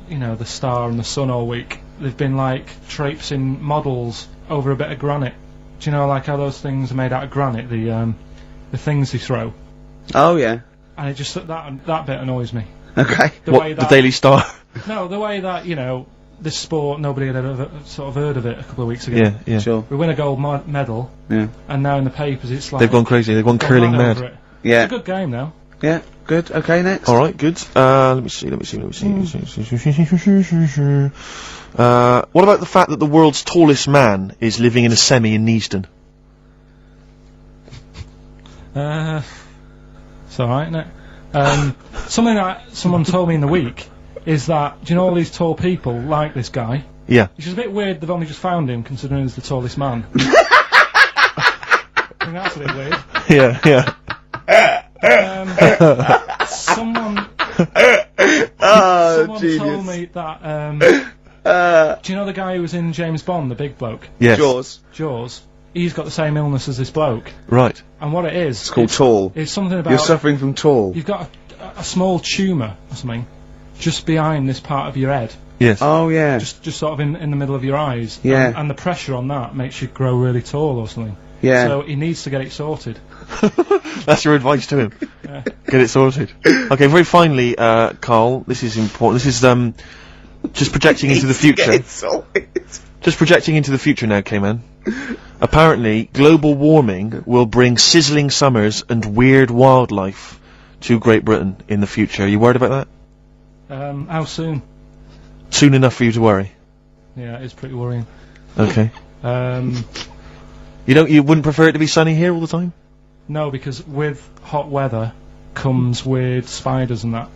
the Star and the Sun all week, they've been like traipsing models over a bit of granite. Do you know like how those things are made out of granite? The things they throw. Oh, yeah. And it just that bit annoys me. Okay. The Daily Star? No, the way that, you know, this sport, nobody had ever sort of heard of it a couple of weeks ago. Yeah, yeah. Sure. We win a gold medal, yeah, and now in the papers it's like... They've gone crazy, they've gone curling mad. Yeah. It's a good game now. Yeah, good. Okay, next. Alright, good. Let me see. What about the fact that the world's tallest man is living in a semi in Neasden? It's alright, isn't it? Something that someone told me in the week is that, do you know all these tall people like this guy? Yeah. Which is a bit weird, they've only just found him, considering he's the tallest man. I think that's a bit weird. Yeah, yeah. Someone genius. told me that, do you know the guy who was in James Bond, the big bloke? Yes. Jaws. He's got the same illness as this bloke. Right. And what it is... It's called tall. It's something about... You're suffering from tall. You've got a small tumour or something just behind this part of your head. Yes. Oh, yeah. Just sort of in the middle of your eyes. Yeah. And the pressure on that makes you grow really tall or something. Yeah. So he needs to get it sorted. That's your advice to him. Yeah. Get it sorted. Okay, very finally, Karl, this is important. This is, just projecting into the future. Just projecting into the future now, K-Man. Apparently, global warming will bring sizzling summers and weird wildlife to Great Britain in the future. Are you worried about that? How soon? Soon enough for you to worry. Yeah, it's pretty worrying. Okay. You wouldn't prefer it to be sunny here all the time? No, because with hot weather comes weird spiders and that.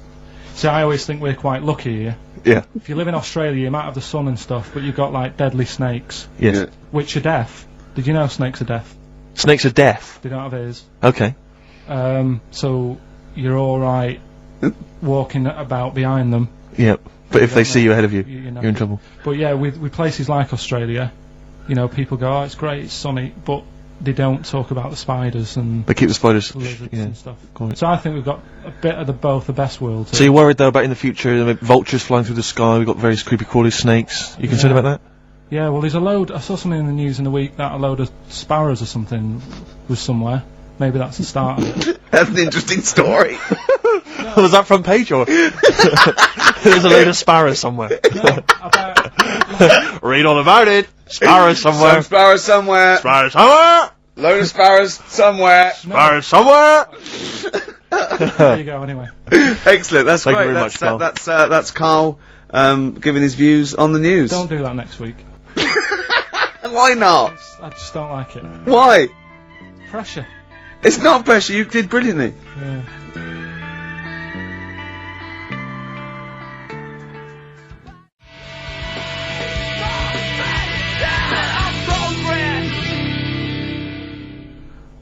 See, I always think we're quite lucky here. Yeah. If you live in Australia, you might have the sun and stuff, but you've got, like, deadly snakes. Yes. Yeah. Which are deaf. Did you know snakes are deaf? Snakes are deaf? They don't have ears. Okay. So you're alright walking about behind them. Yep. But if they see you ahead of you, you're in trouble. But yeah, with places like Australia, you know, people go, oh, it's great, it's sunny, but they don't talk about the spiders and... They keep the spiders... lizards and stuff. Quite. So I think we've got a bit of both the best worlds. So you're worried, though, about in the future, vultures flying through the sky, we've got various creepy crawly snakes. You concerned about that? Yeah, well, there's a load... I saw something in the news in the week that a load of sparrows or something was somewhere. Maybe that's the start of it. That's an interesting story. Was that front page, or...? There's a load of sparrows somewhere. No, about... Read all about it. Sparrows somewhere. Some sparrows somewhere. Sparrows somewhere. Load of sparrows somewhere. Sparrows somewhere. There you go, anyway. Excellent, that's Thank great. you very much, Karl. That's Karl, giving his views on the news. Don't do that next week. Why not? I just don't like it. Why? Pressure. It's not pressure, you did brilliantly. Yeah.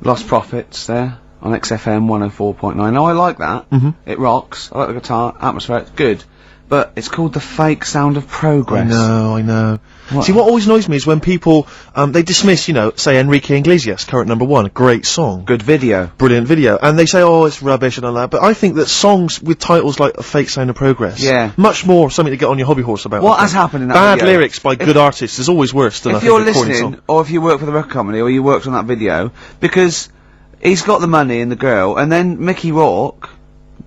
Lost Profits there on XFM 104.9. Now I like that. It rocks. I like the guitar, atmosphere, it's good. But it's called the fake sound of progress. I know. See, what always annoys me is when people, they dismiss, you know, say Enrique Iglesias, current #1, great song. Good video. Brilliant video. And they say, oh, it's rubbish and all that. But I think that songs with titles like A Fake Sound of Progress, much more something to get on your hobby horse about. What has happened in that Bad video? lyrics by good artists is always worse than if you're listening, or if you work for the record company, or you worked on that video, because he's got the money and the girl, and then Mickey Rourke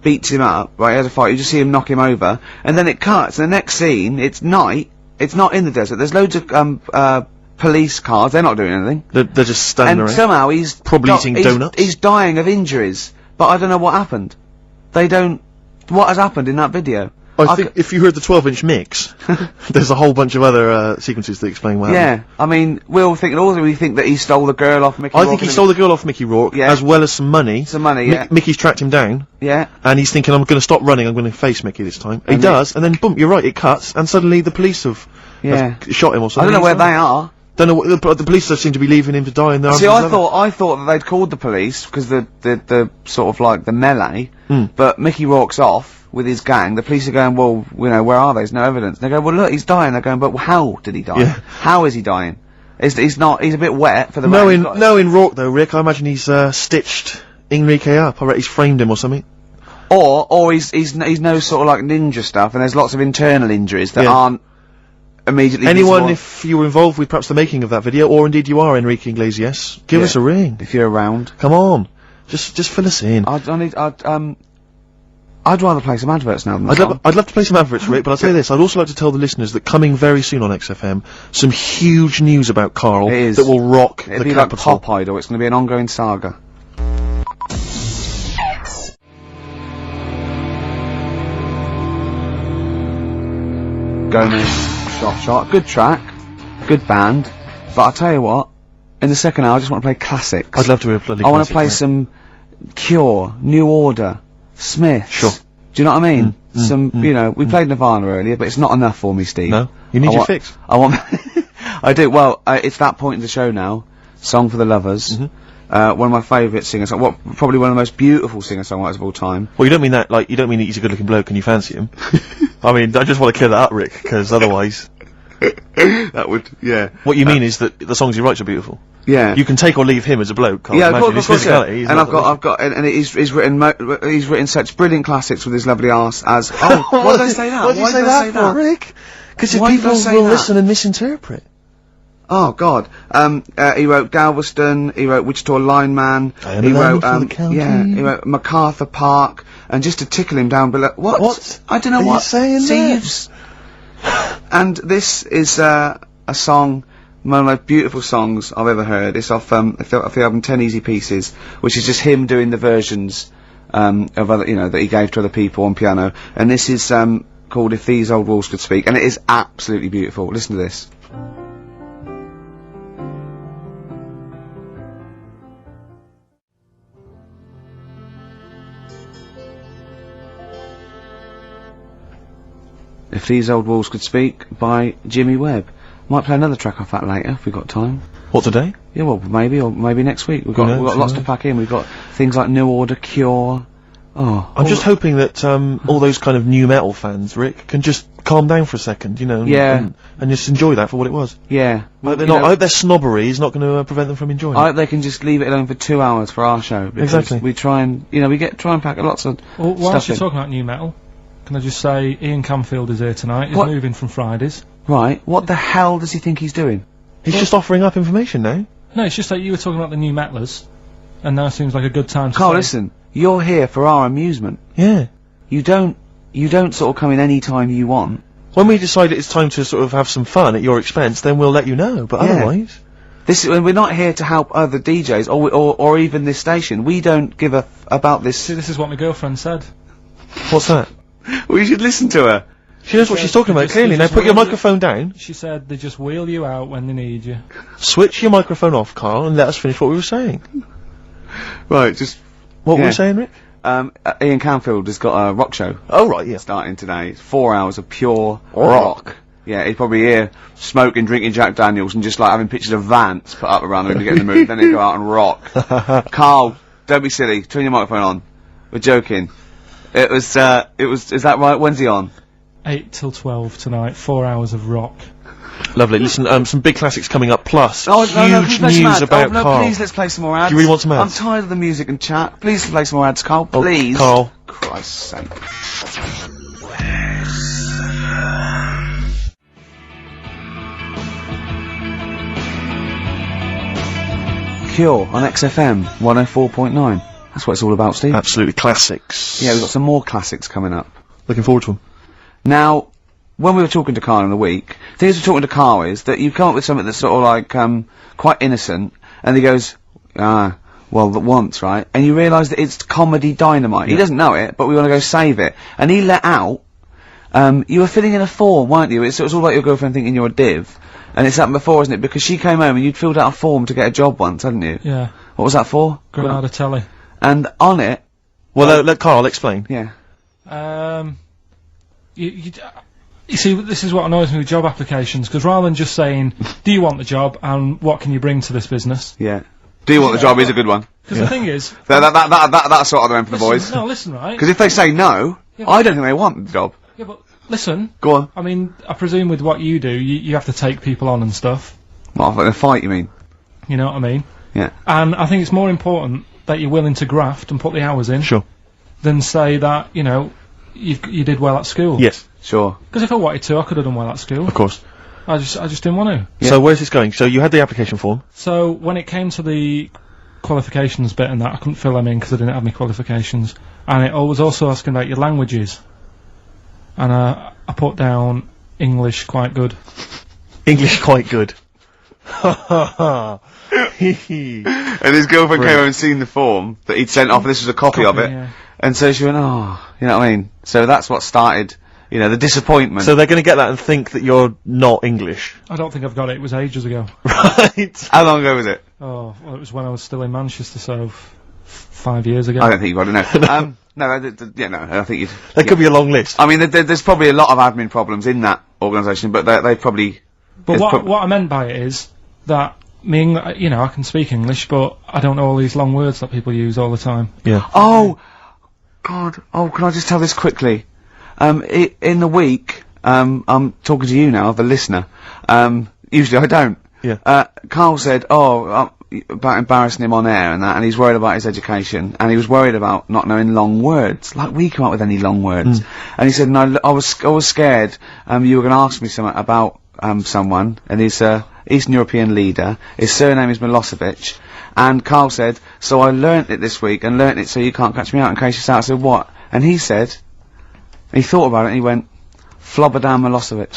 beats him up, right, he has a fight, you just see him knock him over, and then it cuts, and the next scene, it's night, it's not in the desert, there's loads of, police cars, they're not doing anything. They're just standing around. And somehow he's... probably eating donuts. He's dying of injuries, but I don't know what happened. They don't... What has happened in that video? I think if you heard the 12-inch mix, there's a whole bunch of other sequences that explain what happened. Yeah, I mean, we think that he stole the girl off Mickey Rourke. I think he stole the girl off Mickey Rourke, as well as some money. Some money, yeah. Mickey's tracked him down. Yeah. And he's thinking, I'm going to stop running, I'm going to face Mickey this time. He does, and then boom, you're right, it cuts, and suddenly the police have shot him or something. I don't know where they are. Don't know what, the police just seem to be leaving him to die in the arms. See, I thought that they'd called the police, because the sort of like the melee, but Mickey Rourke's off with his gang. The police are going, well, you know, where are they? There's no evidence. They go, well, look, he's dying. They're going, but how did he die? Yeah. How is he dying? He's a bit wet for the rain. In Rourke though, Rick, I imagine he's stitched Enrique up. I reckon he's framed him or something. Or he's no sort of like ninja stuff, and there's lots of internal injuries that aren't immediately Anyone, visible. if you were involved with perhaps the making of that video, or indeed you are Enrique Iglesias, give us a ring. If you're around. Come on. Just fill us in. I'd rather play some adverts now than I'd love to play some adverts, Rick, but I'll tell you this, I'd also like to tell the listeners that coming very soon on XFM, some huge news about Karl that will rock It'll the be capital. like Pop Idol, it's going to be an ongoing saga. Gomez, shot, good track, good band, but I'll tell you what, in the second hour I just want to play classics. I'd love to hear a bloody I want to classic, play mate. some Cure, New Order, Smiths. Sure. Do you know what I mean? You know, we played Nirvana earlier, but it's not enough for me, Steve. No, you need your fix. I want, I do, well, it's that point in the show now, Song for the Lovers, one of my favourite singer-songwriters, probably one of the most beautiful singer-songwriters of all time. Well, you don't mean that, like, you don't mean that he's a good-looking bloke and you fancy him. I mean, I just want to clear that up, Rick, because otherwise... That would, yeah. What you mean is that the songs he writes are beautiful. Yeah. You can take or leave him as a bloke, can't Yeah, you? of Imagine his course, yeah. physicality. And I've got, and he's written such brilliant classics with his lovely arse as, oh, why did I say that? Why did you say that for, Rick? Because people will listen and misinterpret. Oh God! He wrote Galveston. He wrote Wichita Lineman. He wrote he wrote MacArthur Park. And just to tickle him down below, what? I don't know Are what. you saying that? And this is a song, one of the most beautiful songs I've ever heard. It's off the album 10 Easy Pieces, which is just him doing the versions of other, you know, that he gave to other people on piano. And this is called If These Old Walls Could Speak, and it is absolutely beautiful. Listen to this. If These Old Walls Could Speak by Jimmy Webb. Might play another track off that later if we've got time. What, today? Yeah, well, maybe, or maybe next week. We've got lots to pack in. We've got things like New Order, Cure. Oh, I'm just hoping that all those kind of new metal fans, Rick, can just calm down for a second, you know, and just enjoy that for what it was. Yeah. I hope their snobbery is not going to prevent them from enjoying it. I hope they can just leave it alone for 2 hours for our show. Exactly. We try and, you know, we try and pack lots of Well, whilst you're stuff talking about new metal, can I just say Ian Camfield is here tonight. He's moving from Fridays. Right. What the hell does he think he's doing? He's just offering up information now. No, it's just that you were talking about the new metalers, and now seems like a good time to Carl, say. listen. You're here for our amusement. Yeah. You don't sort of come in any time you want. When we decide it's time to sort of have some fun at your expense, then we'll let you know, but otherwise... We're not here to help other DJs, or even this station. We don't give a about this. See, this is what my girlfriend said. What's that? Well, you should listen to her. She knows what she's talking about, clearly. Now put your microphone down. She said they just wheel you out when they need you. Switch your microphone off, Carl, and let us finish what we were saying. Right, just... What were we saying, Rick? Ian Camfield has got a rock show. Oh, right, yeah. Starting today. It's 4 hours of pure rock. Yeah, he's probably here smoking, drinking Jack Daniels, and just like having pictures of Vance put up around him to get in the mood. Then he'll go out and rock. Carl, don't be silly. Turn your microphone on. We're joking. Is that right? When's he on? 8 till 12 tonight, 4 hours of rock. Lovely. Listen, some big classics coming up, plus huge news news about Carl. Carl. Please, let's play some more ads. Do you really want some ads? I'm tired of the music and chat. Please play some more ads, Carl. Please. Carl. Christ's sake. Cure on XFM 104.9. That's what it's all about, Steve. Absolutely classics. Yeah, we've got some more classics coming up. Looking forward to them. Now, when we were talking to Carl in the week, the thing we're talking to Carl is that you come up with something that's sort of like, quite innocent, and he goes, well, once, right? And you realise that it's comedy dynamite. He doesn't know it, but we want to go save it. And he let out, you were filling in a form, weren't you? It was all like your girlfriend thinking you're a div. And it's happened before, isn't it? Because she came home and you'd filled out a form to get a job once, hadn't you? Yeah. What was that for? Granada Telly. And on it... Well, let Carl explain. Yeah. You see, this is what annoys me with job applications, because rather than just saying, do you want the job, and what can you bring to this business? Yeah. Do you want the job is a good one. Because the thing is... That's sort of the end for the boys. No, listen, right? Because if they say no, I don't think they want the job. Yeah, but listen. Go on. I mean, I presume with what you do, you have to take people on and stuff. What, in a fight, you mean? You know what I mean? Yeah. And I think it's more important that you're willing to graft and put the hours in. Sure. Than say that, you know, you did well at school. Yes. Sure. Because if I wanted to, I could have done well at school. Of course. I just didn't want to. Yeah. So where's this going? So you had the application form. So when it came to the qualifications bit and that, I couldn't fill them in because I didn't have any qualifications. And it was also asking about your languages. And I put down English quite good. English quite good. Ha ha ha. And his girlfriend came over and seen the form that he'd sent off. This was a copy of it. Yeah. And so she went, oh, you know what I mean? So that's what started, you know, the disappointment. So they're going to get that and think that you're not English. I don't think I've got it. It was ages ago. Right. How long ago was it? Oh, well, it was when I was still in Manchester, so 5 years ago. I don't think you've got it, no. No, I think you'd... There could be a long list. I mean, there's probably a lot of admin problems in that organisation, but they probably... But what I meant by it is that you know, I can speak English, but I don't know all these long words that people use all the time. Yeah. Oh! God. Oh, can I just tell this quickly? In the week, I'm talking to you now, the listener. Usually I don't. Yeah. Karl said, about embarrassing him on air and that, and he's worried about his education, and he was worried about not knowing long words. Like, we come up with any long words. And he said, no, I was scared, you were gonna ask me something about, someone, and he's Eastern European leader. His surname is Milosevic. And Karl said, so I learnt it this week, and learnt it so you can't catch me out in case you start. I said, what? And he said, he thought about it, and he went, Flobodan Milosevic.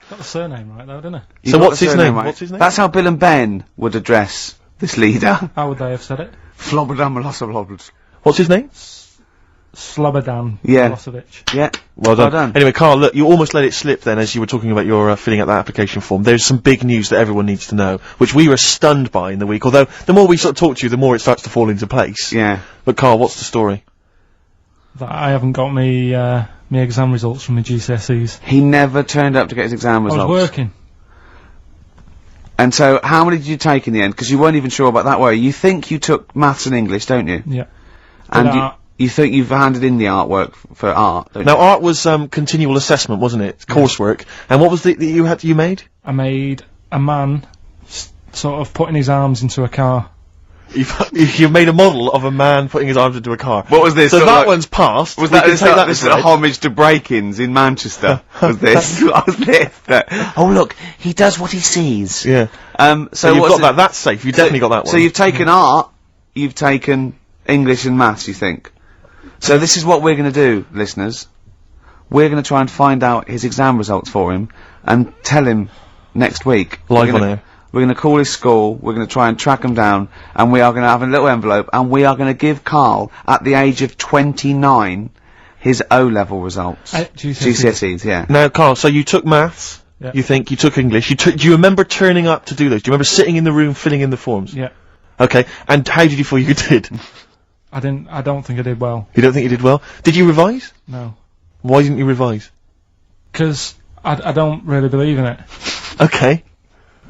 Got the surname right, though, didn't he? So what's his name? Right? What's his name? That's how Bill and Ben would address this leader. How would they have said it? Flobodan Milosevic. What's his name? Slobodan Yeah. Milosevic. Yeah. Well done. done. Anyway, Karl, look, you almost let it slip then as you were talking about your filling out that application form. There's some big news that everyone needs to know, which we were stunned by in the week, although the more we sort of talk to you, the more it starts to fall into place. Yeah. But Karl, what's the story? That I haven't got me exam results from the GCSEs. He never turned up to get his exam results. I was working. And so, how many did you take in the end? Because you weren't even sure about that, were you? You think you took maths and English, don't you? Yeah. And you think you've handed in the artwork for art, don't Now, you? art was continual assessment, wasn't it? Coursework. And what was that you made? I made a man sort of putting his arms into a car. You made a model of a man putting his arms into a car. What was this? So sort of that like- one's passed. Was We that can take that this as read. homage to break-ins in Manchester? Was this? Was this? Oh look, he does what he sees. Yeah. So you've what's got that. That's safe. You've definitely got that one. So you've taken art, you've taken English and maths, you think? So this is what we're going to do, listeners. We're going to try and find out his exam results for him and tell him next week. Live on air. We're going to call his school, we're going to try and track him down, and we are going to have a little envelope, and we are going to give Karl, at the age of 29, his O-level results. GCSEs, yeah. Now, Karl, so you took maths. Yeah. You think you took English. Do you remember turning up to do those? Do you remember sitting in the room filling in the forms? Yeah. Okay. And how did you feel you did? I don't think I did well. You don't think you did well? Did you revise? No. Why didn't you revise? 'Cause I don't really believe in it. Okay.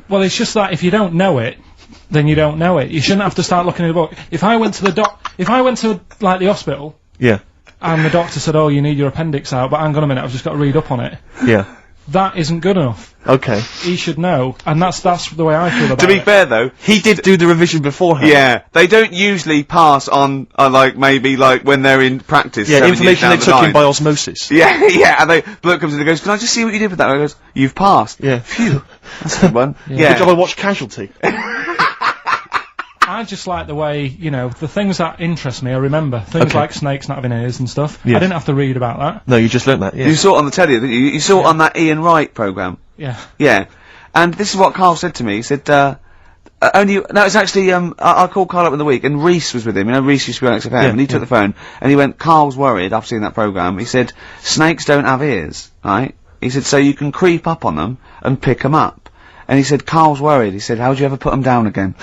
Well, it's just that if you don't know it, then you don't know it. You shouldn't have to start looking at a book. If I went to like the hospital, Yeah. and the doctor said, "Oh, you need your appendix out," but hang on a minute, I've just got to read up on it. Yeah. That isn't good enough. Okay. He should know, and that's the way I feel about it. To be fair though, He did do the revision beforehand. yeah, they don't usually pass on, like, maybe, like, when they're in practice. Yeah, 7 years information down they the took in line. by osmosis. Yeah, yeah, and the bloke comes in and goes, can I just see what you did with that? And I goes, you've passed. Yeah. Phew. That's a good one. Good job I watched Casualty. I just like the way, you know, the things that interest me, I remember. Things Okay. like snakes not having ears and stuff. Yes. I didn't have to read about that. No, you just learnt that, yeah. You saw it on the telly, didn't you? You saw it on that Ian Wright programme. Yeah. Yeah. And this is what Karl said to me. He said, it's actually, I called Karl up in the week, and Reese was with him. You know, Reese used to be on XFM, Yeah, and he took the phone, and he went, Karl's worried, after seeing that programme. He said, snakes don't have ears, right? He said, so you can creep up on them and pick them up. And he said, Karl's worried. He said, how'd you ever put them down again?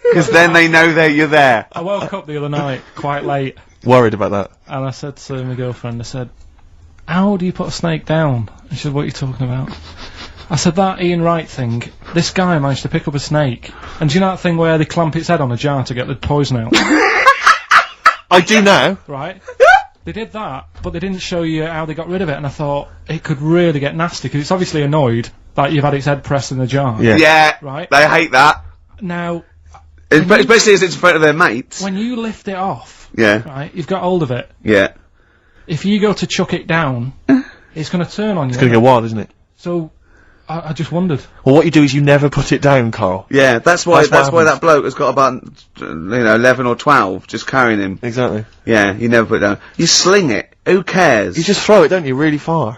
Because then they know you're there. I woke up the other night, quite late, Worried about that. and I said to my girlfriend, I said, how do you put a snake down? And she said, what are you talking about? I said, that Ian Wright thing, this guy managed to pick up a snake. And do you know that thing where they clamp its head on a jar to get the poison out? I do now. Right? They did that, but they didn't show you how they got rid of it, and I thought, it could really get nasty, because it's obviously annoyed that you've had its head pressed in the jar. Yeah. Yeah. Right? They hate that. Now, Especially as it's in front of their mates. when you lift it off, Yeah. right, you've got hold of it. Yeah. If you go to chuck it down, it's going to turn on you. It's gonna go wild, isn't it? So, I just wondered. Well, what you do is you never put it down, Carl. Yeah, that's why what that bloke has got about, 11 or 12 just carrying him. Exactly. Yeah, you never put it down. You sling it. Who cares? You just throw it, don't you, really far.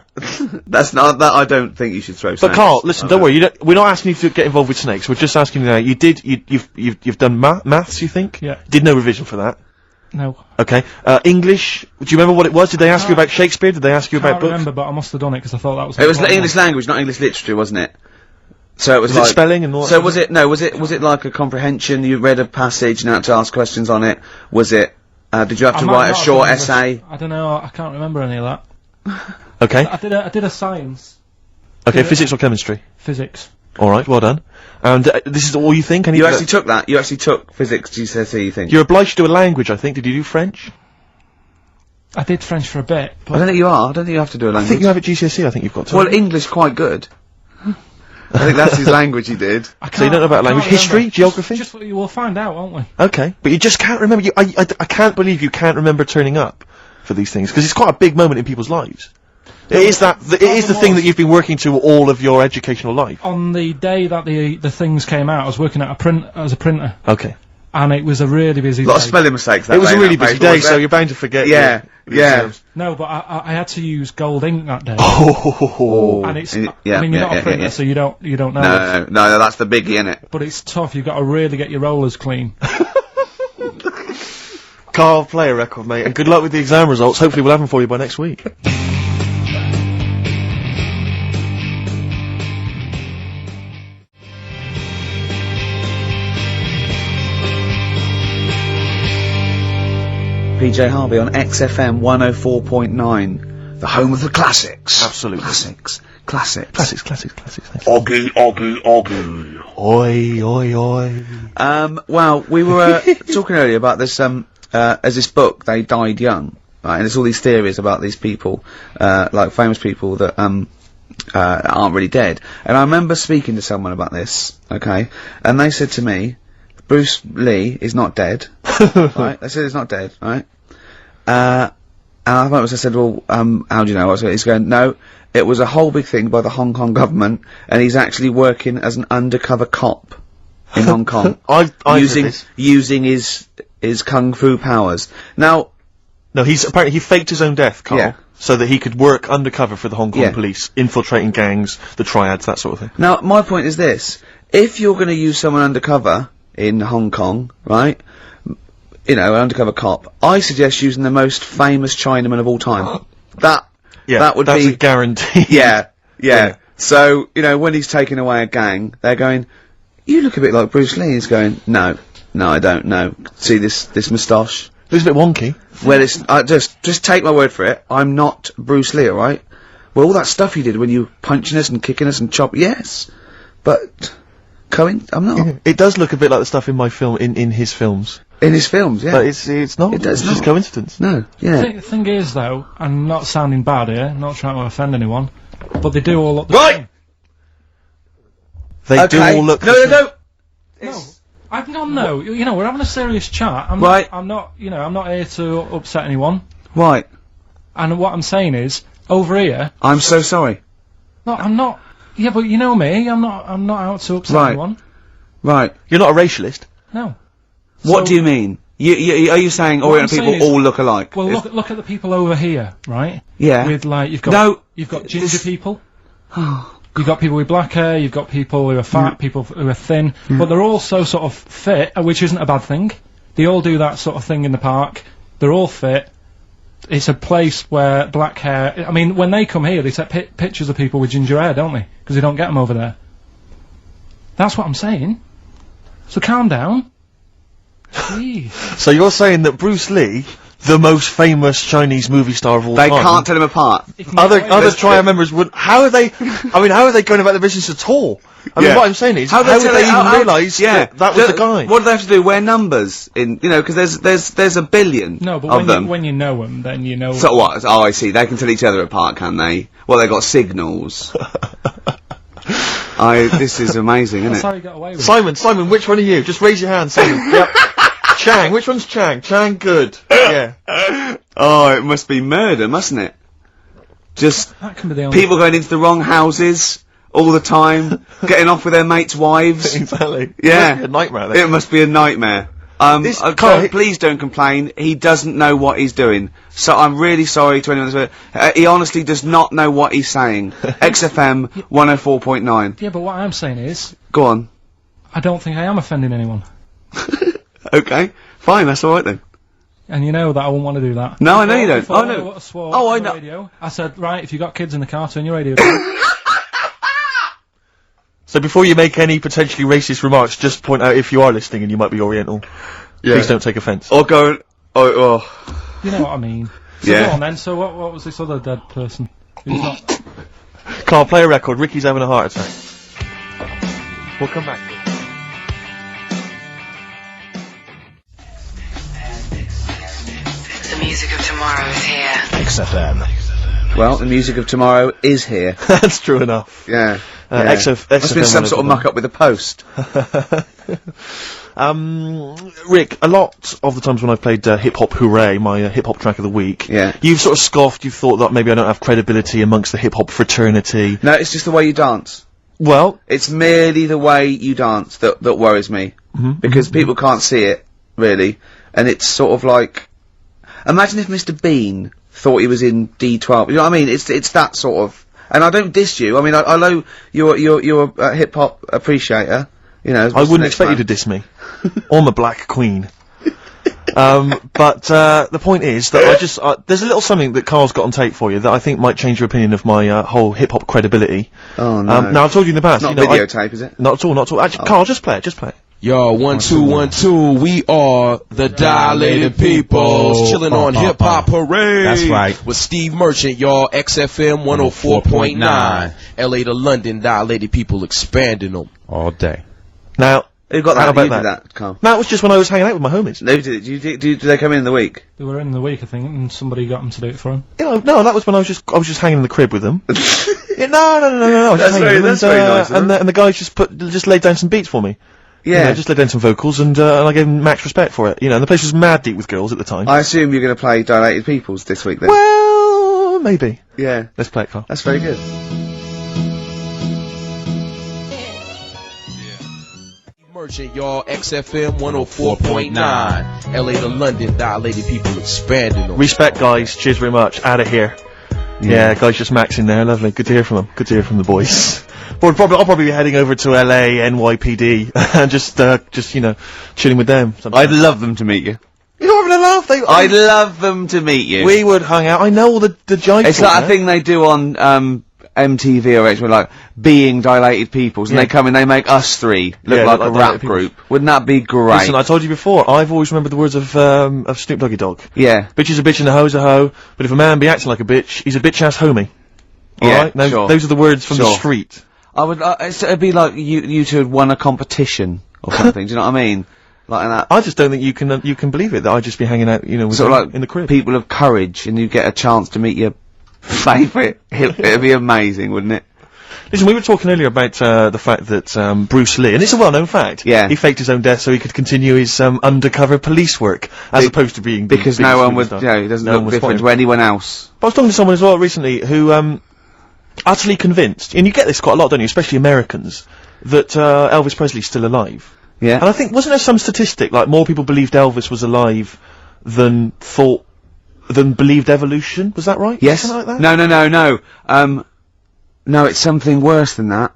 That's not, that I don't think you should throw snakes. But Carl, listen, don't worry, we're not asking you to get involved with snakes, we're just asking you now, you've done maths, you think? Yeah. Did no revision for that? No. Okay. English, do you remember what it was? Did they ask you about Shakespeare? Did they ask you about books? I can't remember, but I must have done it because I thought that was... It was English language, not English literature, wasn't it? So it was like... it spelling and all that? So was it like a comprehension, you read a passage and had to ask questions on it? Was it, did you have to write a short essay? I don't know, I can't remember any of that. Okay. I did a science. Okay, physics or chemistry? Physics. Alright, well done. And this is all you think? You actually took that? You actually took physics GCSE, you think? You're obliged to do a language, I think. Did you do French? I did French for a bit, but... I don't think you are. I don't think you have to do a language. I think you have at GCSE, I think you've got to. Well, English quite good. I think that's his language he did. So you don't know about language? History? Geography? Just we'll find out, won't we? Okay. But you just can't remember. I can't believe you can't remember turning up for these things, because it's quite a big moment in people's lives. It is the thing that you've been working to all of your educational life. On the day that the things came out, I was working at as a printer. Okay. And it was a really busy day. A lot of spelling mistakes that It was day, a really that busy paper, day, so you're bound to forget. Yeah, yeah. No, but I had to use gold ink that day. Oh. And it's, I mean, you're not a printer, so you don't know. No, that's the biggie, innit? But it's tough, you've got to really get your rollers clean. Carl, play a record, mate, and good luck with the exam results. Hopefully we'll have them for you by next week. PJ Harvey on XFM 104.9, the home of the classics. Absolutely. Classics. Oggy. Oi. Well, we were talking earlier about this, as this book, They Died Young, right, and there's all these theories about these people, like famous people that, aren't really dead. And I remember speaking to someone about this, okay, and they said to me, Bruce Lee is not dead, right? They said he's not dead, right? And I said, well, how do you know? He's going, no, it was a whole big thing by the Hong Kong government, and he's actually working as an undercover cop in Hong Kong, using his kung fu powers. Now, no, apparently he faked his own death, Carl, yeah, so that he could work undercover for the Hong Kong police, infiltrating gangs, the triads, that sort of thing. Now, my point is this: if you're going to use someone undercover in Hong Kong, right? You know, an undercover cop. I suggest using the most famous Chinaman of all time. That would be a guarantee. Yeah. So, you know, when he's taking away a gang, they're going, you look a bit like Bruce Lee. He's going, no, I don't know. See this moustache? It's a bit wonky. Well, it's, just take my word for it. I'm not Bruce Lee, alright? Well, all that stuff you did when you punching us and kicking us and yes. But, I'm not. It does look a bit like the stuff in my film, in his films. In his films, yeah. But it's not. It's just coincidence. No, yeah. The thing is, though, I'm not sounding bad here, not trying to offend anyone, but they do all look the same. They do all look No. No, you know, we're having a serious chat. I'm not here to upset anyone. Right. And what I'm saying is, over here... I'm so sorry. No, I'm not... Yeah, but you know me, I'm not out to upset anyone. Right. You're not a racialist? No. What do you mean? Are you saying Orient people all look alike? Well, look at the people over here, right? Yeah. With like you've got ginger people. You've got people with black hair. You've got people who are fat, people who are thin, but they're all so sort of fit, which isn't a bad thing. They all do that sort of thing in the park. They're all fit. It's a place where black hair. I mean, when they come here, they take pictures of people with ginger hair, don't they? Because they don't get them over there. That's what I'm saying. So calm down. Jeez. So you're saying that Bruce Lee, the most famous Chinese movie star of all time... They can't tell him apart. Other triad members would... How are they going about the business at all? I mean, what I'm saying is, how would they even realise that was the guy? What do they have to do? Wear numbers in, you know, because there's a billion of them. When you know them, then you know... So what? Oh, I see. They can tell each other apart, can they? Well, they got signals. This is amazing, isn't it? That's how you got away with it. Simon, which one are you? Just raise your hand, Simon. Yep. Chang, which one's Chang? Chang, good. Yeah. Oh, it must be murder, mustn't it? Just that can be the only people going into the wrong houses, all the time, getting off with their mates' wives. Exactly. Yeah. It must be a nightmare. It must be a nightmare. Carl, please don't complain. He doesn't know what he's doing. So I'm really sorry to anyone that's he honestly does not know what he's saying. XFM 104.9. Yeah, but what I'm saying is... Go on. I don't think I am offending anyone. Okay. Fine, that's alright then. And you know that I wouldn't want to do that. No, I know you don't. Oh, no. I know. Radio, I said, right, if you got kids in the car, turn your radio down. So before you make any potentially racist remarks, just point out if you are listening and you might be Oriental. Yeah. Please don't take offence. Or go, You know what I mean. So yeah. Go on then, so what was this other dead person? Who's not? Carl, play a record. Ricky's having a heart attack. We'll come back. The music of tomorrow is here. XFM. Well, the music of tomorrow is here. That's true enough. Yeah. Must have been some sort of muck-up with the post. Rick, a lot of the times when I've played Hip Hop Hooray, my Hip Hop track of the week, you've sort of scoffed, you've thought that maybe I don't have credibility amongst the hip hop fraternity. No, it's just the way you dance. Well, it's merely the way you dance that worries me. Because people can't see it, really. And it's sort of like... Imagine if Mr. Bean thought he was in D12. You know what I mean? It's that sort of... And I don't diss you. I mean, I know you're a hip-hop appreciator. You know, I wouldn't expect you to diss me. I'm a black queen. But the point is that there's a little something that Carl's got on tape for you that I think might change your opinion of my whole hip-hop credibility. Oh, no. Now, I've told you in the past. Not videotape, is it? Not at all. Actually, Carl, just play it. Yo, 1 2 1 2. We are the Dilated Peoples, chilling on Hip Hop Parade. That's right. With Steve Merchant, y'all. XFM 104.9. LA to London, Dilated People expanding them all day. Now, who got that? How about that, Carl? No, it was just when I was hanging out with my homies. No, did they come in the week? They were in the week, I think, and somebody got them to do it for him. Yeah, no, that was when I was just hanging in the crib with them. Yeah, no. That's very nice. And the guys just laid down some beats for me. Yeah. You know, just laid down some vocals, and I gave them max respect for it. You know, and the place was mad deep with girls at the time. I assume you're going to play Dilated Peoples this week, then? Well, maybe. Yeah. Let's play it, Carl. That's very good. Merchant, y'all. XFM 104.9. LA to London, Dilated People expanding them. Respect, guys. Cheers very much. Out of here. Yeah, guys just maxing there. Lovely. Good to hear from them. Good to hear from the boys. I'll probably be heading over to LA, NYPD, and just you know, chilling with them. I'd love them to meet you. You're having a laugh. I'd love them to meet you. We would hang out. I know all the jive. It's like a thing they do on MTV or HBO, like Being Dilated Peoples, and they come in, they make us three look like a rap group. Wouldn't that be great? Listen, I told you before, I've always remembered the words of Snoop Doggy Dogg. Yeah. Bitch is a bitch and a hoe's a hoe, but if a man be acting like a bitch, he's a bitch-ass homie. Yeah, Alright? Those are the words from the street. I would, it'd be like you two had won a competition or something, do you know what I mean? Like that. I just don't think you can believe it, that I'd just be hanging out, you know, with sort of like in the crib. People of courage, and you get a chance to meet your favourite. It'd be amazing, wouldn't it? Listen, we were talking earlier about the fact that Bruce Lee, and it's a well-known fact, he faked his own death so he could continue his undercover police work, as opposed to being because no one would, he doesn't look different to anyone else. But I was talking to someone as well recently who utterly convinced, and you get this quite a lot, don't you, especially Americans, that Elvis Presley's still alive. Yeah. And I think, wasn't there some statistic, like more people believed Elvis was alive than believed evolution? Was that right? Yes. Something like that? No. No, it's something worse than that.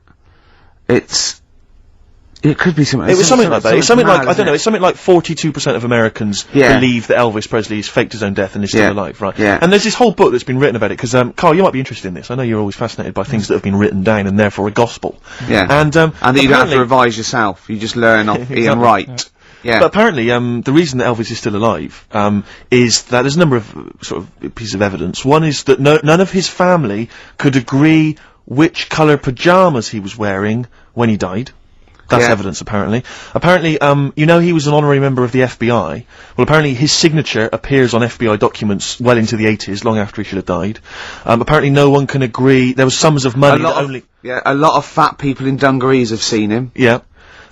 It could be something. It was something like that. It's something like, I don't know, it's something like 42% of Americans believe that Elvis Presley has faked his own death and is still alive, right? Yeah. And there's this whole book that's been written about it, because, Carl, you might be interested in this. I know you're always fascinated by things that have been written down and therefore a gospel. Yeah. And that you don't have to revise yourself. You just learn off Ian Wright. Yeah. But apparently, the reason that Elvis is still alive, is that there's a number of sort of pieces of evidence. One is that none of his family could agree which colour pyjamas he was wearing when he died. That's evidence, apparently. Apparently, you know, he was an honorary member of the FBI. Well, apparently his signature appears on FBI documents well into the 80s, long after he should have died. Apparently no one can agree. There was sums of money a lot of fat people in dungarees have seen him. Yeah.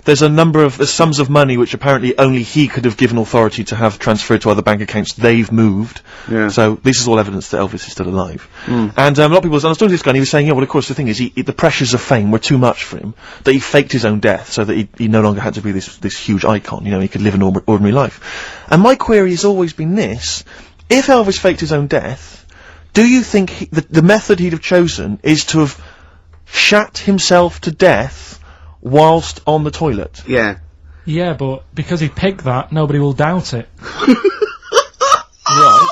there's sums of money which apparently only he could have given authority to have transferred to other bank accounts. They've moved. Yeah. So this is all evidence that Elvis is still alive. And a lot of people, and I was talking to this guy, and he was saying, yeah, well, of course, the thing is, the pressures of fame were too much for him, that he faked his own death so that he no longer had to be this huge icon, he could live an ordinary life. And my query has always been this: if Elvis faked his own death, do you think the method he'd have chosen is to have shat himself to death whilst on the toilet? Yeah. Yeah, but because he picked that, nobody will doubt it. Right.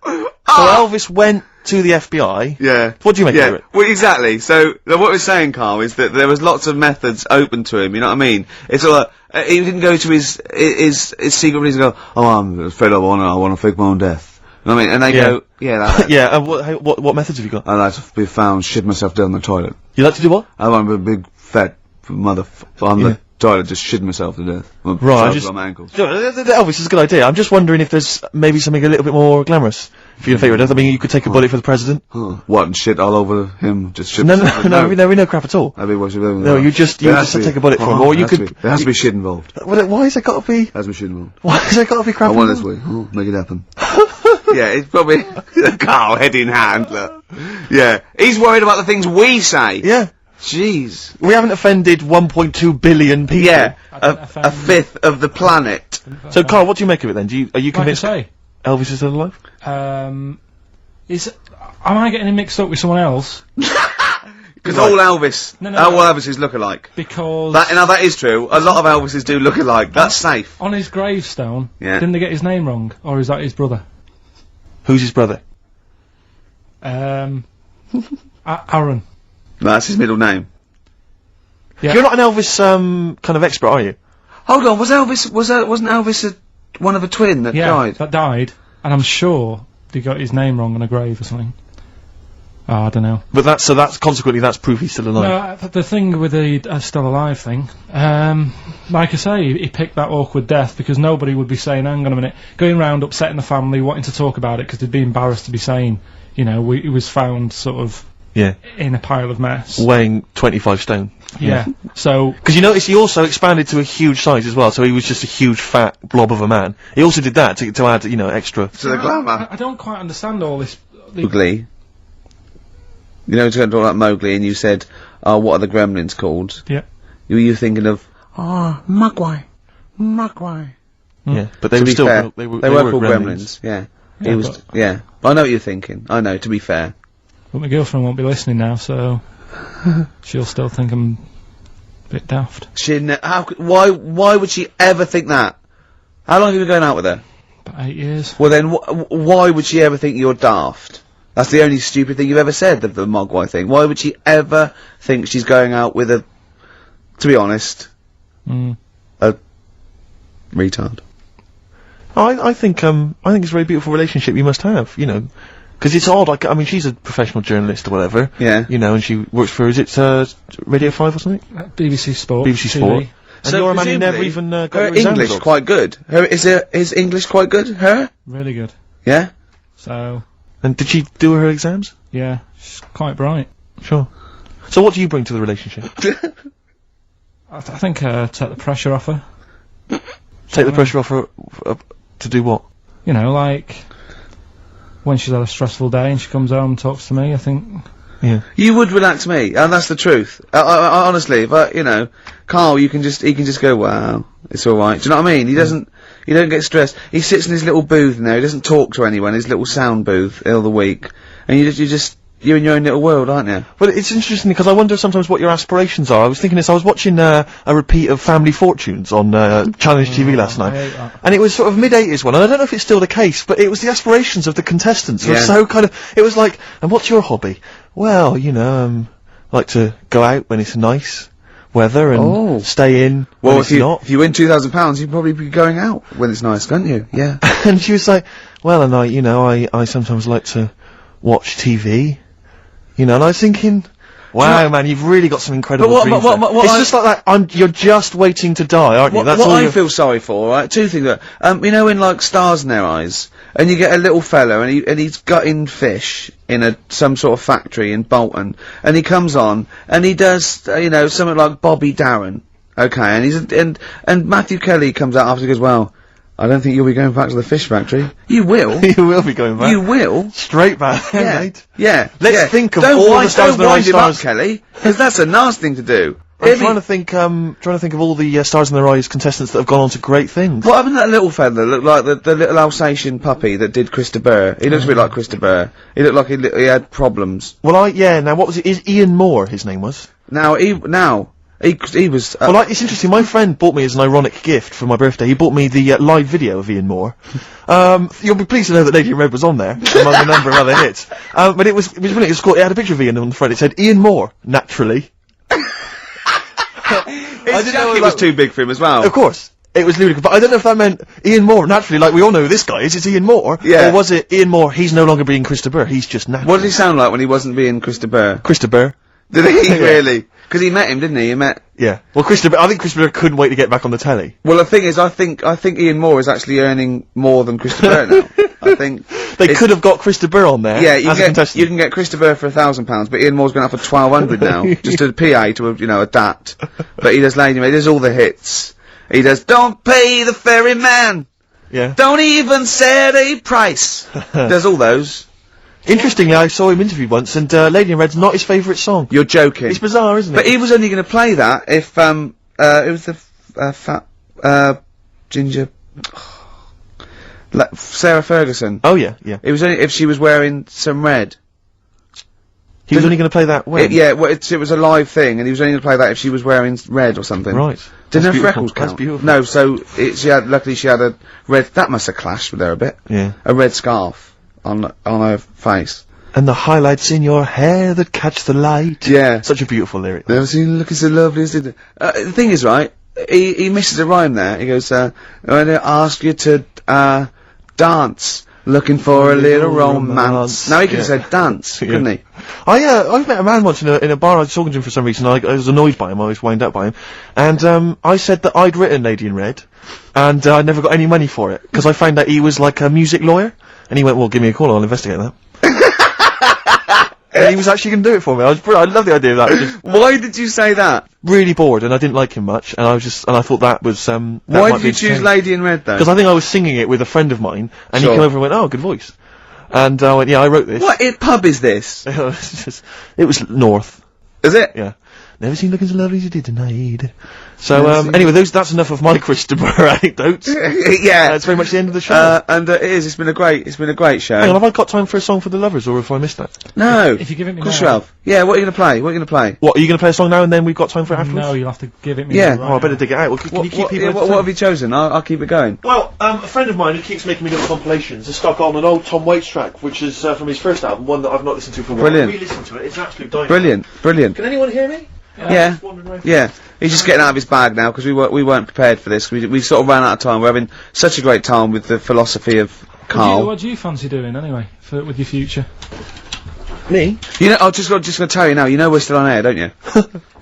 So Elvis went to the FBI. Yeah. What do you make of it? Well, exactly. So, what we're saying, Carl, is that there was lots of methods open to him, you know what I mean? It's all he didn't go to his secret reason and go, oh, I'm fed up, I want to fake my own death. You know what I mean? And they go, yeah, that. Yeah, what methods have you got? I like to be found, shit myself down the toilet. You like to do what? I want to be a big, fat on the toilet, just shitting myself to death. Right, on my ankles. Elvis is a good idea. I'm just wondering if there's maybe something a little bit more glamorous for your favourite death. I mean, you could take a bullet for the president. What, and shit all over him? Just shit No, we know crap at all. That'd be what you No, you just take a bullet for him, or you could... There has to be shit involved. Why has there got to be... There has to be shit involved. Why has there got to be crap I want this way. Make it happen. Yeah, it's probably Carl, head in hand, look. Yeah. He's worried about the things we say. Yeah. Jeez. We haven't offended 1.2 billion people. Yeah. A fifth of the planet. So, Carl, what do you make of it then? Are you convinced Elvis is still alive? Am I getting him mixed up with someone else? Because all Elvis, all Elvises look alike. Because... Now that is true. A lot of Elvises do look alike. That's safe. On his gravestone, didn't they get his name wrong? Or is that his brother? Who's his brother? Aaron. That's his middle name. Yeah. You're not an Elvis, kind of expert, are you? Hold on, wasn't Elvis one of a twin that died? That died, and I'm sure they got his name wrong on a grave or something. Oh, I don't know. But that's consequently that's proof he's still alive. No, the thing with the still alive thing, like I say, he picked that awkward death because nobody would be saying, hang on a minute, going round upsetting the family, wanting to talk about it because they'd be embarrassed to be saying, he was found sort of in a pile of mess. Weighing 25 stone. Yeah. So... Because you notice he also expanded to a huge size as well, so he was just a huge fat blob of a man. He also did that to add, extra... To the glamour. I don't quite understand all this... Mowgli. You know, talking about Mowgli and you said, oh, what are the gremlins called? Yeah. Were you thinking of, Mogwai. Yeah, but they were still... Fair, they were called gremlins, yeah. He was, I know what you're thinking. I know, to be fair. But my girlfriend won't be listening now, so she'll still think I'm a bit daft. Why would she ever think that? How long have you been going out with her? About 8 years. Well then, why would she ever think you're daft? That's the only stupid thing you've ever said, the Mogwai thing. Why would she ever think she's going out with a, to be honest, a retard? I think it's a very beautiful relationship you must have, Because it's odd, I mean, she's a professional journalist or whatever. Yeah. And she works for, is it, Radio 5 or something? BBC Sport. BBC Sport. TV. And you're a man who never even got her your exams English off. quite good. Is English quite good? Her? Really good. Yeah? So... And did she do her exams? Yeah, she's quite bright. Sure. So what do you bring to the relationship? I think take the pressure off her. Take the pressure off her to do what? Like when she's had a stressful day and she comes home and talks to me, I think... Yeah. You would relax me, and that's the truth. I honestly, but Carl, he can just go, wow, it's alright. Do you know what I mean? He don't get stressed. He sits in his little booth now, he doesn't talk to anyone, his little sound booth all the week. And you're in your own little world, aren't you? Well, it's interesting because I wonder sometimes what your aspirations are. I was thinking this, I was watching a repeat of Family Fortunes on Challenge TV last night. And it was sort of mid-80s one, and I don't know if it's still the case, but it was the aspirations of the contestants. It was so kind of, it was like, and what's your hobby? Well, like to go out when it's nice weather and stay in when it's not. If you win £2,000, you'd probably be going out when it's nice, can't you? Yeah. And she was like, well, and I sometimes like to watch TV, and I was thinking, wow, man, you've really got some incredible dreams. It's just like that, you're just waiting to die, aren't you? That's what I feel sorry for, right? Two things, in Stars in Their Eyes, and you get a little fella, and he's gutting fish in some sort of factory in Bolton, and he comes on, and he does, something like Bobby Darin, Okay, and and Matthew Kelly comes out after and goes, well, I don't think you'll be going back to the fish factory. You will. You will be going back. You will. Straight back, Yeah. mate. Yeah. Let's think of don't all wind, the stars don't in the wind Rise him up, stars. Kelly, because that's a nasty thing to do. I'm trying to think of all the Stars in the Rise contestants that have gone on to great things. What happened to that little fella that looked like the little Alsatian puppy that did Chris de Burgh? He looks a bit like Chris de Burgh. He looked like he had problems. Well, now what was it? Is Ian Moore his name was? He was. Well, it's interesting. My friend bought me as an ironic gift for my birthday. He bought me the live video of Ian Moore. You'll be pleased to know that Lady in Red was on there among a number of other hits. But it was brilliant. It was cool. It had a picture of Ian on the front. It said Ian Moore, naturally. His jacket was too big for him as well. Of course. It was ludicrous, but I don't know if that meant Ian Moore, naturally, like we all know who this guy is, it's Ian Moore. Yeah. Or was it Ian Moore, he's no longer being Chris de Burgh, he's just natural. What did he sound like when he wasn't being Chris de Burgh? Chris de Burgh. Did he really? Because he met him, didn't he? Yeah. Well, I think Chris de Burgh couldn't wait to get back on the telly. Well, the thing is, I think Ian Moore is actually earning more than Chris de Burgh now. I think they could have got Chris de Burgh on there. Yeah, you can get Chris de Burgh for £1,000, but Ian Moore's going up for 1,200 now, just to PA to adapt. But he does Lady Made, he does all the hits. He does Don't Pay the Ferryman. Yeah. Don't even set a price. Does all those. Interestingly, I saw him interviewed once, and Lady in Red's not his favourite song. You're joking. It's bizarre, isn't it? But he was only going to play that if it was the fat ginger Sarah Ferguson. Oh yeah. It was only if she was wearing some red. He was only going to play that when? It was a live thing, and he was only going to play that if she was wearing red or something. Right. Didn't her freckles count? That's beautiful. No, luckily she had a red, that must have clashed with her a bit. Yeah. A red scarf on her face. And the highlights in your hair that catch the light. Yeah. Such a beautiful lyric. Never seen you looking so lovely as did. The thing is, right, he misses a rhyme there. He goes, I'm gonna ask you to, dance. Looking for a little romance. Now he could have said dance, couldn't he? I've met a man once in a bar. I was talking to him for some reason. I was annoyed by him. I was wound up by him, and I said that I'd written Lady in Red, and I never got any money for it because I found out he was like a music lawyer, and he went, "Well, give me a call. I'll investigate that." And he was actually going to do it for me. I love the idea of that. Why did you say that? Really bored, and I didn't like him much, and I thought that was why did you choose Lady in Red though? Because I think I was singing it with a friend of mine, and he came over and went, "Oh, good voice," and I went, "Yeah, I wrote this." What pub is this? It was North. Is it? Yeah. Never seen looking so lovely as you did tonight. So, anyway, that's enough of my Chris de Burgh anecdotes. Yeah. It's very much the end of the show. And it is, it's been a great show. Hang on, have I got time for a song for the lovers, or have I missed that? No. If you give it me Of course now. you have. Yeah, what are you gonna play? What are you gonna play? What, are you gonna play a song now and then we've got time for it afterwards? No, you'll have to give it me Yeah. now. Right Oh, I better now. dig it out. Well, can you keep people what have you chosen? I'll keep it going. Well, a friend of mine who keeps making me little compilations has stuck on an old Tom Waits track, which is from his first album, one that I've not listened to for a while. Brilliant. Re-listen to it, it's absolute dynamite. Brilliant. Can anyone hear me? Yeah. He's just getting out of his bag now because we weren't prepared for this. We sort of ran out of time. We're having such a great time with the philosophy of Karl. What do you fancy doing anyway with your future? Me? You know, I'm just gonna tell you now. You know we're still on air, don't you?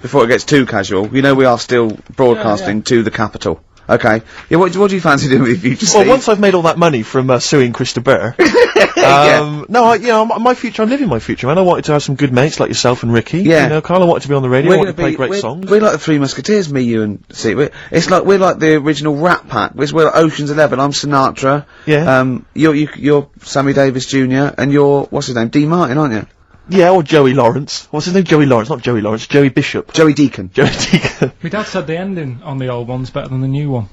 Before it gets too casual, you know we are still broadcasting to the capital. Okay. Yeah. What do you fancy doing with your future? Well, Steve? once I've made all that money from suing Chris de Burgh, my future. I'm living my future, man. I wanted to have some good mates like yourself and Ricky. Yeah. You know, Karl, I wanted to be on the radio. I wanted to play great songs. We're like the Three Musketeers, me, you, and Steve. We're like the original Rat Pack. We're like Ocean's 11. I'm Sinatra. Yeah. You're Sammy Davis Jr. and you're what's his name? Dean Martin, aren't you? Yeah, or Joey Lawrence. What's his name? Joey Lawrence, not Joey Lawrence. Joey Bishop. Joey Deacon. Joey Deacon. My dad said the ending on the old one's better than the new one.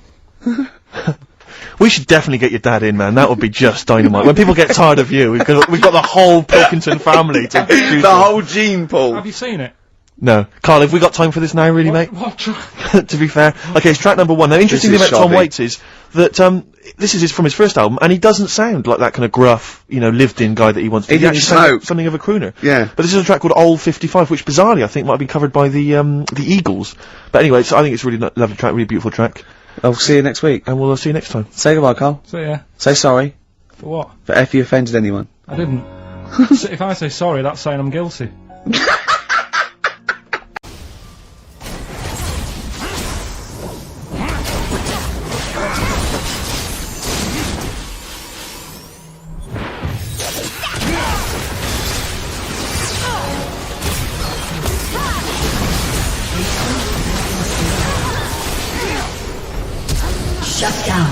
We should definitely get your dad in, man. That would be just dynamite. When people get tired of you, we've got the whole Pilkington family to choose the from. whole gene pool. Have you seen it? No. Karl, have we got time for this now, really, mate? What track? To be fair. Okay, it's track number 1. Now, interesting thing about Tom Waits is that, this is from his first album, and he doesn't sound like that kind of gruff, lived-in guy that he wants to be. He didn't smoke. Something of a crooner. Yeah. But this is a track called Old 55, which bizarrely I think might have been covered by the Eagles. But anyway, I think it's a really lovely track, really beautiful track. I'll see you next week. And we'll see you next time. Say goodbye, Karl. So yeah. Say sorry. For what? For if you offended anyone. I didn't. So if I say sorry, that's saying I'm guilty. Shut down.